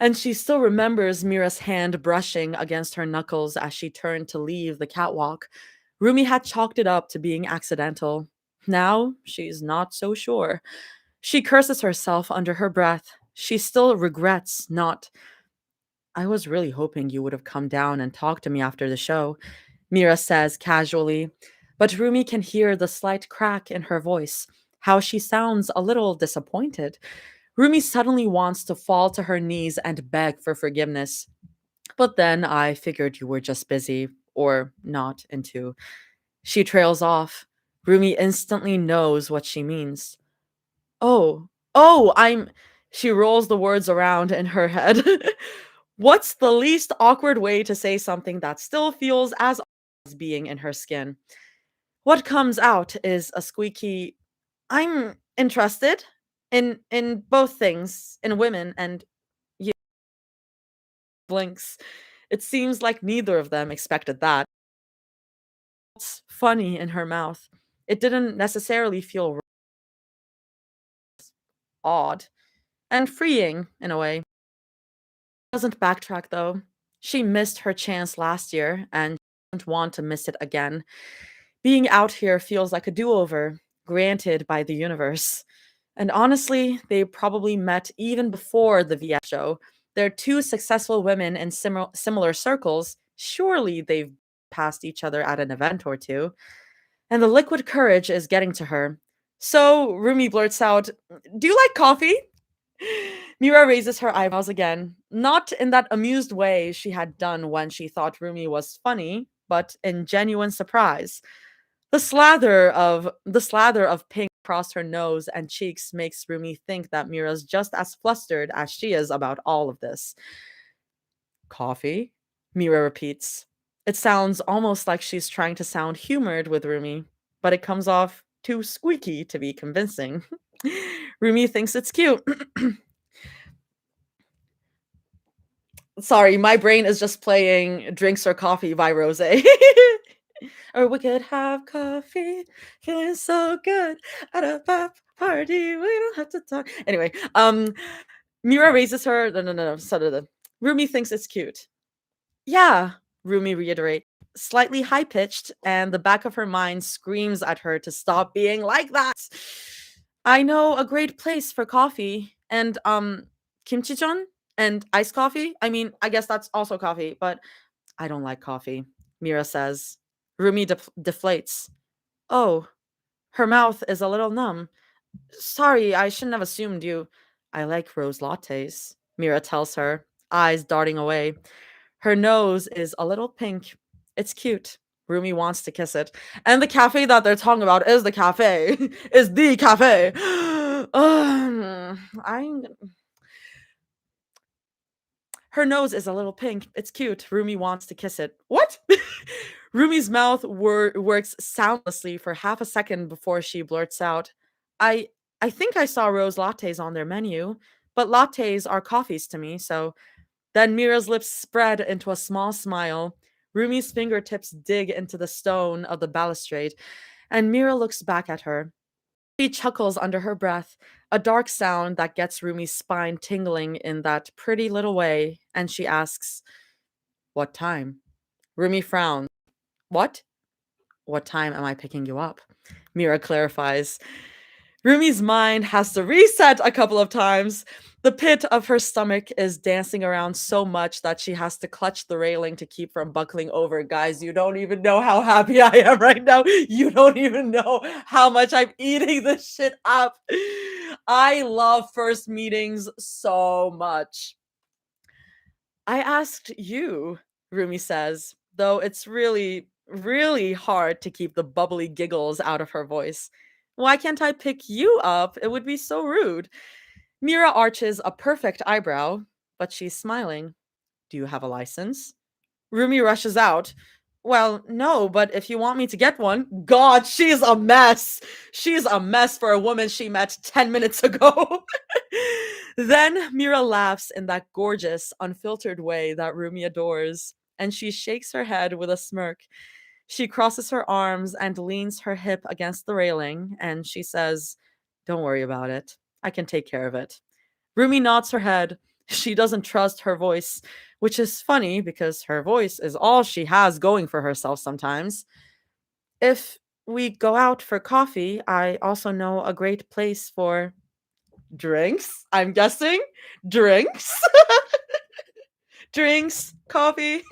And she still remembers Mira's hand brushing against her knuckles as she turned to leave the catwalk. Rumi had chalked it up to being accidental. Now she's not so sure. She curses herself under her breath. She still regrets not. I was really hoping you would have come down and talked to me after the show, Mira says casually. But Rumi can hear the slight crack in her voice, how she sounds a little disappointed. Rumi suddenly wants to fall to her knees and beg for forgiveness. But then I figured you were just busy, or not, into. She trails off. Rumi instantly knows what she means. Oh, oh, I'm. She rolls the words around in her head. What's the least awkward way to say something that still feels as being in her skin? What comes out is a squeaky, I'm interested in both things, in women and you. Blinks. It seems like neither of them expected that. It's funny in her mouth. It didn't necessarily feel odd and freeing in a way. Doesn't backtrack though. She missed her chance last year and doesn't want to miss it again. Being out here feels like a do-over, granted by the universe. And honestly, they probably met even before the VF show. They're two successful women in similar circles. Surely they've passed each other at an event or two. And the liquid courage is getting to her. So Rumi blurts out, "Do you like coffee?" Mira raises her eyebrows again, not in that amused way she had done when she thought Rumi was funny, but in genuine surprise. The slather of pink across her nose and cheeks makes Rumi think that Mira's just as flustered as she is about all of this. Coffee? Mira repeats. It sounds almost like she's trying to sound humored with Rumi, but it comes off too squeaky to be convincing. Rumi thinks it's cute. Sorry, my brain is just playing Drinks or Coffee by Rose. Or we could have coffee, feeling so good at a pop party. We don't have to talk. Anyway, Mira raises her. No, no, no, no. Rumi thinks it's cute. Yeah, Rumi reiterates, slightly high pitched, and the back of her mind screams at her to stop being like that. I know a great place for coffee and kimchi-chon and iced coffee. I mean, I guess that's also coffee, but I don't like coffee, Mira says. Rumi deflates. Oh, her mouth is a little numb. Sorry, I shouldn't have assumed you. I like rose lattes, Mira tells her, eyes darting away. Her nose is a little pink. It's cute. Rumi wants to kiss it. And the cafe that they're talking about is the cafe. Is the cafe. I'm Her nose is a little pink. It's cute. Rumi wants to kiss it. What? Rumi's mouth works soundlessly for half a second before she blurts out, "I I think I saw rose lattes on their menu, but lattes are coffees to me, so." Then Mira's lips spread into a small smile. Rumi's fingertips dig into the stone of the balustrade, and Mira looks back at her. She chuckles under her breath, a dark sound that gets Rumi's spine tingling in that pretty little way, and she asks, "What time?" Rumi frowns. "What? What time am I picking you up?" Mira clarifies. Rumi's mind has to reset a couple of times. The pit of her stomach is dancing around so much that she has to clutch the railing to keep from buckling over. Guys, you don't even know how happy I am right now. You don't even know how much I'm eating this shit up. I love first meetings so much. I asked you, Rumi says, though it's really, really hard to keep the bubbly giggles out of her voice. Why can't I pick you up? It would be so rude. Mira arches a perfect eyebrow, but she's smiling. Do you have a license? Rumi rushes out. Well, no, but if you want me to get one, God, she's a mess. She's a mess for a woman she met 10 minutes ago. Then Mira laughs in that gorgeous, unfiltered way that Rumi adores, and she shakes her head with a smirk. She crosses her arms and leans her hip against the railing, and she says, "Don't worry about it. I can take care of it." Rumi nods her head. She doesn't trust her voice, which is funny because her voice is all she has going for herself sometimes. If we go out for coffee, I also know a great place for drinks, I'm guessing. Drinks? Drinks, coffee.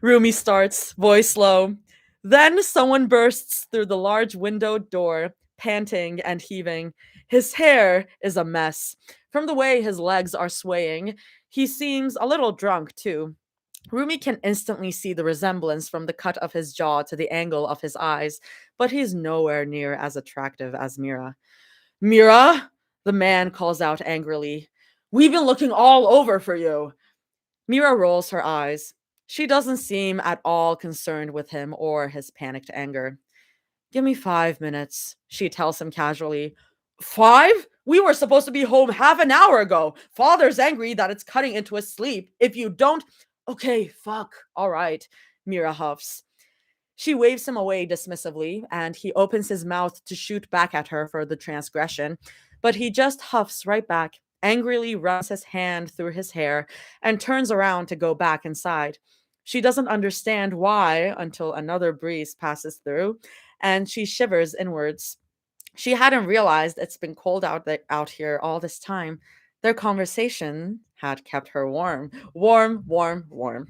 Rumi starts, voice low. Then someone bursts through the large windowed door, panting and heaving. His hair is a mess. From the way his legs are swaying, he seems a little drunk too. Rumi can instantly see the resemblance from the cut of his jaw to the angle of his eyes, but he's nowhere near as attractive as Mira. Mira, the man calls out angrily. We've been looking all over for you. Mira rolls her eyes. She doesn't seem at all concerned with him or his panicked anger. Give me 5 minutes, she tells him casually. 5? We were supposed to be home half an hour ago. Father's angry that it's cutting into his sleep. If you don't. Okay, fuck. All right, Mira huffs. She waves him away dismissively, and he opens his mouth to shoot back at her for the transgression, but he just huffs right back, angrily runs his hand through his hair, and turns around to go back inside. She doesn't understand why until another breeze passes through, and she shivers inwards. She hadn't realized it's been cold out here all this time. Their conversation had kept her warm. Warm, warm, warm.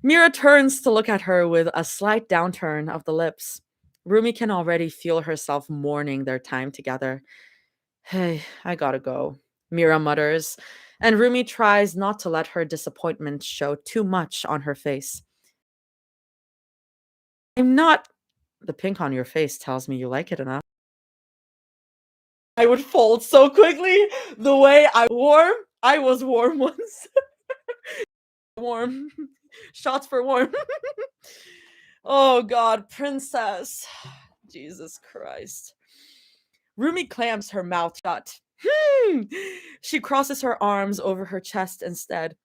Mira turns to look at her with a slight downturn of the lips. Rumi can already feel herself mourning their time together. Hey, I gotta go, Mira mutters, and Rumi tries not to let her disappointment show too much on her face. I'm not. The pink on your face tells me you like it enough. I would fold so quickly the way I was warm once. Warm. Shots for warm. Oh god, princess. Jesus Christ. Rumi clamps her mouth shut. She crosses her arms over her chest instead.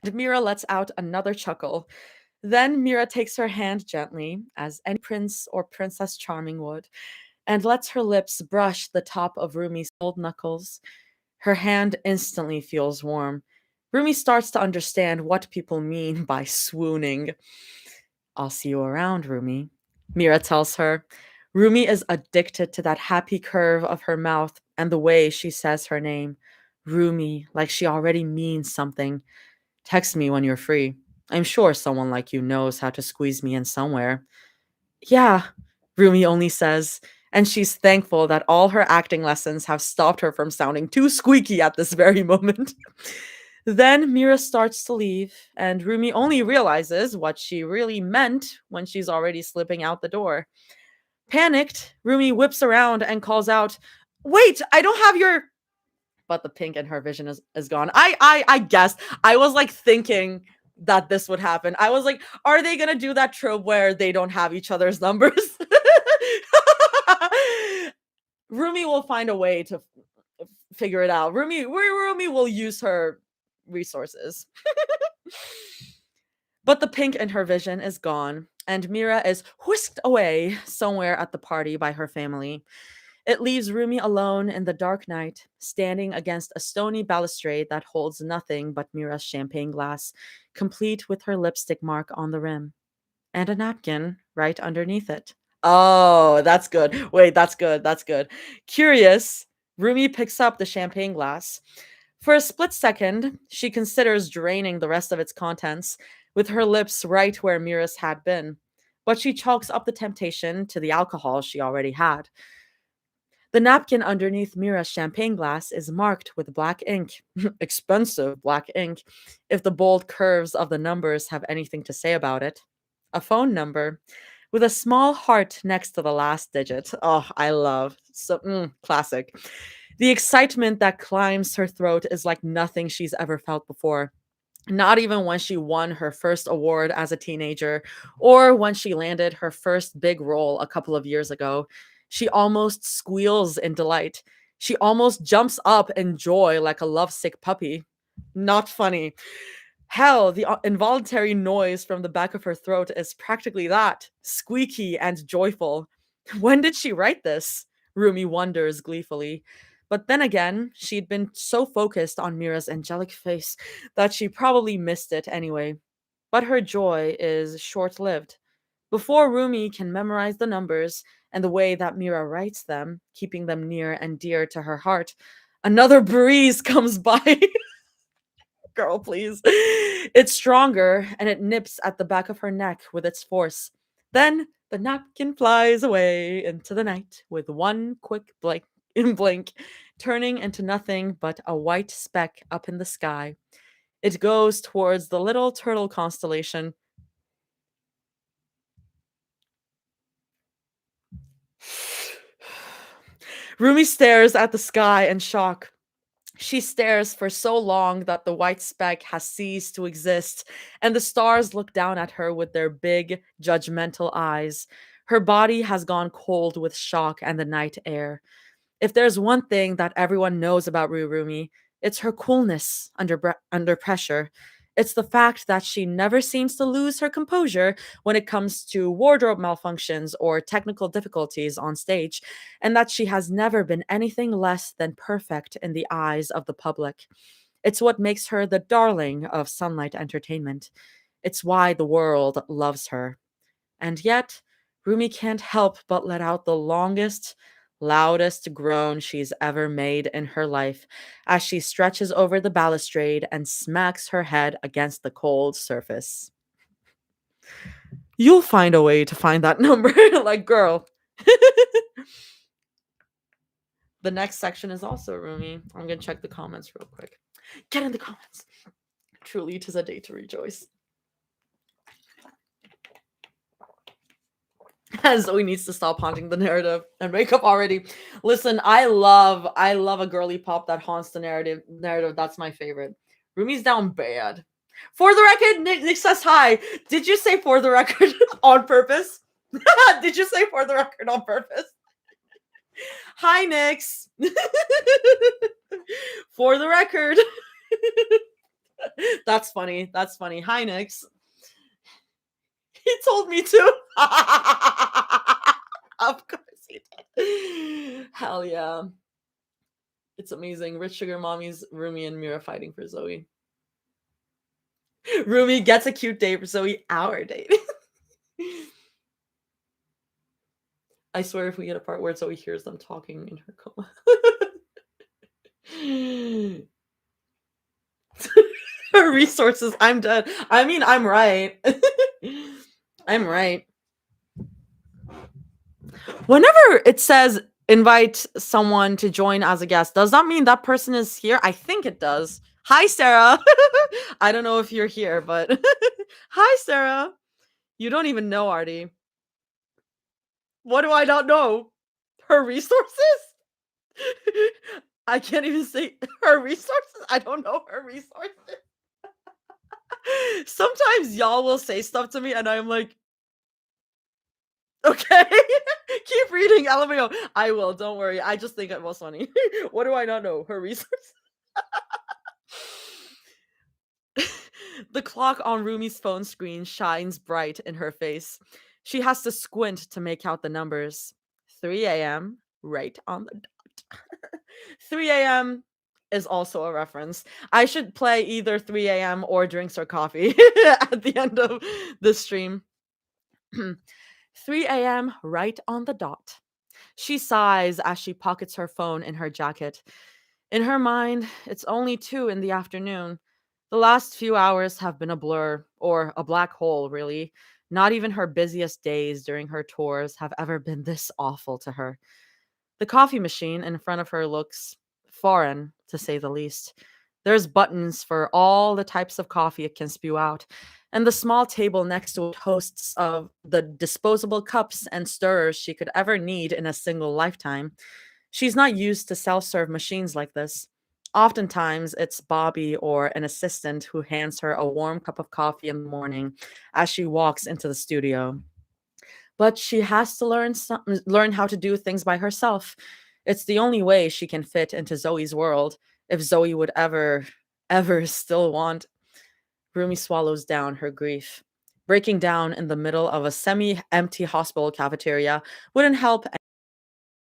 And Mira lets out another chuckle. Then Mira takes her hand gently, as any prince or princess charming would, and lets her lips brush the top of Rumi's old knuckles. Her hand instantly feels warm. Rumi starts to understand what people mean by swooning. I'll see you around, Rumi, Mira tells her. Rumi is addicted to that happy curve of her mouth and the way she says her name. Rumi, like she already means something. Text me when you're free. I'm sure someone like you knows how to squeeze me in somewhere. Yeah, Rumi only says, and she's thankful that all her acting lessons have stopped her from sounding too squeaky at this very moment. Then Mira starts to leave, and Rumi only realizes what she really meant when she's already slipping out the door. Panicked, Rumi whips around and calls out, Wait, I don't have your. But the pink in her vision is gone. I guessed. I was like thinking that this would happen. I was like, are they gonna do that trope where they don't have each other's numbers? Rumi will find a way to figure it out. Rumi will use her resources. But the pink in her vision is gone, and Mira is whisked away somewhere at the party by her family. It leaves Rumi alone in the dark night, standing against a stony balustrade that holds nothing but Mira's champagne glass, complete with her lipstick mark on the rim, and a napkin right underneath it. Oh, that's good. Wait, that's good. That's good. Curious, Rumi picks up the champagne glass. For a split second, she considers draining the rest of its contents, with her lips right where Mira's had been. But she chalks up the temptation to the alcohol she already had. The napkin underneath Mira's champagne glass is marked with black ink. Expensive black ink, if the bold curves of the numbers have anything to say about it. A phone number with a small heart next to the last digit. Oh, I love. So, classic. The excitement that climbs her throat is like nothing she's ever felt before. Not even when she won her first award as a teenager or when she landed her first big role a couple of years ago. She almost squeals in delight. She almost jumps up in joy like a lovesick puppy. Not funny. Hell, the involuntary noise from the back of her throat is practically that, squeaky and joyful. When did she write this? Rumi wonders gleefully. But then again, she'd been so focused on Mira's angelic face that she probably missed it anyway. But her joy is short lived. Before Rumi can memorize the numbers and the way that Mira writes them, keeping them near and dear to her heart, another breeze comes by. Girl, please. It's stronger and it nips at the back of her neck with its force. Then the napkin flies away into the night with one quick blink. turning into nothing but a white speck up in the sky. It goes towards the little turtle constellation. Rumi stares at the sky in shock. She stares for so long that the white speck has ceased to exist, and the stars look down at her with their big, judgmental eyes. Her body has gone cold with shock and the night air. If there's one thing that everyone knows about Rurumi, it's her coolness under pressure. It's the fact that she never seems to lose her composure when it comes to wardrobe malfunctions or technical difficulties on stage, and that she has never been anything less than perfect in the eyes of the public. It's what makes her the darling of Sunlight Entertainment. It's why the world loves her. And yet, Rumi can't help but let out the longest, loudest groan she's ever made in her life as she stretches over the balustrade and smacks her head against the cold surface. You'll find a way to find that number, like, girl. The next section is also Rumi. I'm gonna check the comments real quick. Get in the comments. Truly, 'tis a day to rejoice. Zoe needs to stop haunting the narrative and wake up already. Listen, I love a girly pop that haunts the narrative. That's my favorite. Rumi's down bad. For the record, Nick says hi. Did you say for the record on purpose? Did you say for the record on purpose? Hi, Nix. For the record. That's funny. That's funny. Hi, Nix. He told me to. Of course he did. Hell yeah. It's amazing. Rich Sugar Mommies, Rumi, and Mira fighting for Zoe. Rumi gets a cute date for Zoe, our date. I swear if we get a part where Zoe hears them talking in her coma. Her resources, I'm dead. I mean, I'm right. I'm right. Whenever it says invite someone to join as a guest, does that mean that person is here? I think it does. Hi, Sarah. I don't know if you're here, but hi, Sarah. You don't even know Artie. What do I not know? Her resources? I can't even say her resources. I don't know her resources. Sometimes y'all will say stuff to me and I'm like, okay, keep reading, LMAO. I will, don't worry. I just think it was funny. What do I not know? Her resources? The clock on Rumi's phone screen shines bright in her face. She has to squint to make out the numbers. 3 a.m., right on the dot. 3 a.m. is also a reference. I should play either 3 a.m. or drinks or coffee at the end of the stream. 3 a.m., right on the dot. She sighs as she pockets her phone in her jacket. In her mind, it's only 2 in the afternoon. The last few hours have been a blur, or a black hole, really. Not even her busiest days during her tours have ever been this awful to her. The coffee machine in front of her looks foreign, to say the least. There's buttons for all the types of coffee it can spew out, and the small table next to it hosts of the disposable cups and stirrers she could ever need in a single lifetime. She's not used to self-serve machines like this. Oftentimes, it's Bobby or an assistant who hands her a warm cup of coffee in the morning as she walks into the studio. But she has to learn how to do things by herself. It's the only way she can fit into Zoe's world, if Zoe would ever still want. Rumi swallows down her grief. Breaking down in the middle of a semi-empty hospital cafeteria wouldn't help.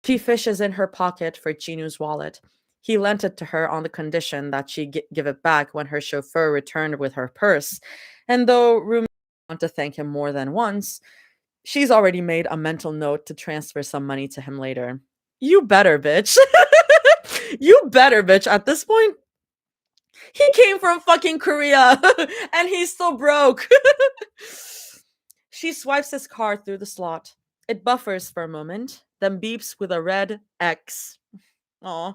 She fishes in her pocket for Chinu's wallet. He lent it to her on the condition that she give it back when her chauffeur returned with her purse. And though Rumi want to thank him more than once, she's already made a mental note to transfer some money to him later. You better, bitch. You better, bitch. At this point, he came from fucking Korea and he's still broke. She swipes his card through the slot. It buffers for a moment, then beeps with a red X. Aw.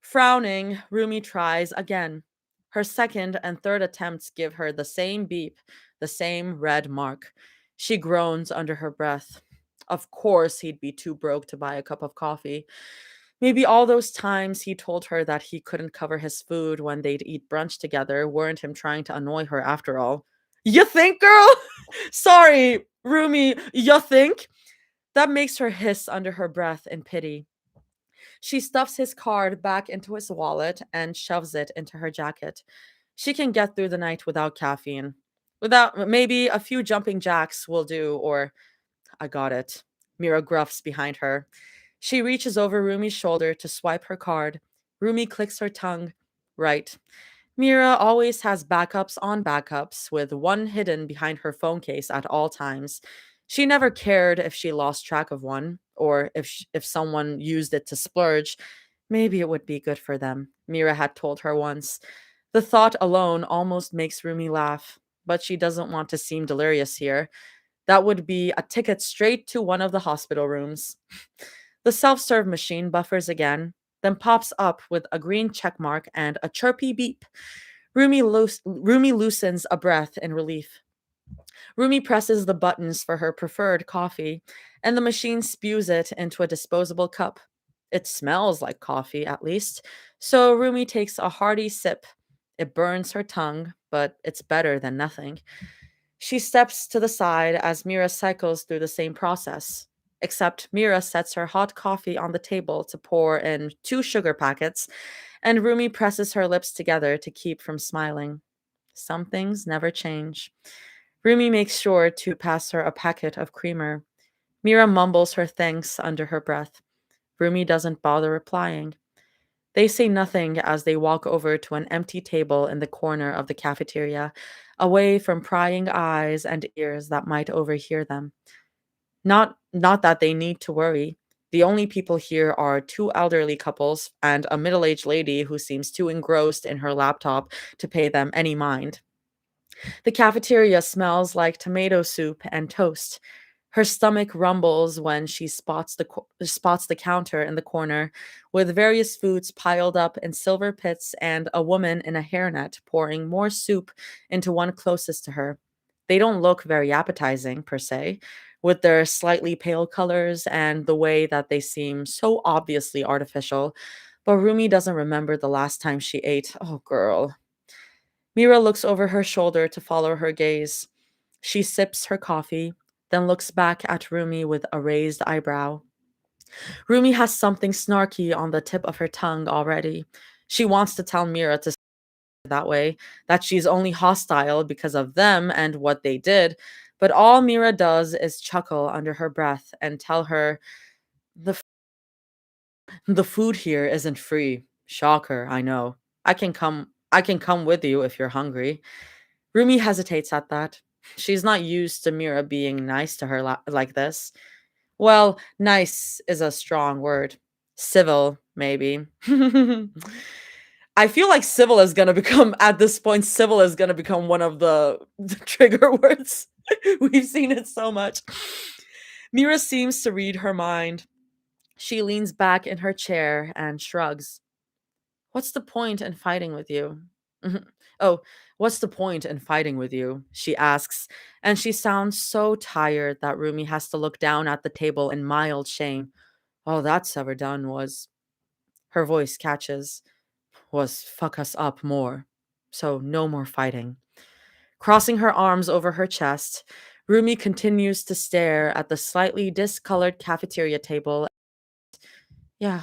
Frowning, Rumi tries again. Her second and third attempts give her the same beep, the same red mark. She groans under her breath. Of course, he'd be too broke to buy a cup of coffee. Maybe all those times he told her that he couldn't cover his food when they'd eat brunch together weren't him trying to annoy her after all. You think, girl? Sorry, Rumi, you think? That makes her hiss under her breath in pity. She stuffs his card back into his wallet and shoves it into her jacket. She can get through the night without caffeine. Without maybe a few jumping jacks will do, or I got it. Mira gruffs behind her. She reaches over Rumi's shoulder to swipe her card. Rumi clicks her tongue. Right. Mira always has backups on backups, with one hidden behind her phone case at all times. She never cared if she lost track of one, or if someone used it to splurge. Maybe it would be good for them, Mira had told her once. The thought alone almost makes Rumi laugh, but she doesn't want to seem delirious here. That would be a ticket straight to one of the hospital rooms. The self serve machine buffers again, then pops up with a green check mark and a chirpy beep. Rumi loosens a breath in relief. Rumi presses the buttons for her preferred coffee, and the machine spews it into a disposable cup. It smells like coffee, at least, so Rumi takes a hearty sip. It burns her tongue, but it's better than nothing. She steps to the side as Mira cycles through the same process, except Mira sets her hot coffee on the table to pour in two sugar packets, and Rumi presses her lips together to keep from smiling. Some things never change. Rumi makes sure to pass her a packet of creamer. Mira mumbles her thanks under her breath. Rumi doesn't bother replying. They say nothing as they walk over to an empty table in the corner of the cafeteria, away from prying eyes and ears that might overhear them. Not that they need to worry. The only people here are two elderly couples and a middle-aged lady who seems too engrossed in her laptop to pay them any mind. The cafeteria smells like tomato soup and toast. Her stomach rumbles when she spots the counter in the corner with various foods piled up in silver pits and a woman in a hairnet pouring more soup into one closest to her. They don't look very appetizing per se, with their slightly pale colors and the way that they seem so obviously artificial. But Rumi doesn't remember the last time she ate. Oh, girl. Mira looks over her shoulder to follow her gaze. She sips her coffee, then looks back at Rumi with a raised eyebrow. Rumi has something snarky on the tip of her tongue already. She wants to tell Mira to stay that way, that she's only hostile because of them and what they did, but all Mira does is chuckle under her breath and tell her the the food here isn't free. Shocker, I know. I can come with you if you're hungry. Rumi hesitates at that. She's not used to Mira being nice to her like this. Well, nice is a strong word. Civil, maybe. I feel like civil is gonna become, at this point, civil is gonna become one of the trigger words. We've seen it so much. Mira seems to read her mind. She leans back in her chair and shrugs. What's the point in fighting with you? Mhm. Oh, what's the point in fighting with you? She asks, and she sounds so tired that Rumi has to look down at the table in mild shame. All that's ever done was, her voice catches, was fuck us up more. So no more fighting. Crossing her arms over her chest, Rumi continues to stare at the slightly discolored cafeteria table. Yeah,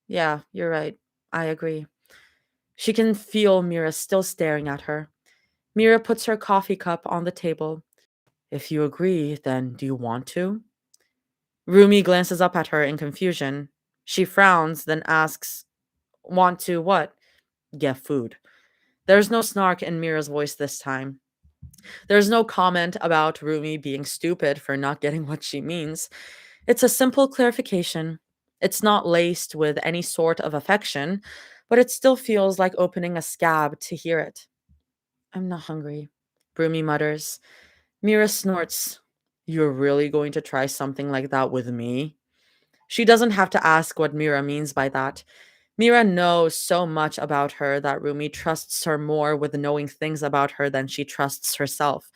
yeah, you're right. I agree. She can feel Mira still staring at her. Mira puts her coffee cup on the table. If you agree, then do you want to? Rumi glances up at her in confusion. She frowns, then asks, want to what? Get food. There's no snark in Mira's voice this time. There's no comment about Rumi being stupid for not getting what she means. It's a simple clarification. It's not laced with any sort of affection, but it still feels like opening a scab to hear it. I'm not hungry, Rumi mutters. Mira snorts. You're really going to try something like that with me? She doesn't have to ask what Mira means by that. Mira knows so much about her that Rumi trusts her more with knowing things about her than she trusts herself.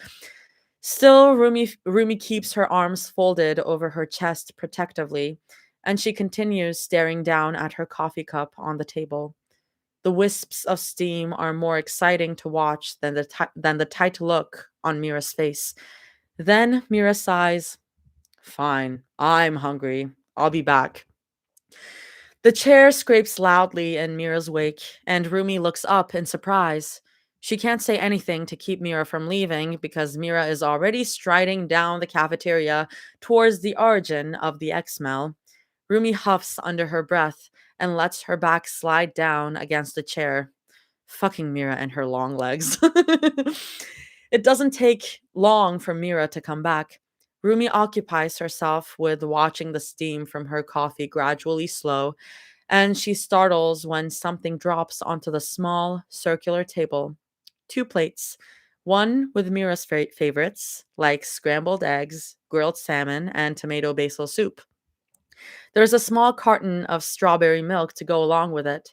Still, Rumi keeps her arms folded over her chest protectively, and she continues staring down at her coffee cup on the table. The wisps of steam are more exciting to watch than the tight look on Mira's face. Then Mira sighs, "Fine, I'm hungry. I'll be back." The chair scrapes loudly in Mira's wake, and Rumi looks up in surprise. She can't say anything to keep Mira from leaving because Mira is already striding down the cafeteria towards the origin of the X smell. Rumi huffs under her breath and lets her back slide down against the chair. Fucking Mira and her long legs. It doesn't take long for Mira to come back. Rumi occupies herself with watching the steam from her coffee gradually slow, and she startles when something drops onto the small, circular table. Two plates, one with Mira's favorites, like scrambled eggs, grilled salmon, and tomato basil soup. There's a small carton of strawberry milk to go along with it.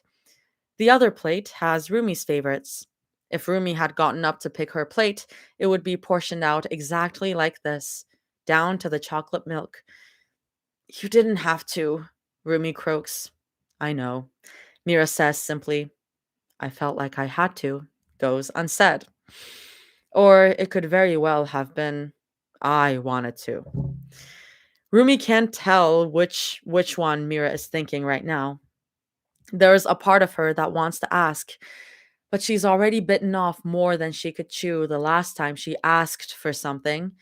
The other plate has Rumi's favorites. If Rumi had gotten up to pick her plate, it would be portioned out exactly like this, down to the chocolate milk. "You didn't have to," Rumi croaks. "I know." Mira says simply, "I felt like I had to," goes unsaid. Or it could very well have been, "I wanted to." Rumi can't tell which one Mira is thinking right now. There's a part of her that wants to ask, but she's already bitten off more than she could chew the last time she asked for something.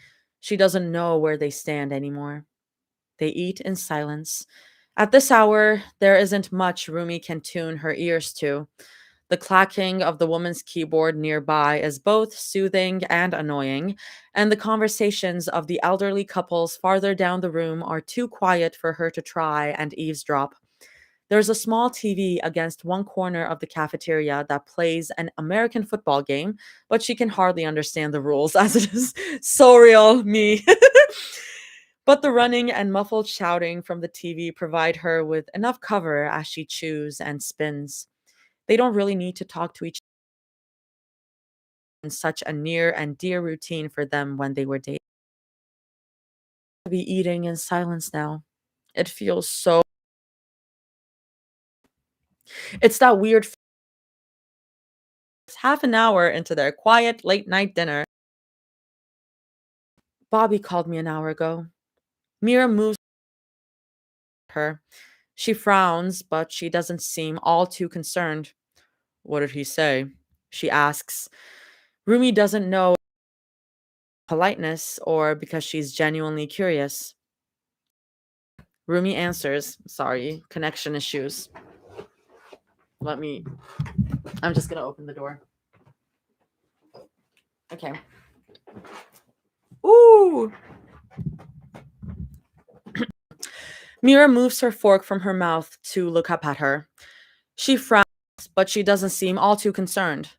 She doesn't know where they stand anymore. They eat in silence. At this hour, there isn't much Rumi can tune her ears to. The clacking of the woman's keyboard nearby is both soothing and annoying, and the conversations of the elderly couples farther down the room are too quiet for her to try and eavesdrop. There's a small TV against one corner of the cafeteria that plays an American football game, but she can hardly understand the rules as it is so real, me. But the running and muffled shouting from the TV provide her with enough cover as she chews and spins. They don't really need to talk to each other in such a near and dear routine for them when they were dating. To be eating in silence now. It feels so. It's that weird half an hour into their quiet late night dinner. "Bobby called me an hour ago." Mira moves her. She frowns, but she doesn't seem all too concerned. "What did he say?" she asks. Rumi doesn't know politeness or because she's genuinely curious. Rumi answers, "Sorry, connection issues. Let me, I'm just gonna open the door." Okay. Ooh! Mira moves her fork from her mouth to look up at her. She frowns, but she doesn't seem all too concerned.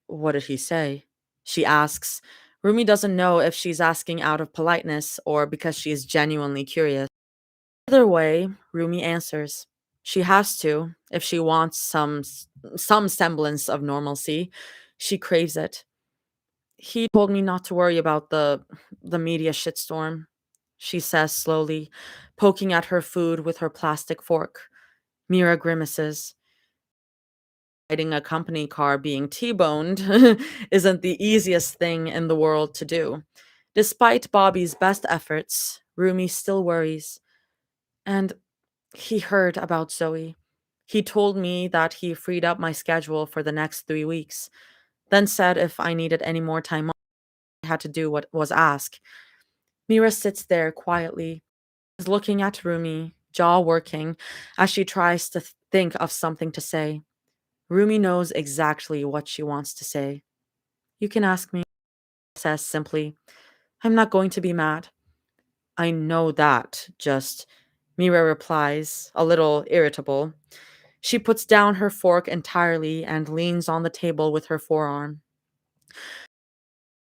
"What did he say?" she asks. Rumi doesn't know if she's asking out of politeness or because she's genuinely curious. Either way, Rumi answers. She has to if she wants some semblance of normalcy. She craves it. "He told me not to worry about the media shitstorm," she says slowly, poking at her food with her plastic fork. Mira grimaces. Riding a company car being T-boned isn't the easiest thing in the world to do. Despite Bobby's best efforts, Rumi still worries. And he heard about Zoe. He told me that he freed up my schedule for the next 3 weeks, then said if I needed any more time off, I had to do what was asked. Mira sits there quietly, looking at Rumi, jaw working, as she tries to think of something to say. Rumi knows exactly what she wants to say. "You can ask me," says simply. "I'm not going to be mad." "I know that, just," Mira replies, a little irritable. She puts down her fork entirely and leans on the table with her forearm. "I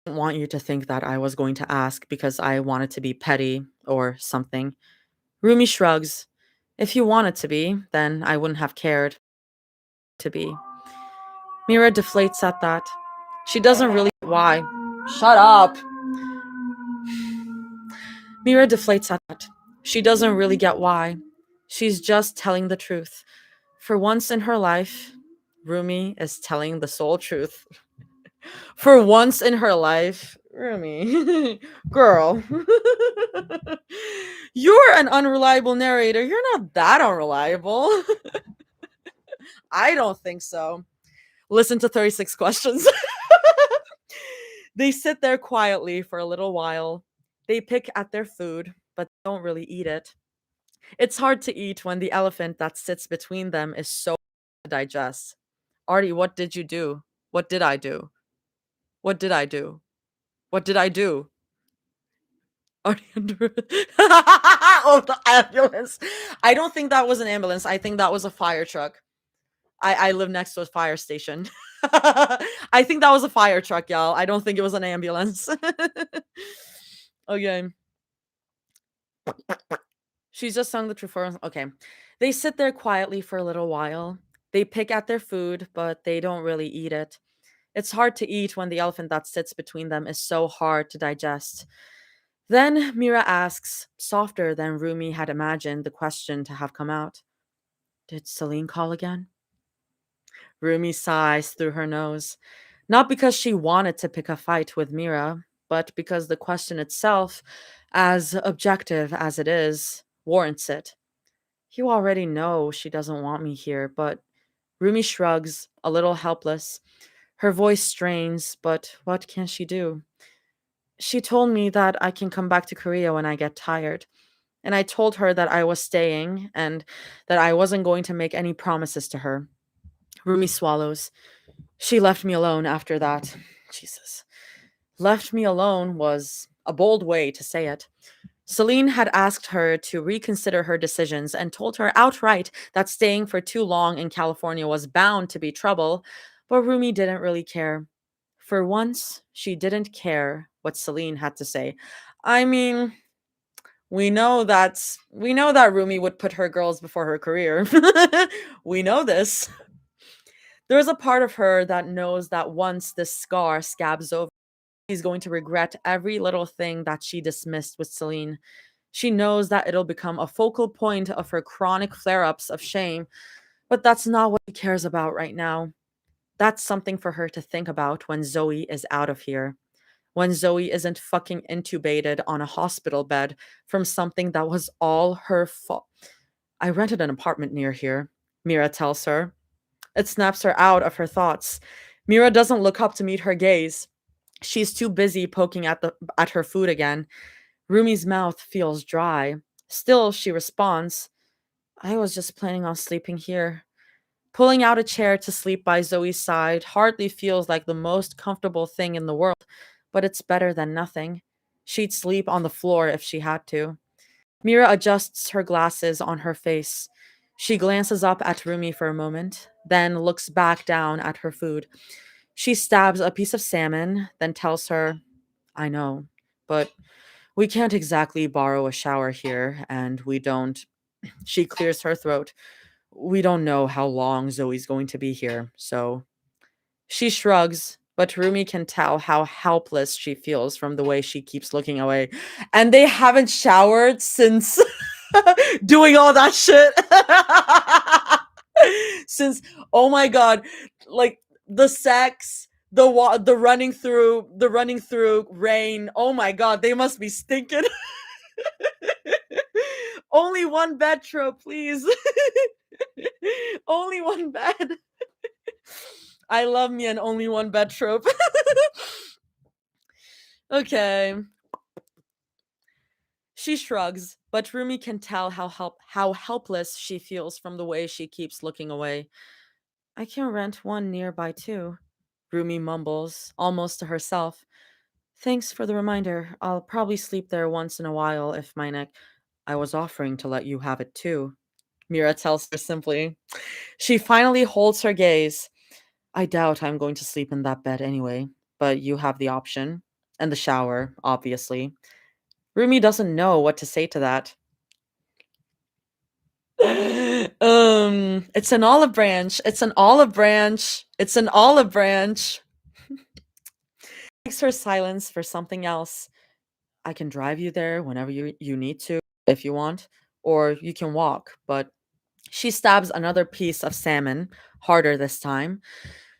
didn't want you to think that I was going to ask because I wanted to be petty or something." Rumi shrugs. "If you wanted to be, then I wouldn't have cared." to be. Mira deflates at that. She doesn't really get why. Shut up. Mira deflates at that. She doesn't really get why. She's just telling the truth. For once in her life, Rumi is telling the sole truth. For once in her life, Rumi, girl, you're an unreliable narrator. You're not that unreliable. I don't think so. Listen to 36 questions. They sit there quietly for a little while. They pick at their food, but don't really eat it. It's hard to eat when the elephant that sits between them is so hard to digest. Artie, what did you do? What did I do? What did I do? What did I do? Artie oh, the ambulance. I don't think that was an ambulance. I think that was a fire truck. I live next to a fire station. I think that was a fire truck, y'all. I don't think it was an ambulance. Okay. She's just sung the truth for us. Okay. They sit there quietly for a little while. They pick at their food, but they don't really eat it. It's hard to eat when the elephant that sits between them is so hard to digest. Then Mira asks, softer than Rumi had imagined the question to have come out. Did Celine call again? Rumi sighs through her nose, not because she wanted to pick a fight with Mira, but because the question itself, as objective as it is, warrants it. You already know she doesn't want me here, but Rumi shrugs, a little helpless. Her voice strains, but what can she do? She told me that I can come back to Korea when I get tired. And I told her that I was staying and that I wasn't going to make any promises to her. Rumi swallows. She left me alone after that. Jesus. Left me alone was a bold way to say it. Celine had asked her to reconsider her decisions and told her outright that staying for too long in California was bound to be trouble, but Rumi didn't really care. For once, she didn't care what Celine had to say. I mean, we know that Rumi would put her girls before her career. We know this. There's a part of her that knows that once this scar scabs over, she's going to regret every little thing that she dismissed with Celine. She knows that it'll become a focal point of her chronic flare ups of shame, but that's not what she cares about right now. That's something for her to think about when Zoe is out of here. When Zoe isn't fucking intubated on a hospital bed from something that was all her fault. I rented an apartment near here, Mira tells her. It snaps her out of her thoughts. Mira doesn't look up to meet her gaze. She's too busy poking at her food again. Rumi's mouth feels dry. Still, she responds, I was just planning on sleeping here. Pulling out a chair to sleep by Zoe's side hardly feels like the most comfortable thing in the world, but it's better than nothing. She'd sleep on the floor if she had to. Mira adjusts her glasses on her face. She glances up at Rumi for a moment, then looks back down at her food. She stabs a piece of salmon, then tells her, I know, but we can't exactly borrow a shower here, and we don't. She clears her throat. We don't know how long Zoe's going to be here, so. She shrugs, but Rumi can tell how helpless she feels from the way she keeps looking away. And they haven't showered since doing all that shit. Since, oh my god, like the sex, the running through rain. Oh my god, they must be stinking. Only one bed trope, please. Only one bed. I love me an only one bed trope. Okay. She shrugs, but Rumi can tell how helpless she feels from the way she keeps looking away. I can rent one nearby too, Rumi mumbles, almost to herself. Thanks for the reminder. I'll probably sleep there once in a while if my neck. I was offering to let you have it too, Mira tells her simply. She finally holds her gaze. I doubt I'm going to sleep in that bed anyway, but you have the option. And the shower, obviously. Rumi doesn't know what to say to that. It's an olive branch. It's an olive branch. It's an olive branch. Takes her silence for something else. I can drive you there whenever you need to, if you want, or you can walk. But she stabs another piece of salmon, harder this time.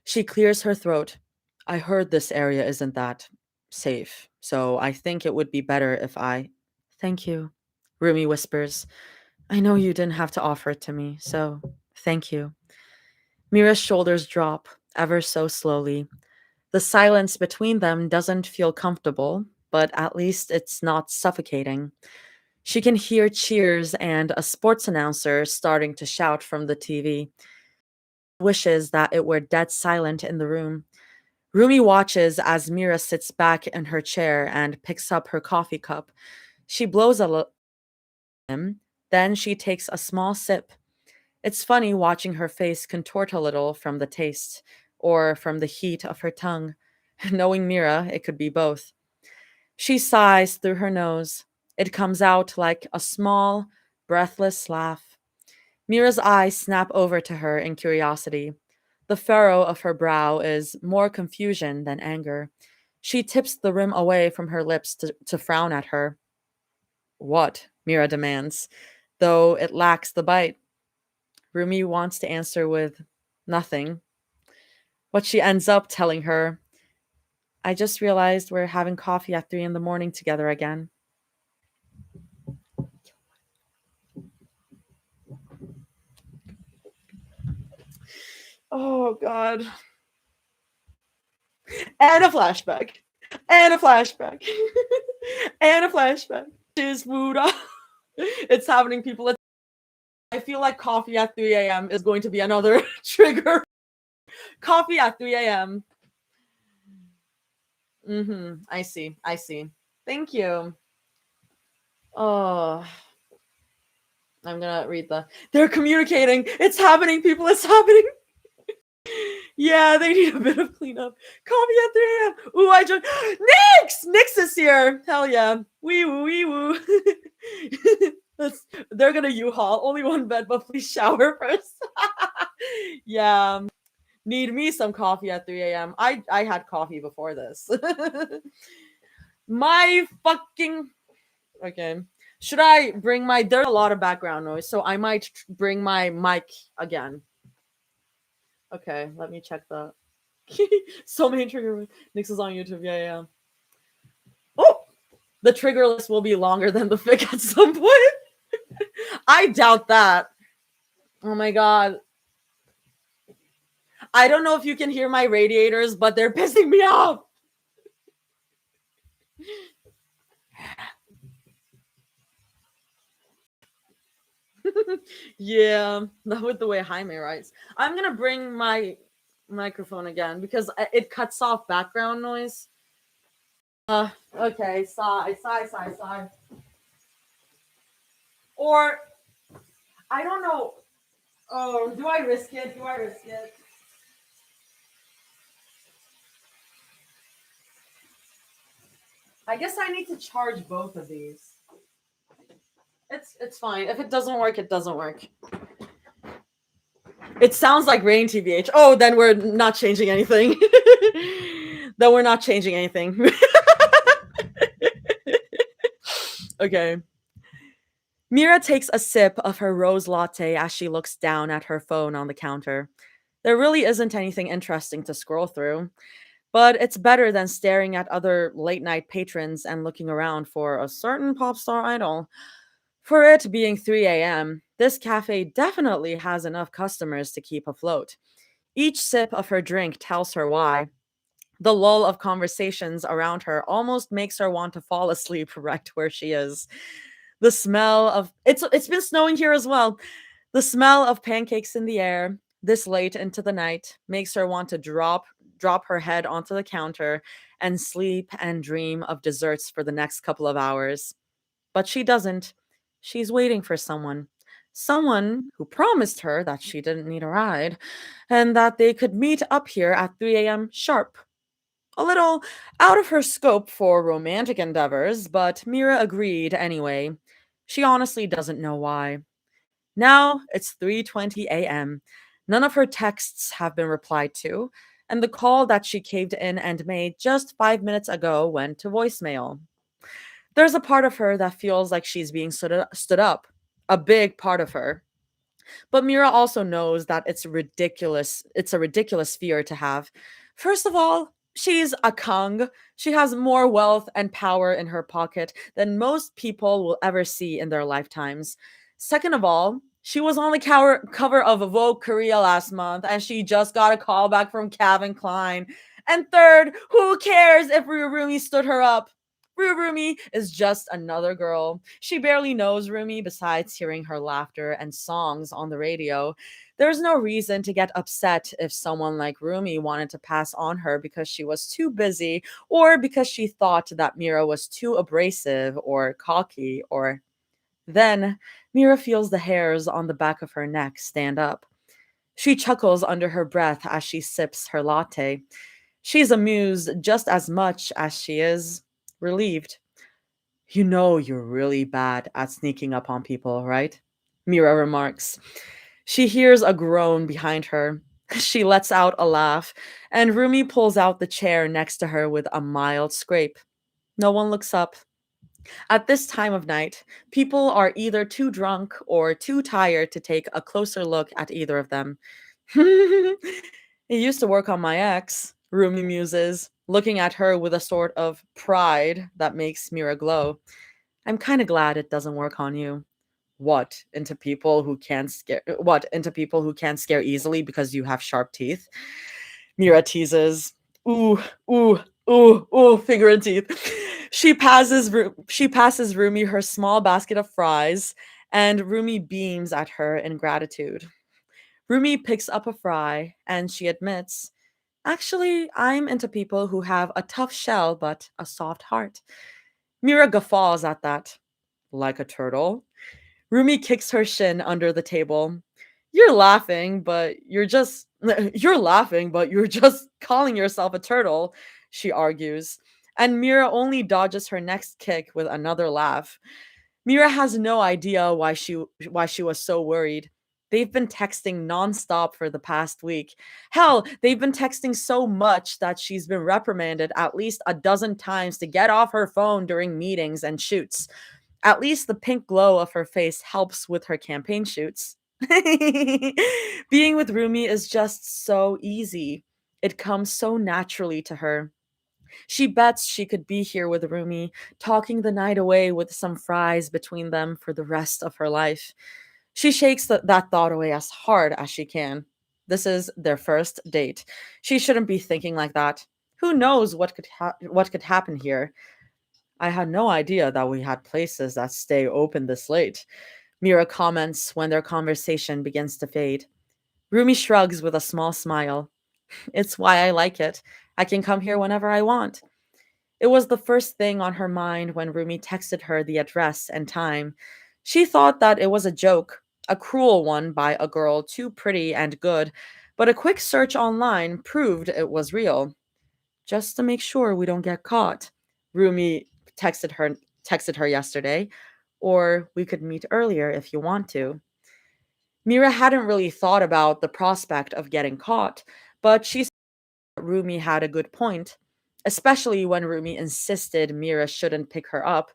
She clears her throat. I heard this area isn't that safe, so I think it would be better if I. Thank you, Rumi whispers. I know you didn't have to offer it to me, so thank you. Mira's shoulders drop, ever so slowly. The silence between them doesn't feel comfortable, but at least it's not suffocating. She can hear cheers and a sports announcer starting to shout from the TV. Wishes that it were dead silent in the room. Rumi watches as Mira sits back in her chair and picks up her coffee cup. She blows a little, then she takes a small sip. It's funny watching her face contort a little from the taste, or from the heat of her tongue. Knowing Mira, it could be both. She sighs through her nose. It comes out like a small, breathless laugh. Mira's eyes snap over to her in curiosity. The furrow of her brow is more confusion than anger. She tips the rim away from her lips to frown at her. What? Mira demands, though it lacks the bite. Rumi wants to answer with nothing. What she ends up telling her, I just realized we're having coffee at 3 in the morning together again. Oh, God. And a flashback. And a flashback. And a flashback. Is Buddha. It's happening, people. I feel like coffee at 3 a.m. is going to be another trigger. Coffee at 3 a.m. I see. I see. Thank you. Oh, I'm gonna read the. They're communicating. It's happening, people. It's happening. Yeah, they need a bit of cleanup. Coffee at 3 a.m. Ooh, I just. Nix! Nix is here. Hell yeah. Wee woo, wee woo. They're gonna U-Haul. Only one bed, but please shower first. Yeah. Need me some coffee at 3 a.m. I had coffee before this. My fucking. Okay. Should I bring my. There's a lot of background noise, so I might bring my mic again. Okay, let me check that. So many trigger. Nix is on YouTube. Yeah, yeah. Oh, the trigger list will be longer than the fic at some point. I doubt that. Oh my god. I don't know if you can hear my radiators, but they're pissing me off. Yeah, not with the way Jaime writes. I'm gonna bring my microphone again because it cuts off background noise. Okay, sigh. Or I don't know. Oh, do I risk it? Do I risk it? I guess I need to charge both of these. It's fine. If it doesn't work, it doesn't work. It sounds like Rain TBH. Oh, then we're not changing anything. Then we're not changing anything. Okay. Mira takes a sip of her rose latte as she looks down at her phone on the counter. There really isn't anything interesting to scroll through, but it's better than staring at other late night patrons and looking around for a certain pop star idol. For it being 3 a.m., this cafe definitely has enough customers to keep afloat. Each sip of her drink tells her why. The lull of conversations around her almost makes her want to fall asleep right where she is. The smell of it's been snowing here as well. The smell of pancakes in the air this late into the night makes her want to drop her head onto the counter and sleep and dream of desserts for the next couple of hours. But she doesn't. She's waiting for someone. Someone who promised her that she didn't need a ride and that they could meet up here at 3 a.m. sharp. A little out of her scope for romantic endeavors, but Mira agreed anyway. She honestly doesn't know why. Now it's 3:20 a.m. None of her texts have been replied to, and the call that she caved in and made just 5 minutes ago went to voicemail. There's a part of her that feels like she's being stood up, a big part of her. But Mira also knows that it's ridiculous. It's a ridiculous fear to have. First of all, she's a Kang. She has more wealth and power in her pocket than most people will ever see in their lifetimes. Second of all, she was on the cover of Vogue Korea last month, and she just got a call back from Calvin Klein. And third, who cares if Rurumi stood her up? Rurumi is just another girl. She barely knows Rumi besides hearing her laughter and songs on the radio. There's no reason to get upset if someone like Rumi wanted to pass on her because she was too busy or because she thought that Mira was too abrasive or cocky or then Mira feels the hairs on the back of her neck stand up. She chuckles under her breath as she sips her latte. She's amused just as much as she is relieved. You know you're really bad at sneaking up on people, right? Mira remarks. She hears a groan behind her. She lets out a laugh, and Rumi pulls out the chair next to her with a mild scrape. No one looks up. At this time of night, people are either too drunk or too tired to take a closer look at either of them. It used to work on my ex, Rumi muses, looking at her with a sort of pride that makes Mira glow. I'm kind of glad it doesn't work on you. What into people who can't scare easily because you have sharp teeth? Mira teases. Ooh, ooh, ooh, finger and teeth. She passes Rumi her small basket of fries, and Rumi beams at her in gratitude. Rumi picks up a fry and she admits, actually, I'm into people who have a tough shell but a soft heart. Mira guffaws at that. Like a turtle? Rumi kicks her shin under the table. You're laughing, but you're just calling yourself a turtle, she argues. And Mira only dodges her next kick with another laugh. Mira has no idea why she was so worried. They've been texting nonstop for the past week. Hell, they've been texting so much that she's been reprimanded at least a dozen times to get off her phone during meetings and shoots. At least the pink glow of her face helps with her campaign shoots. Being with Rumi is just so easy. It comes so naturally to her. She bets she could be here with Rumi, talking the night away with some fries between them for the rest of her life. She shakes that thought away as hard as she can. This is their first date. She shouldn't be thinking like that. Who knows what could happen here? I had no idea that we had places that stay open this late. Mira comments when their conversation begins to fade. Rumi shrugs with a small smile. It's why I like it. I can come here whenever I want. It was the first thing on her mind when Rumi texted her the address and time. She thought that it was a joke, a cruel one by a girl too pretty and good, but a quick search online proved it was real. Just to make sure we don't get caught, Rumi texted her texted her yesterday, or we could meet earlier if you want to. Mira hadn't really thought about the prospect of getting caught, but she thought Rumi had a good point, especially when Rumi insisted Mira shouldn't pick her up,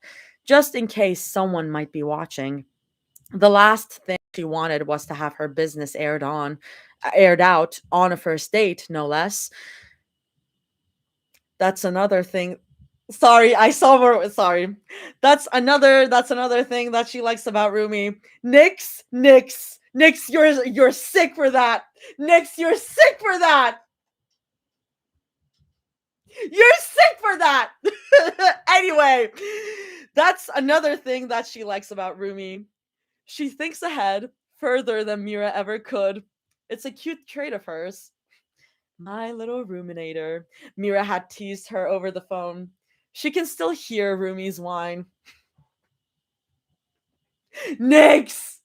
just in case someone might be watching. The last thing she wanted was to have her business aired out on a first date, no less. That's another thing. Sorry, I saw more. Sorry. That's another thing that she likes about Rumi. Nix, you're sick for that. Nix, you're sick for that. You're sick for that. Anyway, that's another thing that she likes about Rumi. She thinks ahead further than Mira ever could. It's a cute trait of hers. My little ruminator. Mira had teased her over the phone. She can still hear Rumi's whine. Nix!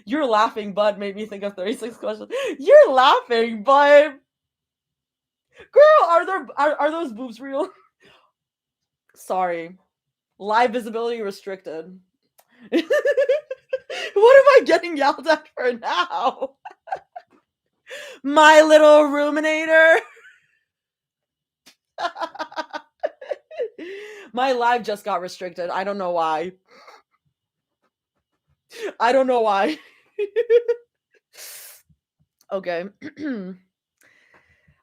You're laughing, bud, made me think of 36 questions. You're laughing, bud. Girl, are those boobs real? Sorry. Live visibility restricted. What am I getting yelled at for now? My little ruminator. My live just got restricted. I don't know why. I don't know why. Okay.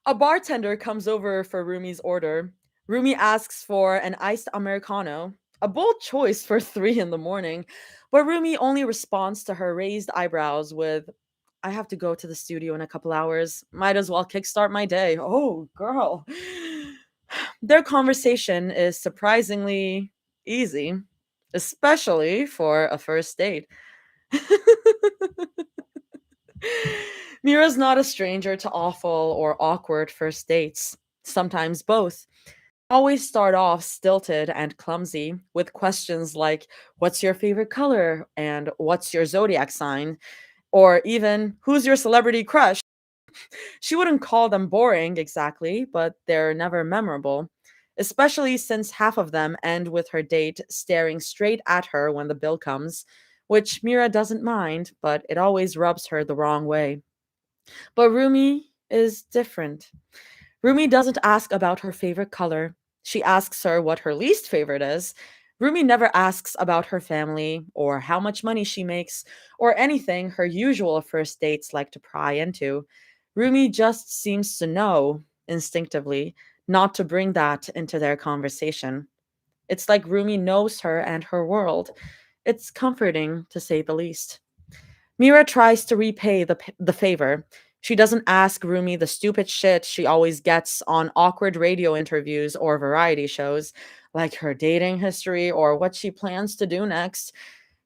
A bartender comes over for Rumi's order. Rumi asks for an iced Americano, a bold choice for 3 in the morning, but Rumi only responds to her raised eyebrows with, I have to go to the studio in a couple hours. Might as well kickstart my day. Oh, girl. Their conversation is surprisingly easy, especially for a first date. Mira's not a stranger to awful or awkward first dates, sometimes both. Always start off stilted and clumsy with questions like, what's your favorite color? And what's your zodiac sign? Or even, who's your celebrity crush? She wouldn't call them boring exactly, but they're never memorable, especially since half of them end with her date staring straight at her when the bill comes, which Mira doesn't mind, but it always rubs her the wrong way. But Rumi is different. Rumi doesn't ask about her favorite color. She asks her what her least favorite is. Rumi never asks about her family or how much money she makes or anything her usual first dates like to pry into. Rumi just seems to know instinctively not to bring that into their conversation. It's like Rumi knows her and her world. It's comforting, to say the least. Mira tries to repay the favor. She doesn't ask Rumi the stupid shit she always gets on awkward radio interviews or variety shows, like her dating history or what she plans to do next.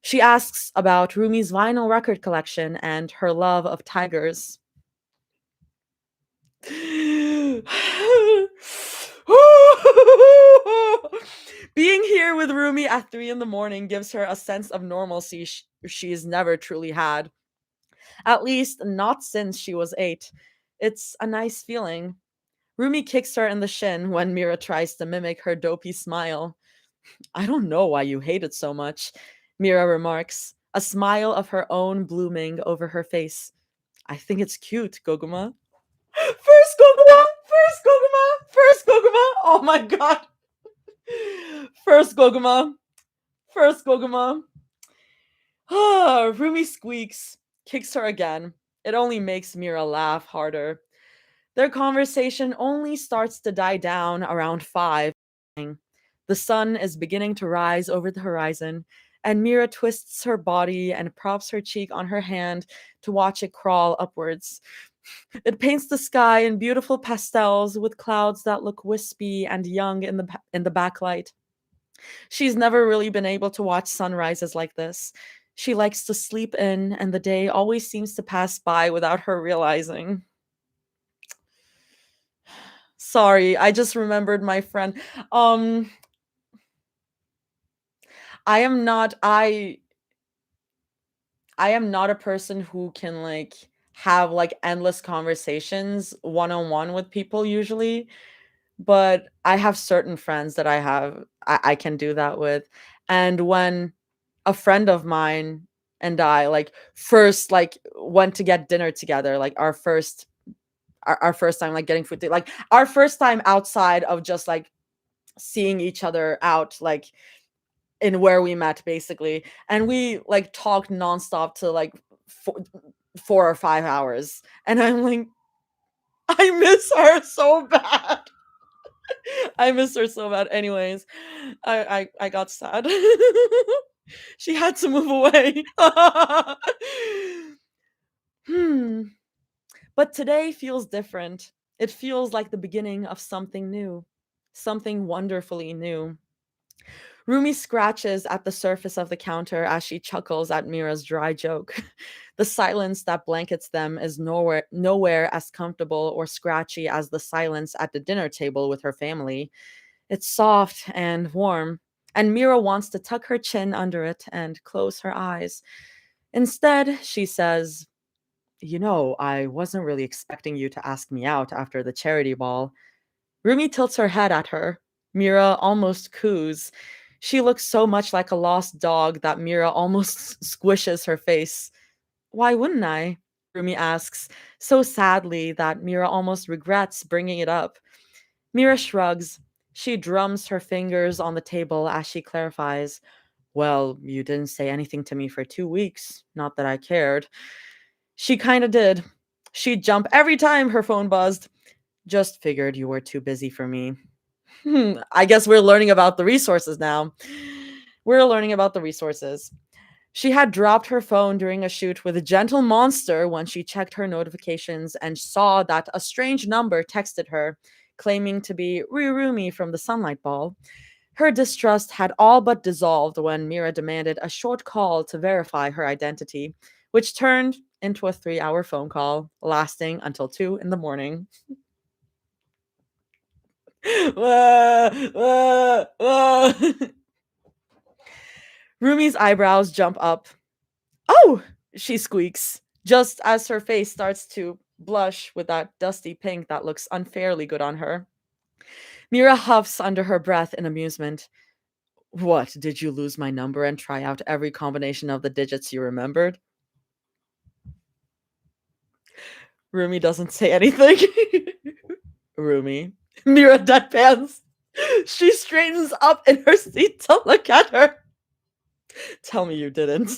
She asks about Rumi's vinyl record collection and her love of tigers. Being here with Rumi at 3 in the morning gives her a sense of normalcy she's never truly had. At least not since she was 8. It's a nice feeling. Rumi kicks her in the shin when Mira tries to mimic her dopey smile. I don't know why you hate it so much, Mira remarks, a smile of her own blooming over her face. I think it's cute, Goguma. First Goguma! First Goguma! First Goguma! Oh my god! First Goguma! First Goguma! Rumi squeaks, kicks her again. It only makes Mira laugh harder. Their conversation only starts to die down around 5. The sun is beginning to rise over the horizon, and Mira twists her body and props her cheek on her hand to watch it crawl upwards. It paints the sky in beautiful pastels with clouds that look wispy and young in the backlight. She's never really been able to watch sunrises like this. She likes to sleep in, and the day always seems to pass by without her realizing. Sorry, I just remembered my friend. Um, I am not I am not a person who can like have like endless conversations one on one with people usually, but I have certain friends that I can do that with. And when a friend of mine and I like first like went to get dinner together, like our first time like getting food, like our first time outside of just like seeing each other out like in where we met basically, and we like talked nonstop to like 4 or 5 hours, and I'm like, I miss her so bad. I miss her so bad. Anyways, I got sad. She had to move away. Hmm. But today feels different. It feels like the beginning of something new, something wonderfully new. Rumi scratches at the surface of the counter as she chuckles at Mira's dry joke. The silence that blankets them is nowhere as comfortable or scratchy as the silence at the dinner table with her family. It's soft and warm, and Mira wants to tuck her chin under it and close her eyes. Instead, she says, I wasn't really expecting you to ask me out after the charity ball. Rumi tilts her head at her. Mira almost coos. She looks so much like a lost dog that Mira almost squishes her face. Why wouldn't I? Rumi asks, so sadly that Mira almost regrets bringing it up. Mira shrugs. She drums her fingers on the table as she clarifies, well, you didn't say anything to me for 2 weeks. Not that I cared. She kinda did. She'd jump every time her phone buzzed. Just figured you were too busy for me. I guess we're learning about the resources now. We're learning about the resources. She had dropped her phone during a shoot with a gentle monster when she checked her notifications and saw that a strange number texted her, claiming to be Rurumi from the Sunlight Ball. Her distrust had all but dissolved when Mira demanded a short call to verify her identity, which turned into a 3-hour phone call lasting until 2 in the morning. Rumi's eyebrows jump up. Oh, she squeaks, just as her face starts to blush with that dusty pink that looks unfairly good on her. Mira huffs under her breath in amusement. What, did you lose my number and try out every combination of the digits you remembered? Rumi doesn't say anything. Rumi. Mira deadpans. She straightens up in her seat to look at her. Tell me you didn't.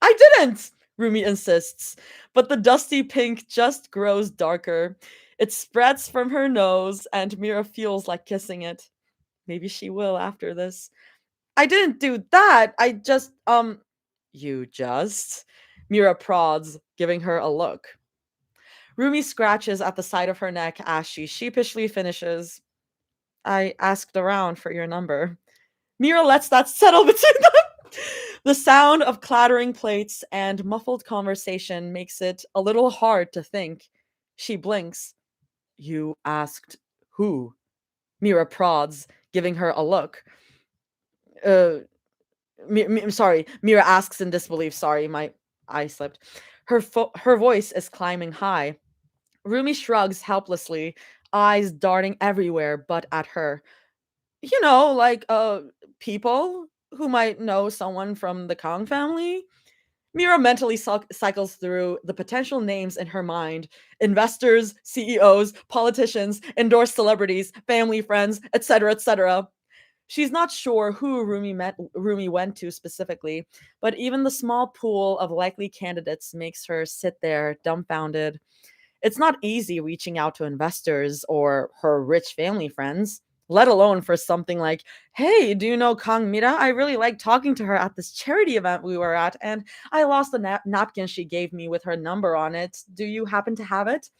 I didn't, Rumi insists, but the dusty pink just grows darker. It spreads from her nose, and Mira feels like kissing it. Maybe she will after this. I didn't do that. I just, You just? Mira prods, giving her a look. Rumi scratches at the side of her neck as she sheepishly finishes. I asked around for your number. Mira lets that settle between them. The sound of clattering plates and muffled conversation makes it a little hard to think. She blinks. You asked who? Mira prods, giving her a look. Uh, sorry. Mira asks in disbelief. Sorry, my eye slipped. Her voice is climbing high. Rumi shrugs helplessly, eyes darting everywhere but at her. Like people who might know someone from the Kong family. Mira mentally cycles through the potential names in her mind: investors, CEOs, politicians, endorsed celebrities, family friends, etc., etc. She's not sure who Rumi went to specifically, but even the small pool of likely candidates makes her sit there dumbfounded. It's not easy reaching out to investors or her rich family friends, let alone for something like, hey, do you know Kang Mira? I really liked talking to her at this charity event we were at, and I lost the napkin she gave me with her number on it. Do you happen to have it?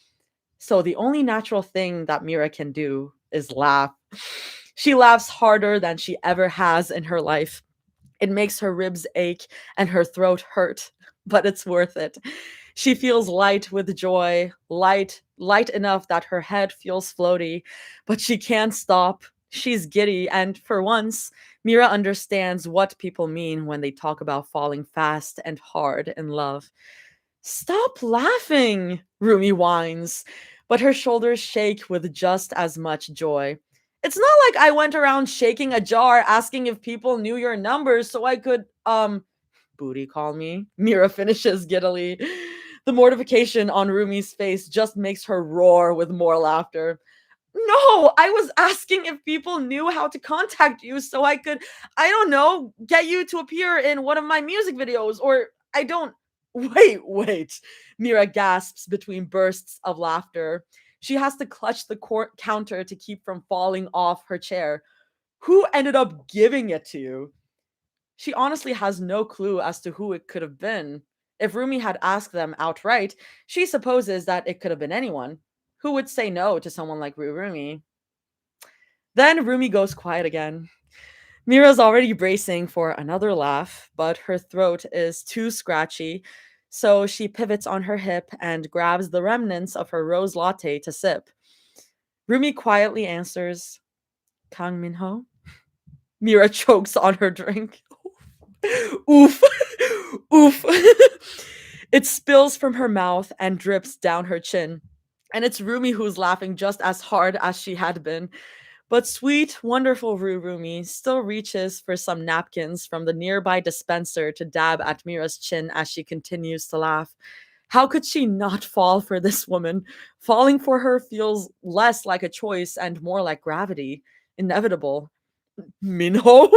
So the only natural thing that Mira can do is laugh. She laughs harder than she ever has in her life. It makes her ribs ache and her throat hurt, but it's worth it. She feels light with joy, light enough that her head feels floaty, but she can't stop. She's giddy, and for once, Mira understands what people mean when they talk about falling fast and hard in love. Stop laughing, Rumi whines, but her shoulders shake with just as much joy. It's not like I went around shaking a jar asking if people knew your numbers so I could, booty call me. Mira finishes giddily. The mortification on Rumi's face just makes her roar with more laughter. No, I was asking if people knew how to contact you so I could, I don't know, get you to appear in one of my music videos, or I don't. Wait. Mira gasps between bursts of laughter. She has to clutch the counter to keep from falling off her chair. Who ended up giving it to you? She honestly has no clue as to who it could have been. If Rumi had asked them outright, she supposes that it could have been anyone. Who would say no to someone like Rumi? Then Rumi goes quiet again. Mira's already bracing for another laugh, but her throat is too scratchy, so she pivots on her hip and grabs the remnants of her rose latte to sip. Rumi quietly answers, Kang Minho? Mira chokes on her drink. Oof. Oof. It spills from her mouth and drips down her chin. And it's Rumi who's laughing just as hard as she had been. But sweet, wonderful Rumi still reaches for some napkins from the nearby dispenser to dab at Mira's chin as she continues to laugh. How could she not fall for this woman? Falling for her feels less like a choice and more like gravity. Inevitable. Minho?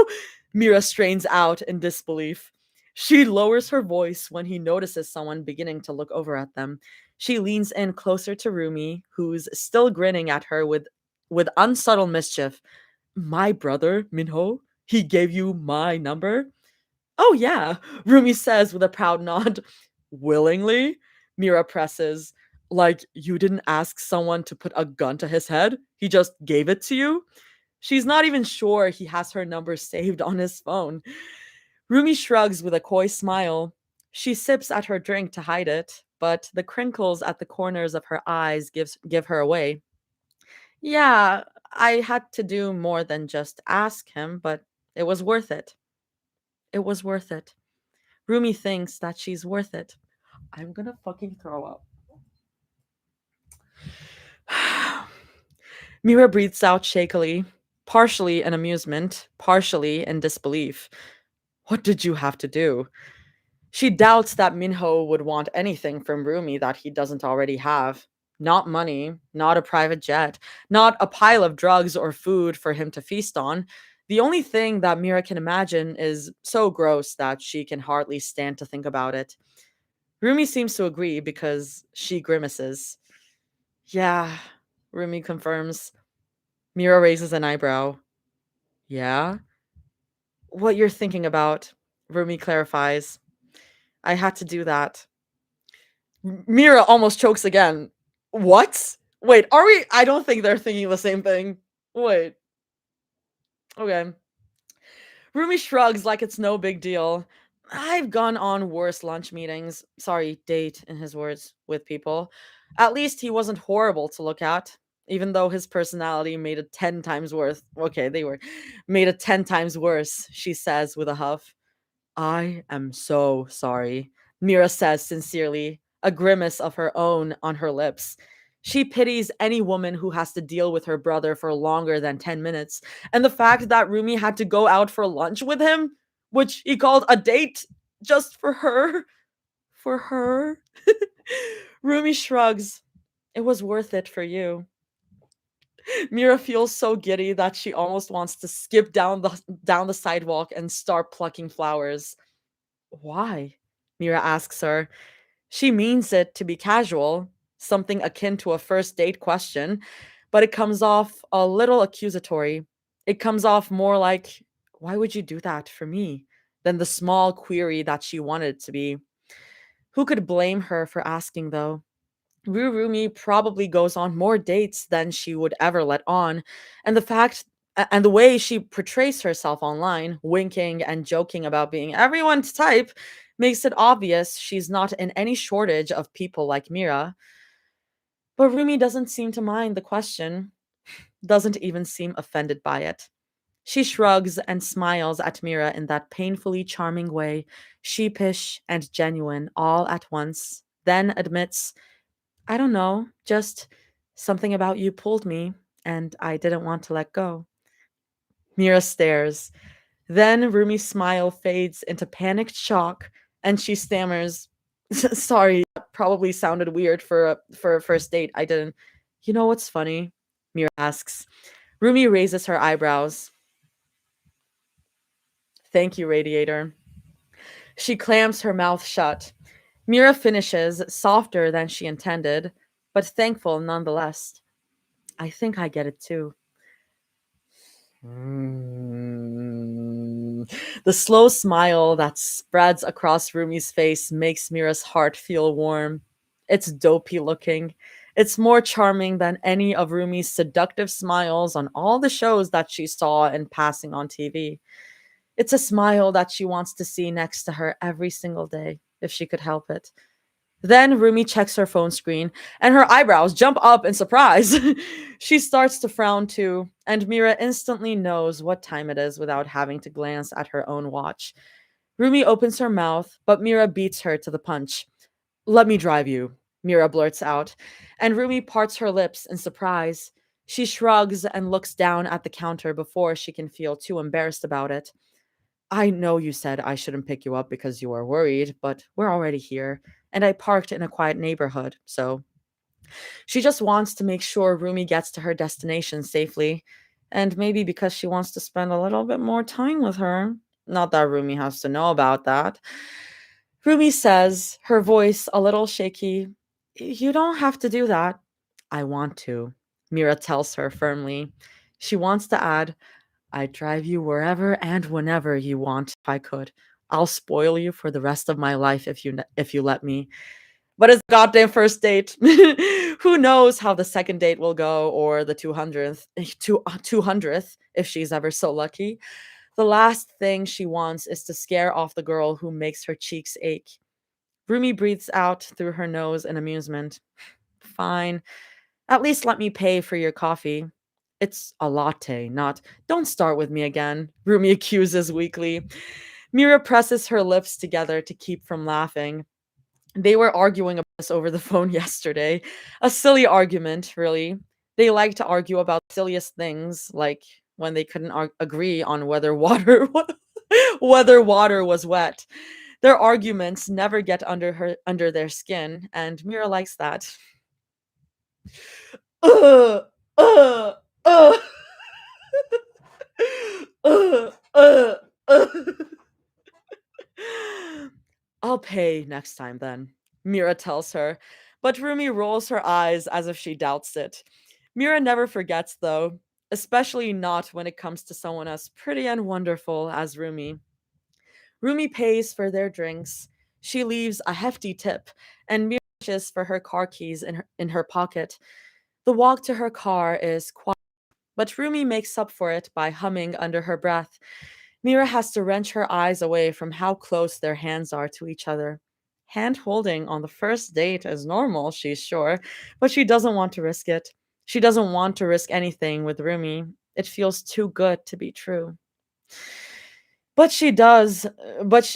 Mira strains out in disbelief. She lowers her voice when he notices someone beginning to look over at them. She leans in closer to Rumi, who's still grinning at her with unsubtle mischief. My brother, Minho? He gave you my number? Oh, yeah, Rumi says with a proud nod. Willingly? Mira presses. Like you didn't ask someone to put a gun to his head? He just gave it to you? She's not even sure he has her number saved on his phone. Rumi shrugs with a coy smile. She sips at her drink to hide it, but the crinkles at the corners of her eyes give her away. Yeah, I had to do more than just ask him, but it was worth it. It was worth it. Rumi thinks that she's worth it. I'm gonna fucking throw up. Mira breathes out shakily, partially in amusement, partially in disbelief. What did you have to do? She doubts that Minho would want anything from Rumi that he doesn't already have. Not money, not a private jet, not a pile of drugs or food for him to feast on. The only thing that Mira can imagine is so gross that she can hardly stand to think about it. Rumi seems to agree because she grimaces. Yeah, Rumi confirms. Mira raises an eyebrow. Yeah? What you're thinking about, Rumi clarifies. I had to do that. Mira almost chokes again. What? Wait, are we? I don't think they're thinking the same thing. Wait. Okay. Rumi shrugs like it's no big deal. I've gone on worse lunch meetings. Sorry, date, in his words, with people. At least he wasn't horrible to look at, even though his personality made it 10 times worse. Okay, they were. Made it 10 times worse, she says with a huff. I am so sorry, Mira says sincerely, a grimace of her own on her lips. She pities any woman who has to deal with her brother for longer than 10 minutes. And the fact that Rumi had to go out for lunch with him, which he called a date just for her. For her? Rumi shrugs. It was worth it for you. Mira feels so giddy that she almost wants to skip down the sidewalk and start plucking flowers. Why? Mira asks her. She means it to be casual, something akin to a first date question, but it comes off a little accusatory. It comes off more like, why would you do that for me? Than the small query that she wanted it to be. Who could blame her for asking, though? Rurumi probably goes on more dates than she would ever let on, and the way she portrays herself online, winking and joking about being everyone's type, makes it obvious she's not in any shortage of people like Mira. But Rumi doesn't seem to mind the question, doesn't even seem offended by it. She shrugs and smiles at Mira in that painfully charming way, sheepish and genuine all at once, then admits, I don't know, just something about you pulled me, and I didn't want to let go. Mira stares. Then Rumi's smile fades into panicked shock, and she stammers, Sorry, that probably sounded weird for a first date. I didn't. You know what's funny? Mira asks. Rumi raises her eyebrows. Thank you, Radiator. She clams her mouth shut. Mira finishes, softer than she intended, but thankful nonetheless. I think I get it too. The slow smile that spreads across Rumi's face makes Mira's heart feel warm. It's dopey looking. It's more charming than any of Rumi's seductive smiles on all the shows that she saw in passing on TV. It's a smile that she wants to see next to her every single day, if she could help it. Then Rumi checks her phone screen, and her eyebrows jump up in surprise. She starts to frown too, and Mira instantly knows what time it is without having to glance at her own watch. Rumi opens her mouth, but Mira beats her to the punch. Let me drive you, Mira blurts out, and Rumi parts her lips in surprise. She shrugs and looks down at the counter before she can feel too embarrassed about it. I know you said I shouldn't pick you up because you are worried, but we're already here, and I parked in a quiet neighborhood, so she just wants to make sure Rumi gets to her destination safely, and maybe because she wants to spend a little bit more time with her. Not that Rumi has to know about that. Rumi says, her voice a little shaky, You don't have to do that. I want to, Mira tells her firmly. She wants to add, I'd drive you wherever and whenever you want if I could. I'll spoil you for the rest of my life if you let me. But it's a goddamn first date. Who knows how the second date will go or the 200th if she's ever so lucky. The last thing she wants is to scare off the girl who makes her cheeks ache. Rumi breathes out through her nose in amusement. Fine. At least let me pay for your coffee. It's a latte, not don't start with me again, Rumi accuses weakly. Mira presses her lips together to keep from laughing. They were arguing about this over the phone yesterday. A silly argument, really. They like to argue about silliest things, like when they couldn't agree on whether whether water was wet. Their arguments never get under their skin, and Mira likes that. Ugh, ugh, ugh, ugh, ugh, ugh. I'll pay next time then, Mira tells her, but Rumi rolls her eyes as if she doubts it. Mira never forgets, though, especially not when it comes to someone as pretty and wonderful as Rumi. Rumi pays for their drinks. She leaves a hefty tip, and Mira reaches for her car keys in her pocket. The walk to her car is quiet, but Rumi makes up for it by humming under her breath. Mira has to wrench her eyes away from how close their hands are to each other. Hand holding on the first date is normal, she's sure, but she doesn't want to risk it. She doesn't want to risk anything with Rumi. It feels too good to be true. But she does, but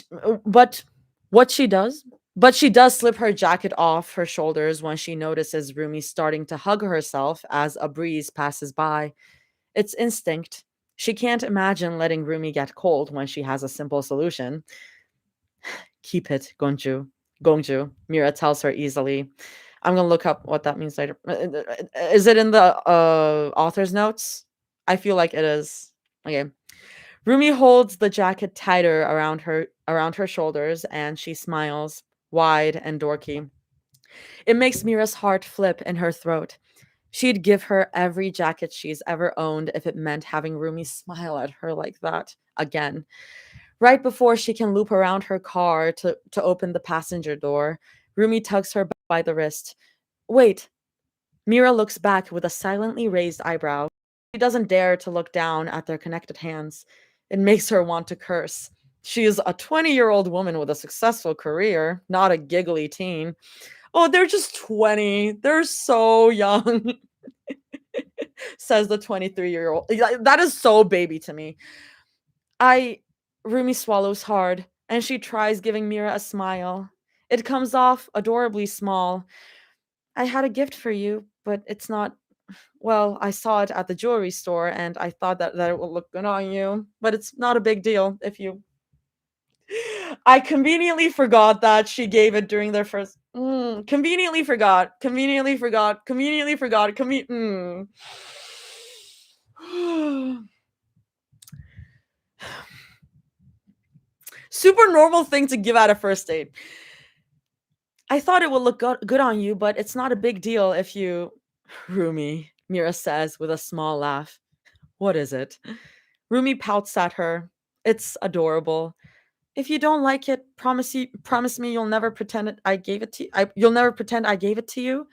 what she does? But she does slip her jacket off her shoulders when she notices Rumi starting to hug herself as a breeze passes by. It's instinct. She can't imagine letting Rumi get cold when she has a simple solution. Keep it, Gonju. Gongju, Mira tells her easily. I'm gonna look up what that means later. Is it in the author's notes? I feel like it is. Okay. Rumi holds the jacket tighter around her shoulders and she smiles, wide and dorky. It makes Mira's heart flip in her throat. She'd give her every jacket she's ever owned if it meant having Rumi smile at her like that again. Right before she can loop around her car to open the passenger door, Rumi tugs her by the wrist. Wait. Mira looks back with a silently raised eyebrow. She doesn't dare to look down at their connected hands. It makes her want to curse. She is a 20-year-old woman with a successful career, not a giggly teen. Oh, they're just 20. They're so young, says the 23-year-old. That is so baby to me. I Rumi swallows hard, and she tries giving Mira a smile. It comes off adorably small. I had a gift for you, but it's not well, I saw it at the jewelry store and I thought that it would look good on you, but it's not a big deal if you I conveniently forgot that she gave it during their first conveniently forgot, conveniently forgot, Super normal thing to give at a first date. I thought it would look good on you, but it's not a big deal if you Rumi, Mira says with a small laugh. What is it? Rumi pouts at her. It's adorable. If you don't like it, promise me you'll never pretend I gave it to you. You'll never pretend I gave it to you.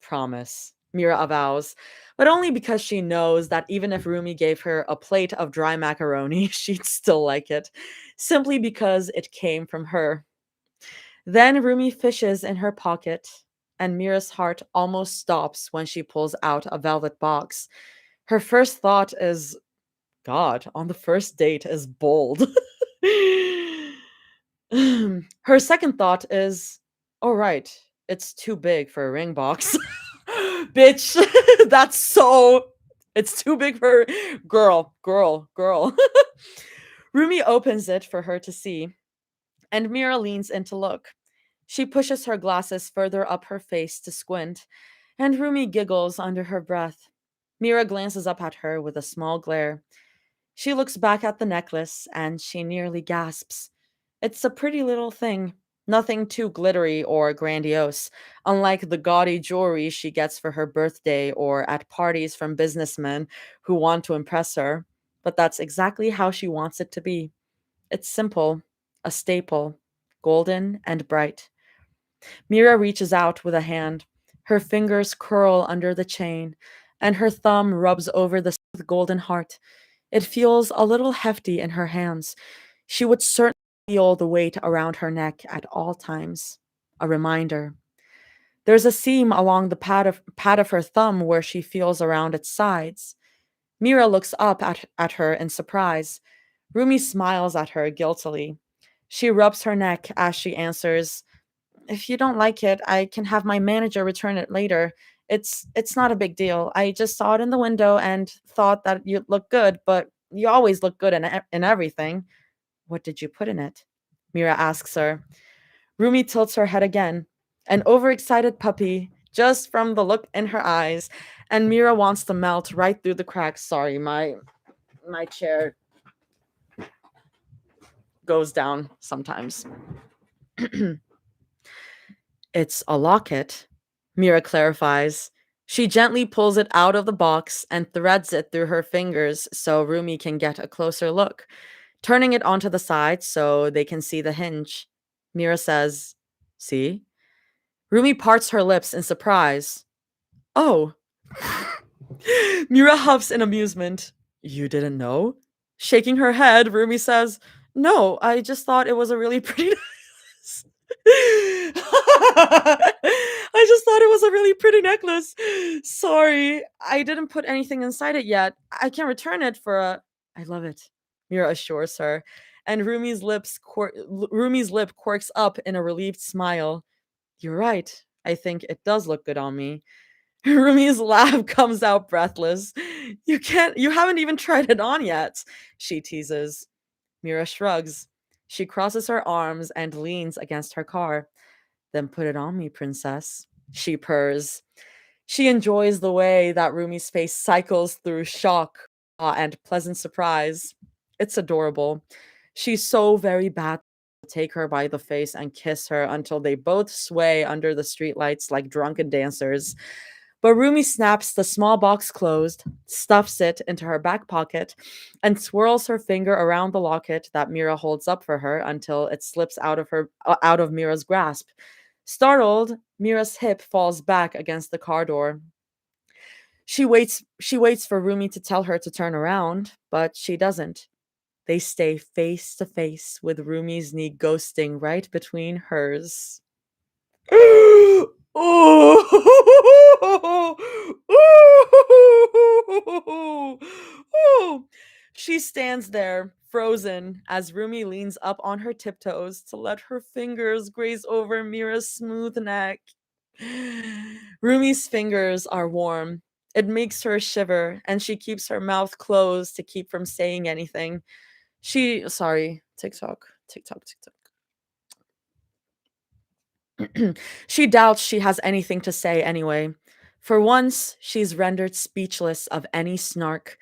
Promise, Mira avows, but only because she knows that even if Rumi gave her a plate of dry macaroni, she'd still like it, simply because it came from her. Then Rumi fishes in her pocket, and Mira's heart almost stops when she pulls out a velvet box. Her first thought is, God, on the first date is bold. Her second thought is, Oh, right. It's too big for a ring box. Bitch, that's so. It's too big for. Girl. Rumi opens it for her to see, and Mira leans in to look. She pushes her glasses further up her face to squint, and Rumi giggles under her breath. Mira glances up at her with a small glare. She looks back at the necklace and she nearly gasps. It's a pretty little thing, nothing too glittery or grandiose, unlike the gaudy jewelry she gets for her birthday or at parties from businessmen who want to impress her. But that's exactly how she wants it to be. It's simple, a staple, golden and bright. Mira reaches out with a hand. Her fingers curl under the chain, and her thumb rubs over the smooth golden heart. It feels a little hefty in her hands. She would certainly feel the weight around her neck at all times. A reminder. There's a seam along the pad of her thumb where she feels around its sides. Mira looks up at her in surprise. Rumi smiles at her guiltily. She rubs her neck as she answers, if you don't like it, I can have my manager return it later. It's not a big deal. I just saw it in the window and thought that you'd look good, but you always look good in everything. What did you put in it? Mira asks her. Rumi tilts her head again, an overexcited puppy just from the look in her eyes, and Mira wants to melt right through the cracks. Sorry, my chair goes down sometimes. It's a locket, Mira clarifies. She gently pulls it out of the box and threads it through her fingers so Rumi can get a closer look, turning it onto the side so they can see the hinge. Mira says, see? Rumi parts her lips in surprise. Oh. Mira huffs in amusement. You didn't know? Shaking her head, Rumi says, no, I just thought it was a really pretty necklace. I just thought it was a really pretty necklace. Sorry, I didn't put anything inside it yet. I can return it for a. I love it, Mira assures her, and Rumi's lip quirks up in a relieved smile. You're right. I think it does look good on me. Rumi's laugh comes out breathless. You haven't even tried it on yet, she teases. Mira shrugs. She crosses her arms and leans against her car. Then put it on me, princess. She purrs. She enjoys the way that Rumi's face cycles through shock, awe, and pleasant surprise. It's adorable. She's so very bad to take her by the face and kiss her until they both sway under the streetlights like drunken dancers. But Rumi snaps the small box closed, stuffs it into her back pocket, and swirls her finger around the locket that Mira holds up for her until it slips out of Mira's grasp. Startled, Mira's hip falls back against the car door. She waits for Rumi to tell her to turn around, but she doesn't. They stay face to face with Rumi's knee ghosting right between hers. Oh. Oh. She stands there, frozen, as Rumi leans up on her tiptoes to let her fingers graze over Mira's smooth neck. Rumi's fingers are warm. It makes her shiver, and she keeps her mouth closed to keep from saying anything. Sorry, TikTok. She doubts she has anything to say anyway. For once, she's rendered speechless of any snark.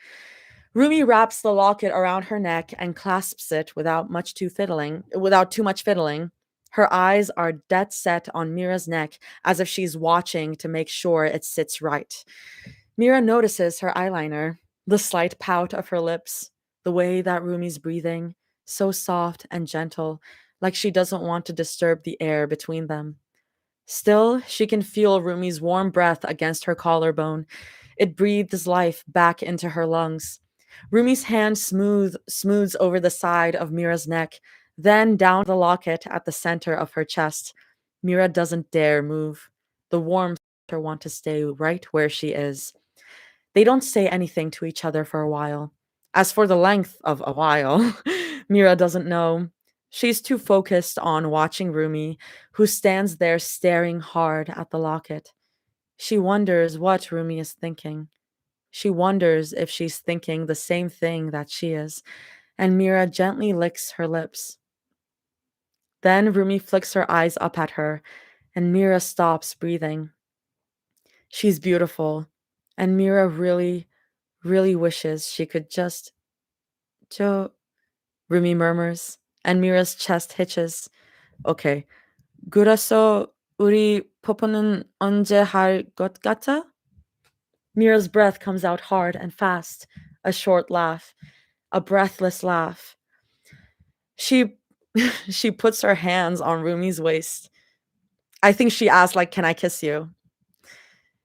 Rumi wraps the locket around her neck and clasps it without too much fiddling. Her eyes are dead set on Mira's neck as if she's watching to make sure it sits right. Mira notices her eyeliner, the slight pout of her lips, the way that Rumi's breathing, so soft and gentle, like she doesn't want to disturb the air between them. Still, she can feel Rumi's warm breath against her collarbone. It breathes life back into her lungs. Rumi's hand smooths over the side of Mira's neck, then down the locket at the center of her chest. Mira doesn't dare move. The warmth makes her want to stay right where she is. They don't say anything to each other for a while. As for the length of a while, Mira doesn't know. She's too focused on watching Rumi, who stands there staring hard at the locket. She wonders what Rumi is thinking. She wonders if she's thinking the same thing that she is, and Mira gently licks her lips. Then Rumi flicks her eyes up at her, and Mira stops breathing. She's beautiful, and Mira really, really wishes she could just. Jo, Rumi murmurs, and Mira's chest hitches. Okay. 그래서 우리 뽀뽀는 언제 할 것 같아? Mira's breath comes out hard and fast, a short laugh, a breathless laugh. She she puts her hands on Rumi's waist. I think she asked, like, can I kiss you?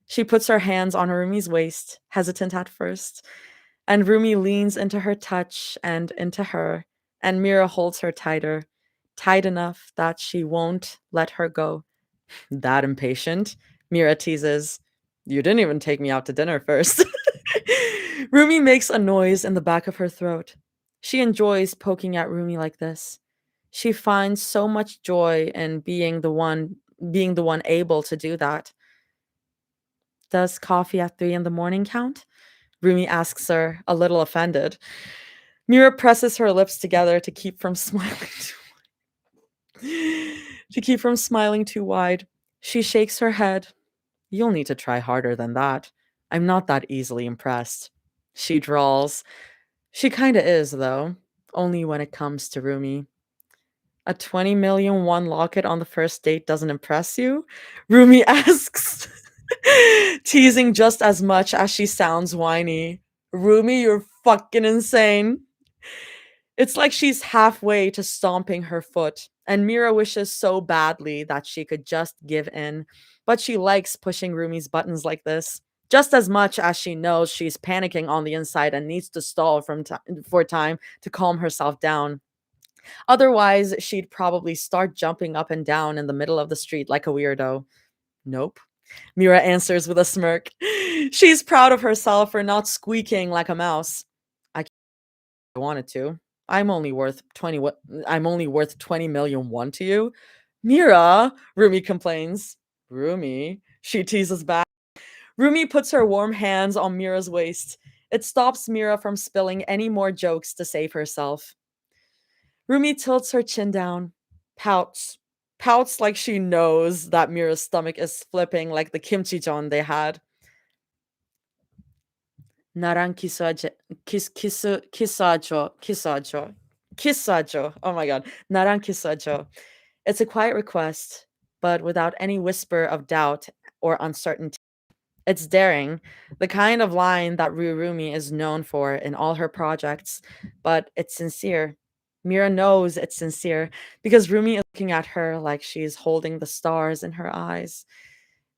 She puts her hands on Rumi's waist, hesitant at first, and Rumi leans into her touch and into her, and Mira holds her tighter, tight enough that she won't let her go. That impatient? Mira teases. You didn't even take me out to dinner first. Rumi makes a noise in the back of her throat. She enjoys poking at Rumi like this. She finds so much joy in being the one able to do that. Does coffee at 3 in the morning count? Rumi asks her, a little offended. Mira presses her lips together to keep from smiling too wide. She shakes her head. You'll need to try harder than that. I'm not that easily impressed. She drawls. She kinda is, though. Only when it comes to Rumi. A 20 million won locket on the first date doesn't impress you? Rumi asks, teasing just as much as she sounds whiny. Rumi, you're fucking insane. It's like she's halfway to stomping her foot, and Mira wishes so badly that she could just give in, but she likes pushing Rumi's buttons like this, just as much as she knows she's panicking on the inside and needs to stall for time to calm herself down. Otherwise, she'd probably start jumping up and down in the middle of the street like a weirdo. Nope. Mira answers with a smirk. She's proud of herself for not squeaking like a mouse. I wanted to. I'm only worth 20 what I'm only worth 20 million won to you. Mira, Rumi complains. Rumi, she teases back. Rumi puts her warm hands on Mira's waist. It stops Mira from spilling any more jokes to save herself. Rumi tilts her chin down, pouts. Pouts like she knows that Mira's stomach is flipping like the kimchi john they had. 나랑 키스하죠. Oh my god. 나랑 키스하죠. It's a quiet request, but without any whisper of doubt or uncertainty. It's daring, the kind of line that Rurumi is known for in all her projects, but it's sincere. Mira knows it's sincere because Rumi is looking at her like she's holding the stars in her eyes.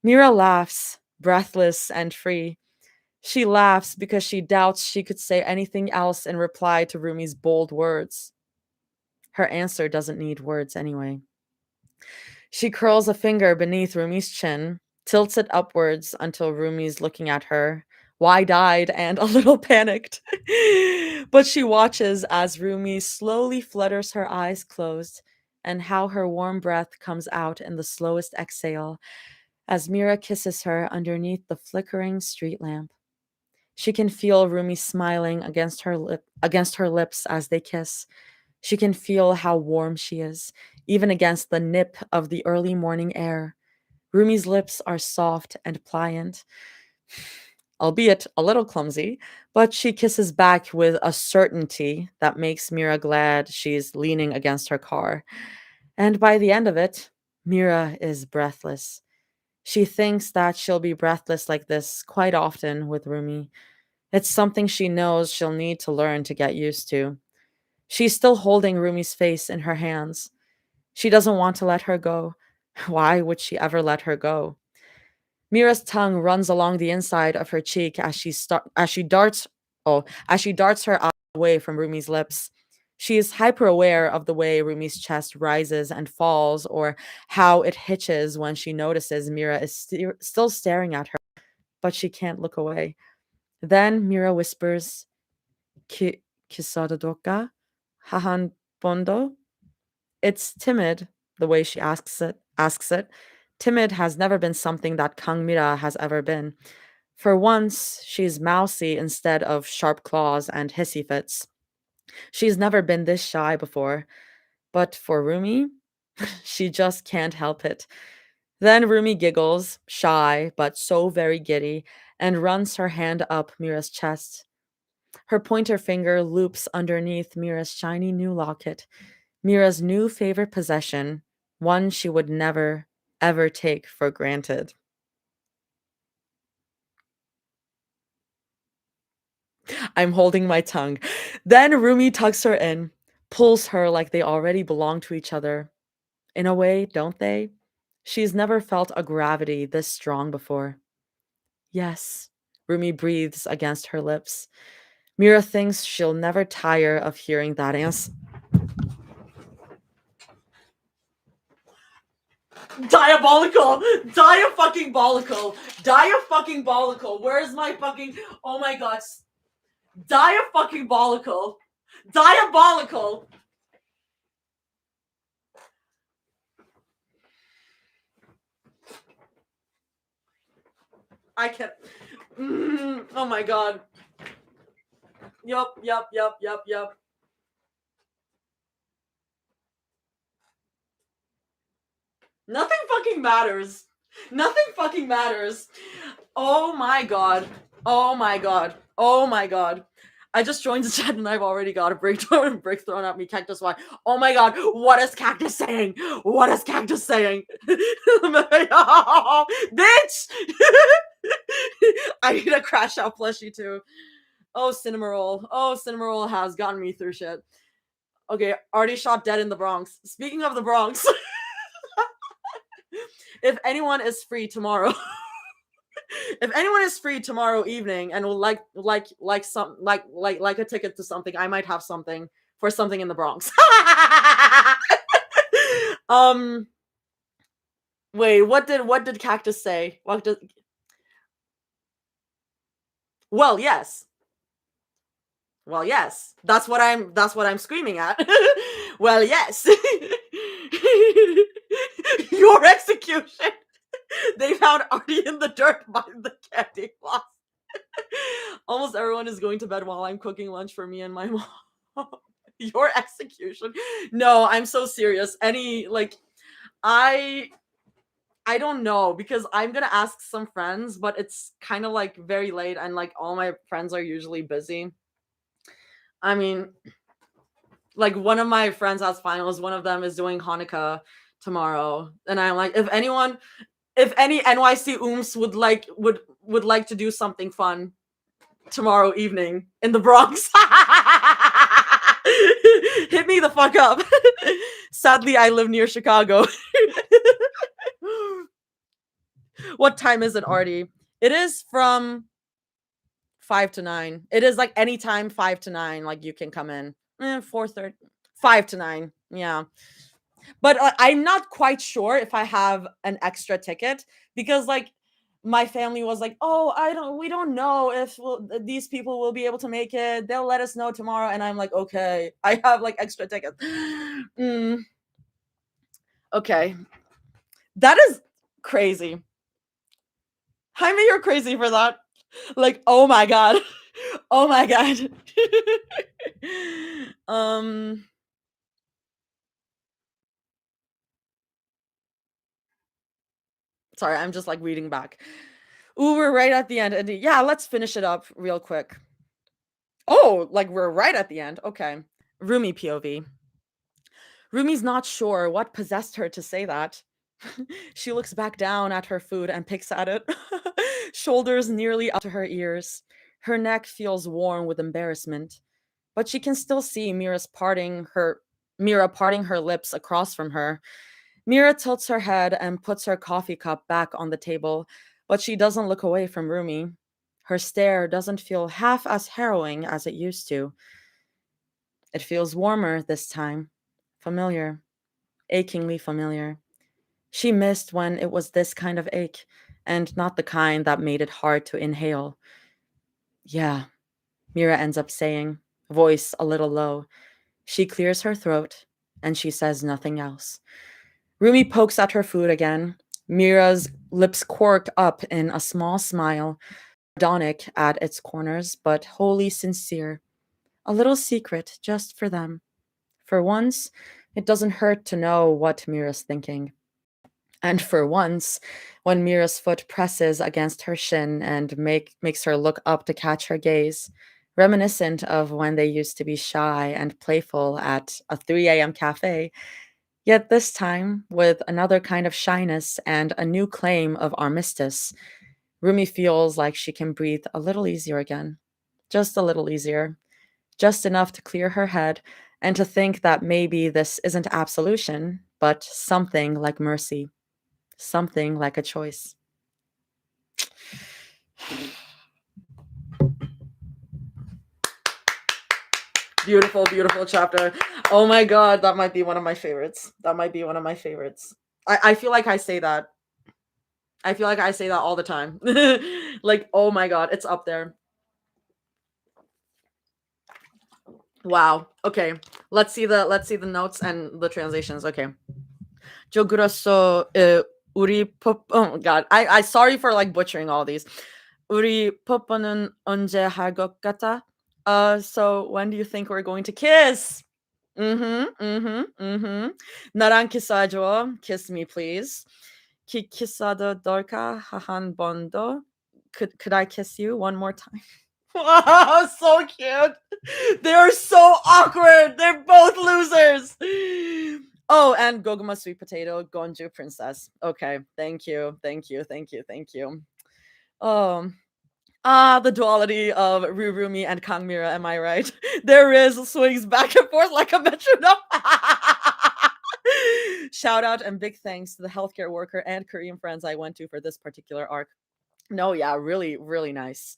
Mira laughs, breathless and free. She laughs because she doubts she could say anything else in reply to Rumi's bold words. Her answer doesn't need words anyway. She curls a finger beneath Rumi's chin, tilts it upwards until Rumi's looking at her, wide-eyed and a little panicked. But she watches as Rumi slowly flutters her eyes closed and how her warm breath comes out in the slowest exhale as Mira kisses her underneath the flickering street lamp. She can feel Rumi smiling against her lips as they kiss. She can feel how warm she is, even against the nip of the early morning air. Rumi's lips are soft and pliant, albeit a little clumsy, but she kisses back with a certainty that makes Mira glad she's leaning against her car. And by the end of it, Mira is breathless. She thinks that she'll be breathless like this quite often with Rumi. It's something she knows she'll need to learn to get used to. She's still holding Rumi's face in her hands. She doesn't want to let her go. Why would she ever let her go? Mira's tongue runs along the inside of her cheek as she darts her eye away from Rumi's lips. She is hyper aware of the way Rumi's chest rises and falls, or how it hitches when she notices Mira is still staring at her, but she can't look away. Then Mira whispers, Kisada doka? Hahan bondo? It's timid, the way she asks it. Timid has never been something that Kang Mira has ever been. For once, she's mousy instead of sharp claws and hissy fits. She's never been this shy before. But for Rumi, she just can't help it. Then Rumi giggles, shy, but so very giddy, and runs her hand up Mira's chest. Her pointer finger loops underneath Mira's shiny new locket, Mira's new favorite possession, one she would never, ever take for granted. I'm holding my tongue. Then Rumi tucks her in, pulls her like they already belong to each other. In a way, don't they? She's never felt a gravity this strong before. Yes, Rumi breathes against her lips. Mira thinks she'll never tire of hearing that answer. Diabolical! Dia-fucking-bolical! Dia-fucking-bolical! Where's my fucking... Oh my god. Dia-fucking-bolical! Diabolical! I can't... oh my god. Yup. Nothing fucking matters. Nothing fucking matters. Oh my god. Oh my god. Oh my god. I just joined the chat and I've already got a brick thrown at me. Cactus, why? Oh my god. What is Cactus saying? What is Cactus saying? Bitch! I need a crash out plushie too. Oh, Cinnamoroll. Oh, Cinnamoroll has gotten me through shit. Okay, already shot dead in the Bronx. Speaking of the Bronx, if anyone is free tomorrow, if anyone is free tomorrow evening and will like a ticket to something, I might have something for something in the Bronx. Wait, what did Cactus say? Well, yes. Well, yes. That's what I'm screaming at. Well, yes. Your execution. They found Artie in the dirt by the candy floss. Almost everyone is going to bed while I'm cooking lunch for me and my mom. Your execution. No, I'm so serious. I I don't know because I'm gonna ask some friends, but it's kind of like very late and like all my friends are usually busy. I mean, like one of my friends has finals, one of them is doing Hanukkah tomorrow, and I'm like, if any NYC ooms would like to do something fun tomorrow evening in the Bronx, hit me the fuck up. Sadly, I live near Chicago. What time is it, Artie? It is from 5 to 9. It is like anytime 5 to 9. Like you can come in. 4:30, 5 to 9. Yeah, but I'm not quite sure if I have an extra ticket because like my family was like, "Oh, we don't know if these people will be able to make it. They'll let us know tomorrow." And I'm like, "Okay, I have like extra tickets." Okay, that is crazy. Jaime, you're crazy for that. Like, oh my god. Oh my god. um Sorry, I'm just like reading back. Ooh, we're right at the end. And yeah, let's finish it up real quick. Oh, like we're right at the end. Okay. Rumi POV. Rumi's not sure what possessed her to say that. She looks back down at her food and picks at it, shoulders nearly up to her ears. Her neck feels warm with embarrassment, but she can still see Mira parting her lips across from her. Mira tilts her head and puts her coffee cup back on the table, but she doesn't look away from Rumi. Her stare doesn't feel half as harrowing as it used to. It feels warmer this time. Familiar. Achingly familiar. She missed when it was this kind of ache, and not the kind that made it hard to inhale. Yeah, Mira ends up saying, voice a little low. She clears her throat and she says nothing else. Rumi pokes at her food again. Mira's lips cork up in a small smile, sardonic at its corners, but wholly sincere. A little secret just for them. For once, it doesn't hurt to know what Mira's thinking. And for once, when Mira's foot presses against her shin and makes her look up to catch her gaze, reminiscent of when they used to be shy and playful at a 3 a.m. cafe, yet this time with another kind of shyness and a new claim of armistice, Rumi feels like she can breathe a little easier again. Just a little easier. Just enough to clear her head and to think that maybe this isn't absolution, but something like mercy. Something like a choice. Beautiful, beautiful chapter. Oh my god, that might be one of my favorites. That might be one of my favorites. I feel like I say that. I feel like I say that all the time. Like, oh my god, it's up there. Wow. Okay. Let's see the notes and the translations. Okay. Joguraso uri pop oh god. I sorry for like butchering all these. Uri popo는 언제 할 것 같아? So when do you think we're going to kiss? Mhm, mhm, mhm. 나랑 키스하죠. Kiss me, please. 키스하도 될까? 한 번 더. Could I kiss you one more time? Wow, so cute. They're so awkward. They're both losers. Oh, and Goguma sweet potato, Gonju princess. Okay, thank you, thank you, thank you, thank you. Um, the duality of Rurumi and Kangmira, am I right? Their Riz swings back and forth like a metronome. Shout out and big thanks to the healthcare worker and Korean friends I went to for this particular arc. No, yeah, really, really nice.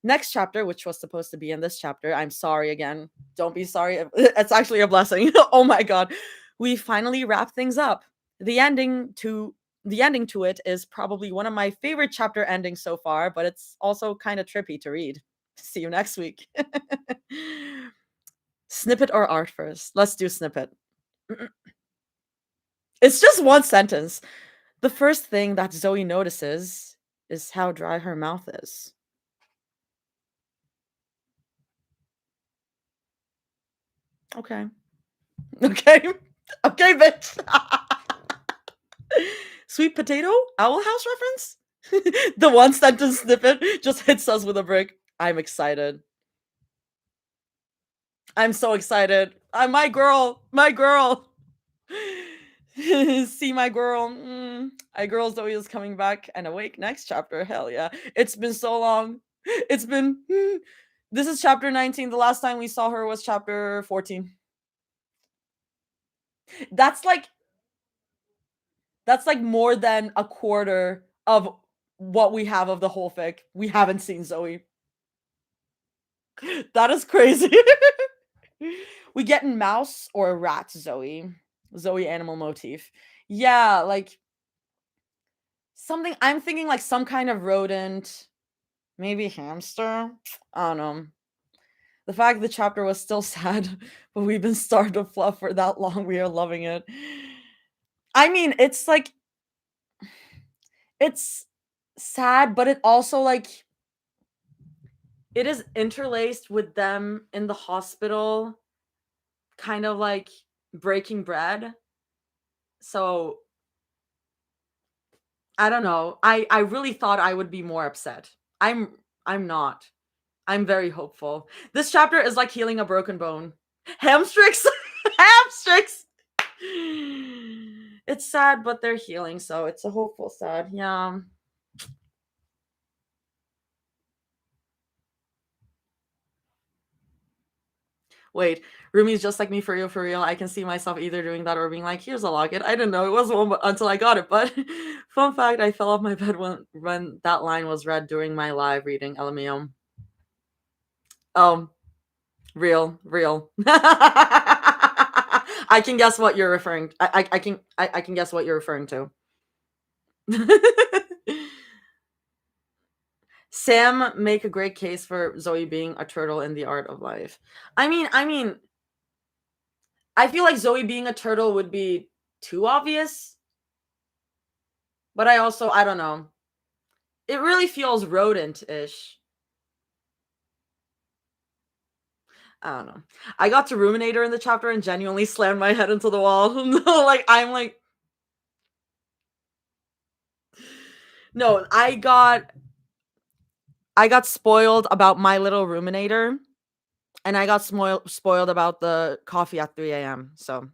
Next chapter, which was supposed to be in this chapter, I'm sorry again. Don't be sorry. It's actually a blessing. Oh my god. We finally wrap things up. The ending to it is probably one of my favorite chapter endings so far, but it's also kind of trippy to read. See you next week. Snippet or art first? Let's do snippet. It's just one sentence. The first thing that Zoe notices is how dry her mouth is. Okay. Okay. Okay, bitch. Sweet potato? Owl House reference? The one sentence snippet just hits us with a brick. I'm excited. I'm so excited. My girl. My girl. See my girl. I girl Zoe is coming back and awake next chapter. Hell yeah. It's been so long. It's been. This is chapter 19. The last time we saw her was chapter 14. That's like more than a quarter of what we have of the whole fic. We haven't seen Zoe. That is crazy. We get in mouse or rat Zoe. Zoe animal motif. Yeah, like something I'm thinking like some kind of rodent, maybe hamster. I don't know. The fact the chapter was still sad, but we've been starved of fluff for that long, we are loving it. I mean, it's like it's sad, but it also like it is interlaced with them in the hospital, kind of like breaking bread. So I don't know. I really thought I would be more upset. I'm not. I'm very hopeful. This chapter is like healing a broken bone. Hamstricks, hamstricks. It's sad, but they're healing, so it's a hopeful sad. Yeah. Wait, Rumi's just like me for real, for real. I can see myself either doing that or being like, here's a locket. I didn't know it was one until I got it. But fun fact, I fell off my bed when that line was read during my live reading. LMAO. Oh, real, real. I can guess what you're referring. I can guess what you're referring to. Sam make a great case for Zoe being a turtle in the art of life. I mean, I feel like Zoe being a turtle would be too obvious. But I don't know. It really feels rodent-ish. I don't know. I got to Ruminator in the chapter and genuinely slammed my head into the wall. Like, I'm like... No, I got spoiled about My Little Ruminator, and I got spoiled about the coffee at 3 a.m. So,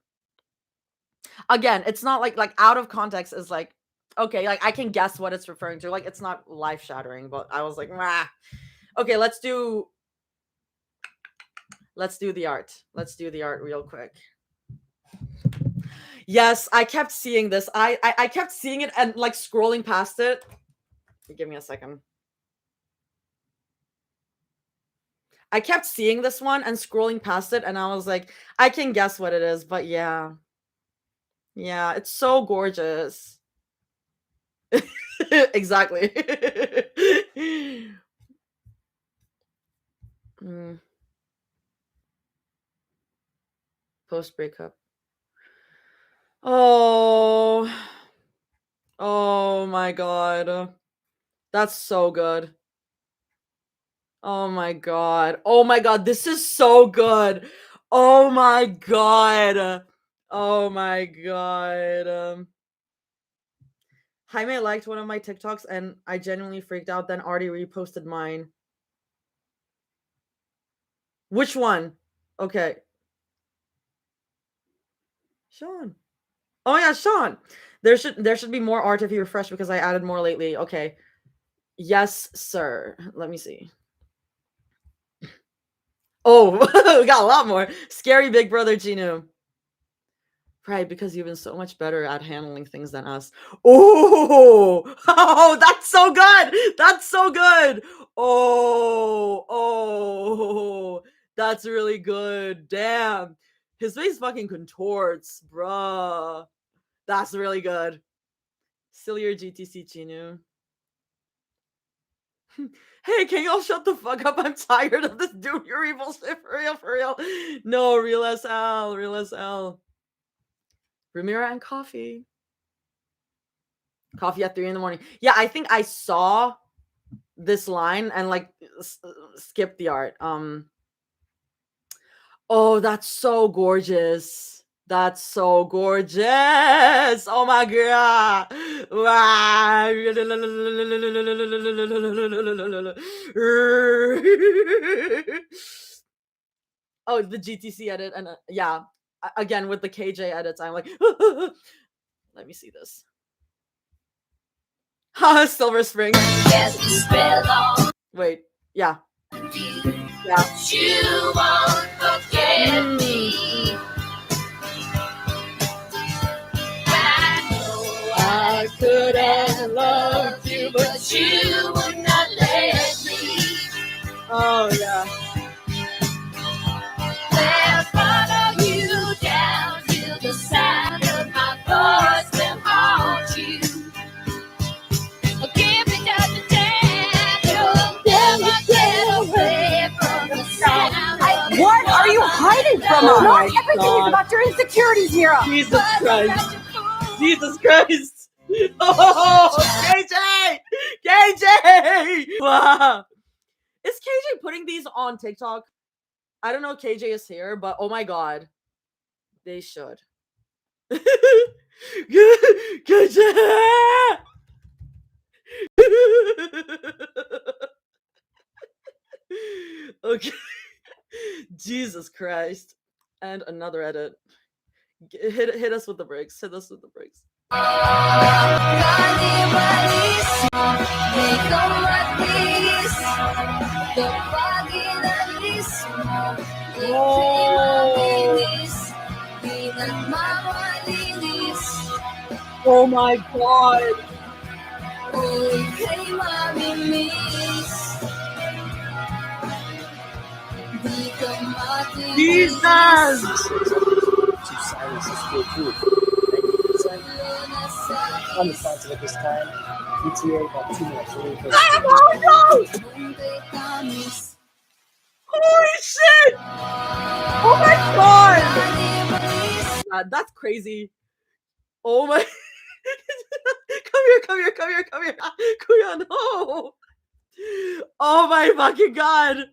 again, it's not like out of context is like, okay, like I can guess what it's referring to. Like, it's not life shattering, but I was like, nah. Okay, let's do the art. Let's do the art real quick. Yes, I kept seeing this. I kept seeing it and like scrolling past it. Give me a second. I kept seeing this one and scrolling past it, and I was like, I can guess what it is, but yeah. Yeah, it's so gorgeous. Exactly. Post breakup. Oh. Oh my god. That's so good. Oh my god. Oh my god, this is so good. Oh my god. Oh my god. Jaime liked one of my TikToks and I genuinely freaked out, then Artie reposted mine. Which one? Okay. Sean. Oh yeah, Sean. There should be more art if you refresh because I added more lately. Okay. Yes, sir. Let me see. Oh, we got a lot more. Scary Big Brother Ginu. Right, because you've been so much better at handling things than us. Oh, oh, that's so good. That's so good. Oh, that's really good. Damn. His face fucking contorts, bruh. That's really good. Sillier GTC Chinu. Hey, can y'all shut the fuck up? I'm tired of this dude. You're evil shit. For real. No, real SL. Ramira and coffee. Coffee at 3 a.m. Yeah, I think I saw this line and like skipped the art. Oh, that's so gorgeous. That's so gorgeous. Oh my god. Wow. Oh, the GTC edit and yeah, again with the KJ edits, I'm like, let me see this. Silver Spring. Wait, yeah. Yeah. You won't forget me. I could have loved you, but you would not let me. Oh yeah. They'll follow you down till the sound of my voice will haunt you. Give me just a chance. You'll never get away from the sound. What are you hiding from us? Not everything is about your insecurities, Mira. Jesus Christ. Jesus Christ. Oh, KJ. Wow. Is KJ putting these on TikTok? I don't know if KJ is here, but oh my god. They should. KJ! Okay. Jesus Christ. And another edit. Hit us with the breaks. Hit us with the breaks. Oh my god. Jesus! To silence is still good. Unresponsive at this time. ETA about 2 minutes. Oh no! Holy shit! Oh my god! god, that's crazy. Oh my come here. Kuya, no. Oh my fucking god.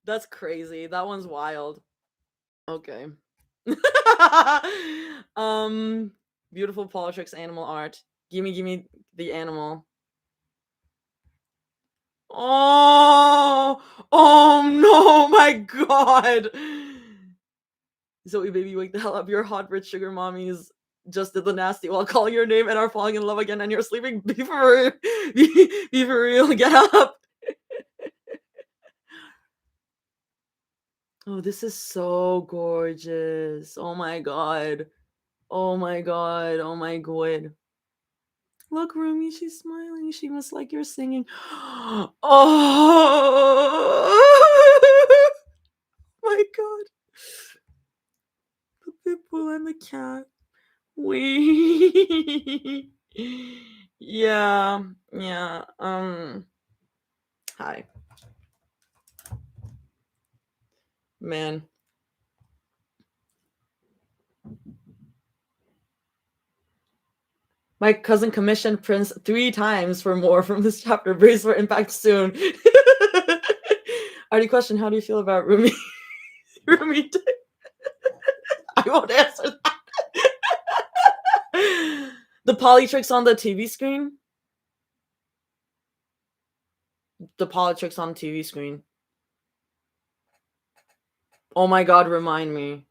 That's crazy. That one's wild. Okay. Beautiful polytrix animal art. Gimme the animal. Oh no, my god. Zoe, baby, wake the hell up. Your hot rich sugar mommies just did the nasty while calling your name and are falling in love again, and you're sleeping. Be for real. Be for real. Get up. Oh, this is so gorgeous. Oh my god. Oh my god. Oh my god. Look, Rumi, she's smiling. She must like you're singing. Oh my god. The pit bull and the cat. We yeah. Hi. Man. My cousin commissioned Prince 3 times for more from this chapter. Brace for impact soon. Already question, how do you feel about Rumi? Rumi? I won't answer that. The polytrix on the TV screen? The polytrix on TV screen. Oh my god, remind me.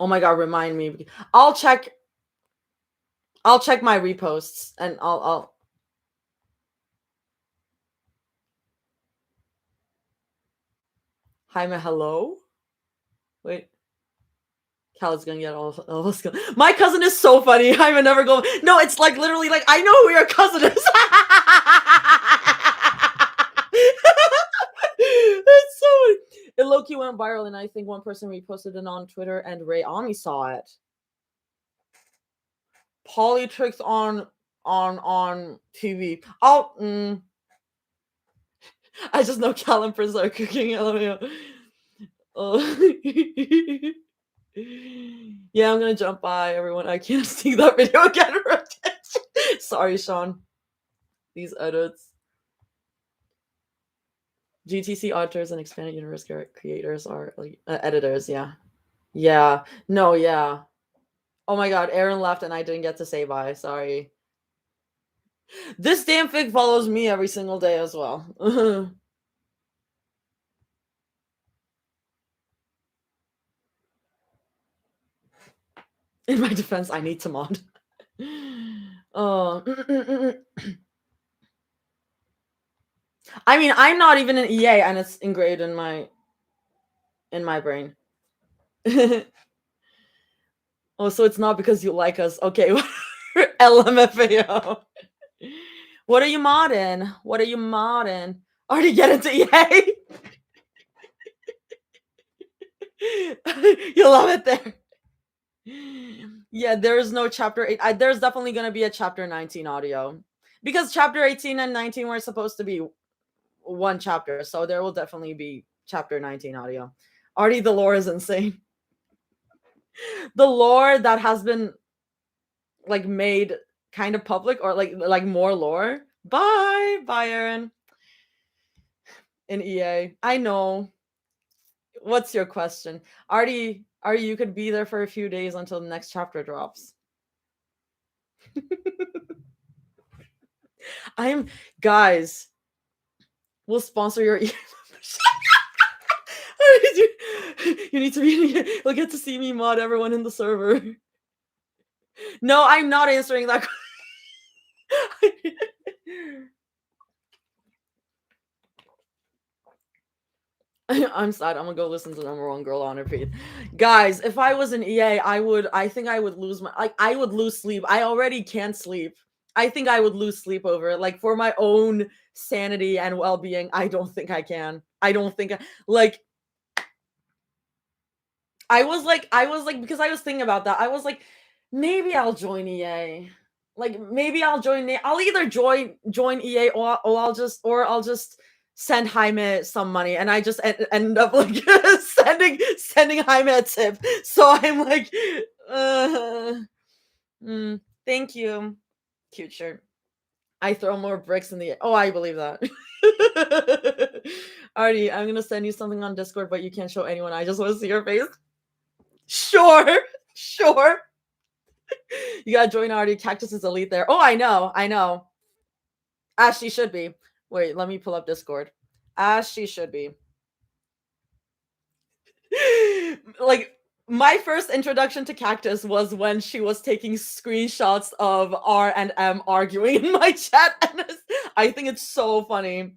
Oh my god, remind me. I'll check my reposts and I'll Jaime, hello? Wait. Cal's gonna get all of us. My cousin is so funny. Jaime never go. No, it's like literally like I know who your cousin is. It's so funny. It low-key went viral, and I think one person reposted it on Twitter, and Ray Ami saw it. Polytrix on TV. I just know Cal and Prince are cooking. Yeah, I'm gonna jump by everyone. I can't see that video again. Sorry, Sean. These edits. GTC authors and expanded universe creators are like editors. Yeah. No. Yeah. Oh my god, Aaron left and I didn't get to say bye. Sorry. This damn fic follows me every single day as well. In my defense, I need to mod. Oh. I mean, I'm not even an EA, and it's engraved in my brain. Oh, so it's not because you like us. Okay. LMFAO. What are you modding? Already get into EA? You love it there. Yeah, there is no chapter 8. There's definitely going to be a chapter 19 audio. Because chapter 18 and 19 were supposed to be one chapter. So there will definitely be chapter 19 audio. Already the lore is insane. The lore that has been like made kind of public or like more lore. Bye, Aaron. In EA. I know. What's your question? Artie, you could be there for a few days until the next chapter drops. Guys, we'll sponsor your EA You need to be. You'll get to see me mod everyone in the server. No, I'm not answering that. I'm sad. I'm gonna go listen to Number One Girl on repeat. Guys, if I was an EA, I think I would lose I would lose sleep. I already can't sleep. I think I would lose sleep over it. Like for my own sanity and well-being, I don't think I can. I don't think I was like, because I was thinking about that. I was like, maybe I'll join EA. Like maybe I'll either join EA or I'll just send Jaime some money and I just end up like sending Jaime a tip. So I'm like, uh, thank you. Cute shirt. I throw more bricks in the air. Oh, I believe that. Artie, I'm gonna send you something on Discord, but you can't show anyone. I just want to see your face. Sure, sure. You gotta join Artie. Cactus is elite there. Oh, I know. As she should be. Wait, let me pull up Discord. As she should be. Like, my first introduction to Cactus was when she was taking screenshots of R and M arguing in my chat, and I think it's so funny.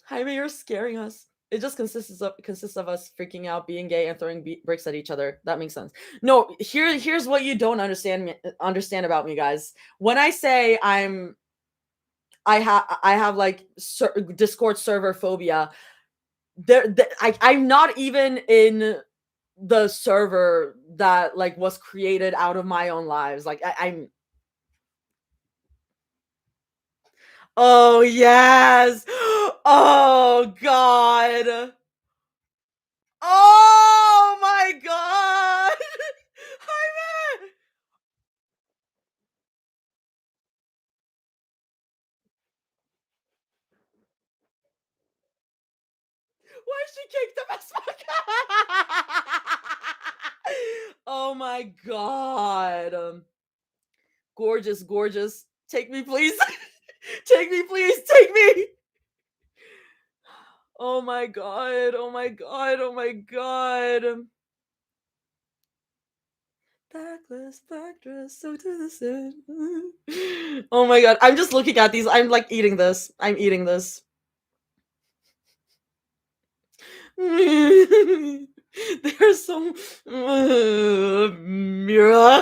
Jaime, you're scaring us. It just consists of us freaking out, being gay, and throwing bricks at each other. That makes sense. No, here's what you don't understand about me, guys. When I say I have like Discord server phobia, I'm not even in the server that like was created out of my own lives. Like I'm. Oh yes. Oh god. Oh my god! Jaime! Why she kicked him as fuck? Oh my god. Gorgeous, gorgeous. Take me, please. Take me, please. Take me. Oh my god. Oh my god. Oh my god. Backless, black dress, so to the sun. Oh my god. I'm just looking at these. I'm like eating this. I'm eating this. There's some Mira.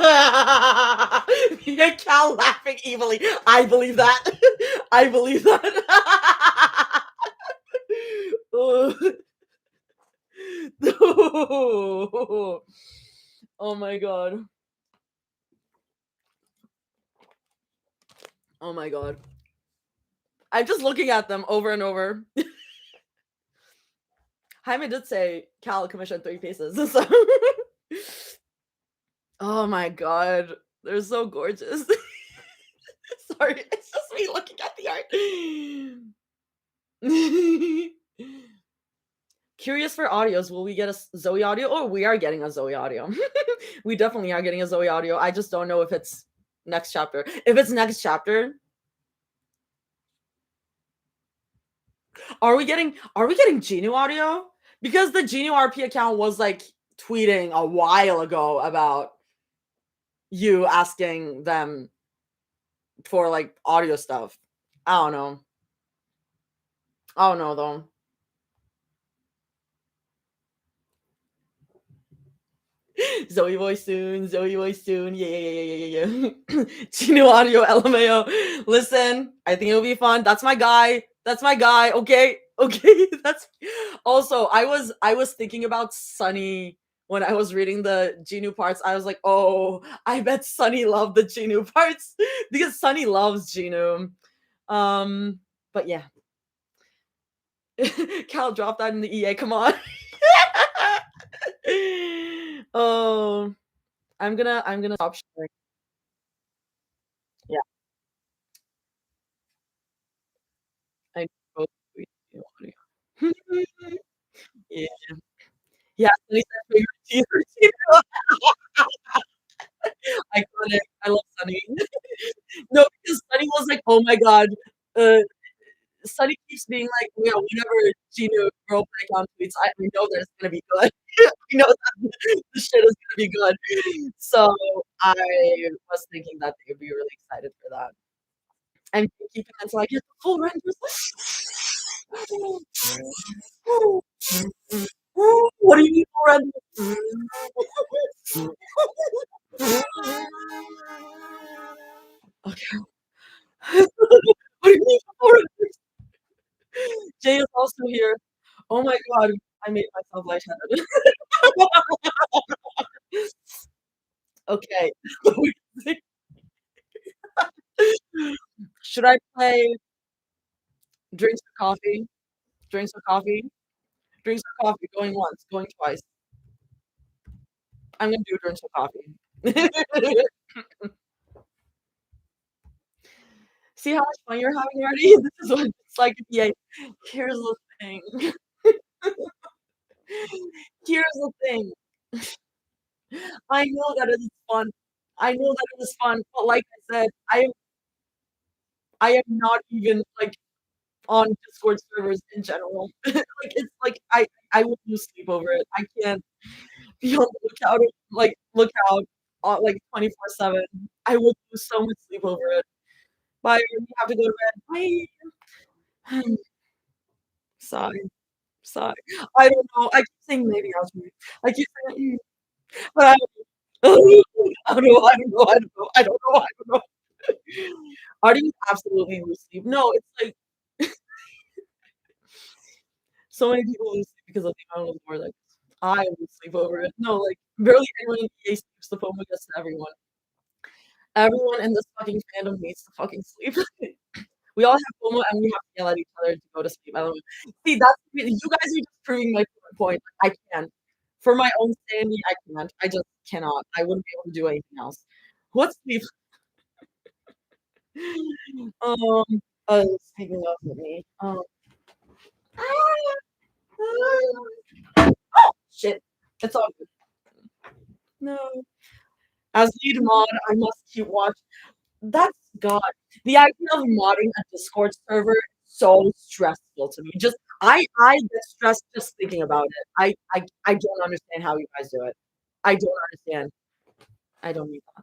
Mia Cal laughing evilly. I believe that. I believe that. Oh my god. Oh my god. I'm just looking at them over and over. Jaime did say Cal commissioned 3 pieces. So. Oh my god. They're so gorgeous. Sorry, it's just me looking at the art. Curious for audios. Will we get a Zoe audio? Oh, we are getting a Zoe audio. We definitely are getting a Zoe audio. I just don't know if it's next chapter. If it's next chapter, are we getting Genu audio? Because the Genu RP account was like tweeting a while ago about you asking them for like audio stuff. I don't know. I don't know though. Zoe voice soon. Zoe voice soon. Yeah. Genu audio LMAO. Listen, I think it'll be fun. That's my guy. That's my guy. Okay. That's also I was thinking about Sunny when I was reading the Genu parts. I was like, oh, I bet Sunny loved the Genu parts because Sunny loves Genu. But yeah. Cal, drop that in the EA. Come on. Oh, I'm gonna stop sharing. Yeah, I both yeah, yeah. Sunny said favorite teaser. Iconic. I love Sunny. No, because Sunny was like, oh my god. Uh, Sunny keeps being like, you know, whenever Gino girl breakdown tweets, I know that it's gonna be good. I know that the shit is gonna be good. So I was thinking that they would be really excited for that. I'm keeping until I get the full renders. What do you mean full renders? Okay. What do you mean full renders? Jay is also here. Oh my god, I made myself lightheaded. Okay. Should I play drinks or coffee? Drinks or coffee? Drinks or coffee? Going once, going twice. I'm gonna do drinks or coffee. See how much fun you're having already? This is what it's like to be a here's the thing. Here's the thing. I know that it is fun. I know that it is fun, but like I said, I am not even like on Discord servers in general. Like it's like I would lose sleep over it. I can't be on the lookout like 24/7. I would lose so much sleep over it. Bye. You have to go to bed. Bye. Sigh. Sigh. I don't know. I keep saying maybe I'll do it. I keep saying, but I don't know. I don't know. I don't know. I don't know. I don't know. I don't know. Artie would absolutely lose sleep. No, it's like so many people lose sleep because of the amount of lore that I lose sleep over it. No, like barely anyone in EA sleeps. The FOMO gets to everyone. Everyone in this fucking fandom needs to fucking sleep. We all have FOMO and we have to yell at each other to go to sleep. I don't know. See, that's you guys are just proving my point. I can't. For my own sanity, I can't. I just cannot. I wouldn't be able to do anything else. What's sleep? Speaking of me. Oh shit. It's all good. No. As lead mod, I must keep watch. That's God. The idea of modding a Discord server is so stressful to me. Just I get stressed just thinking about it. I don't understand how you guys do it. I don't understand. I don't need that.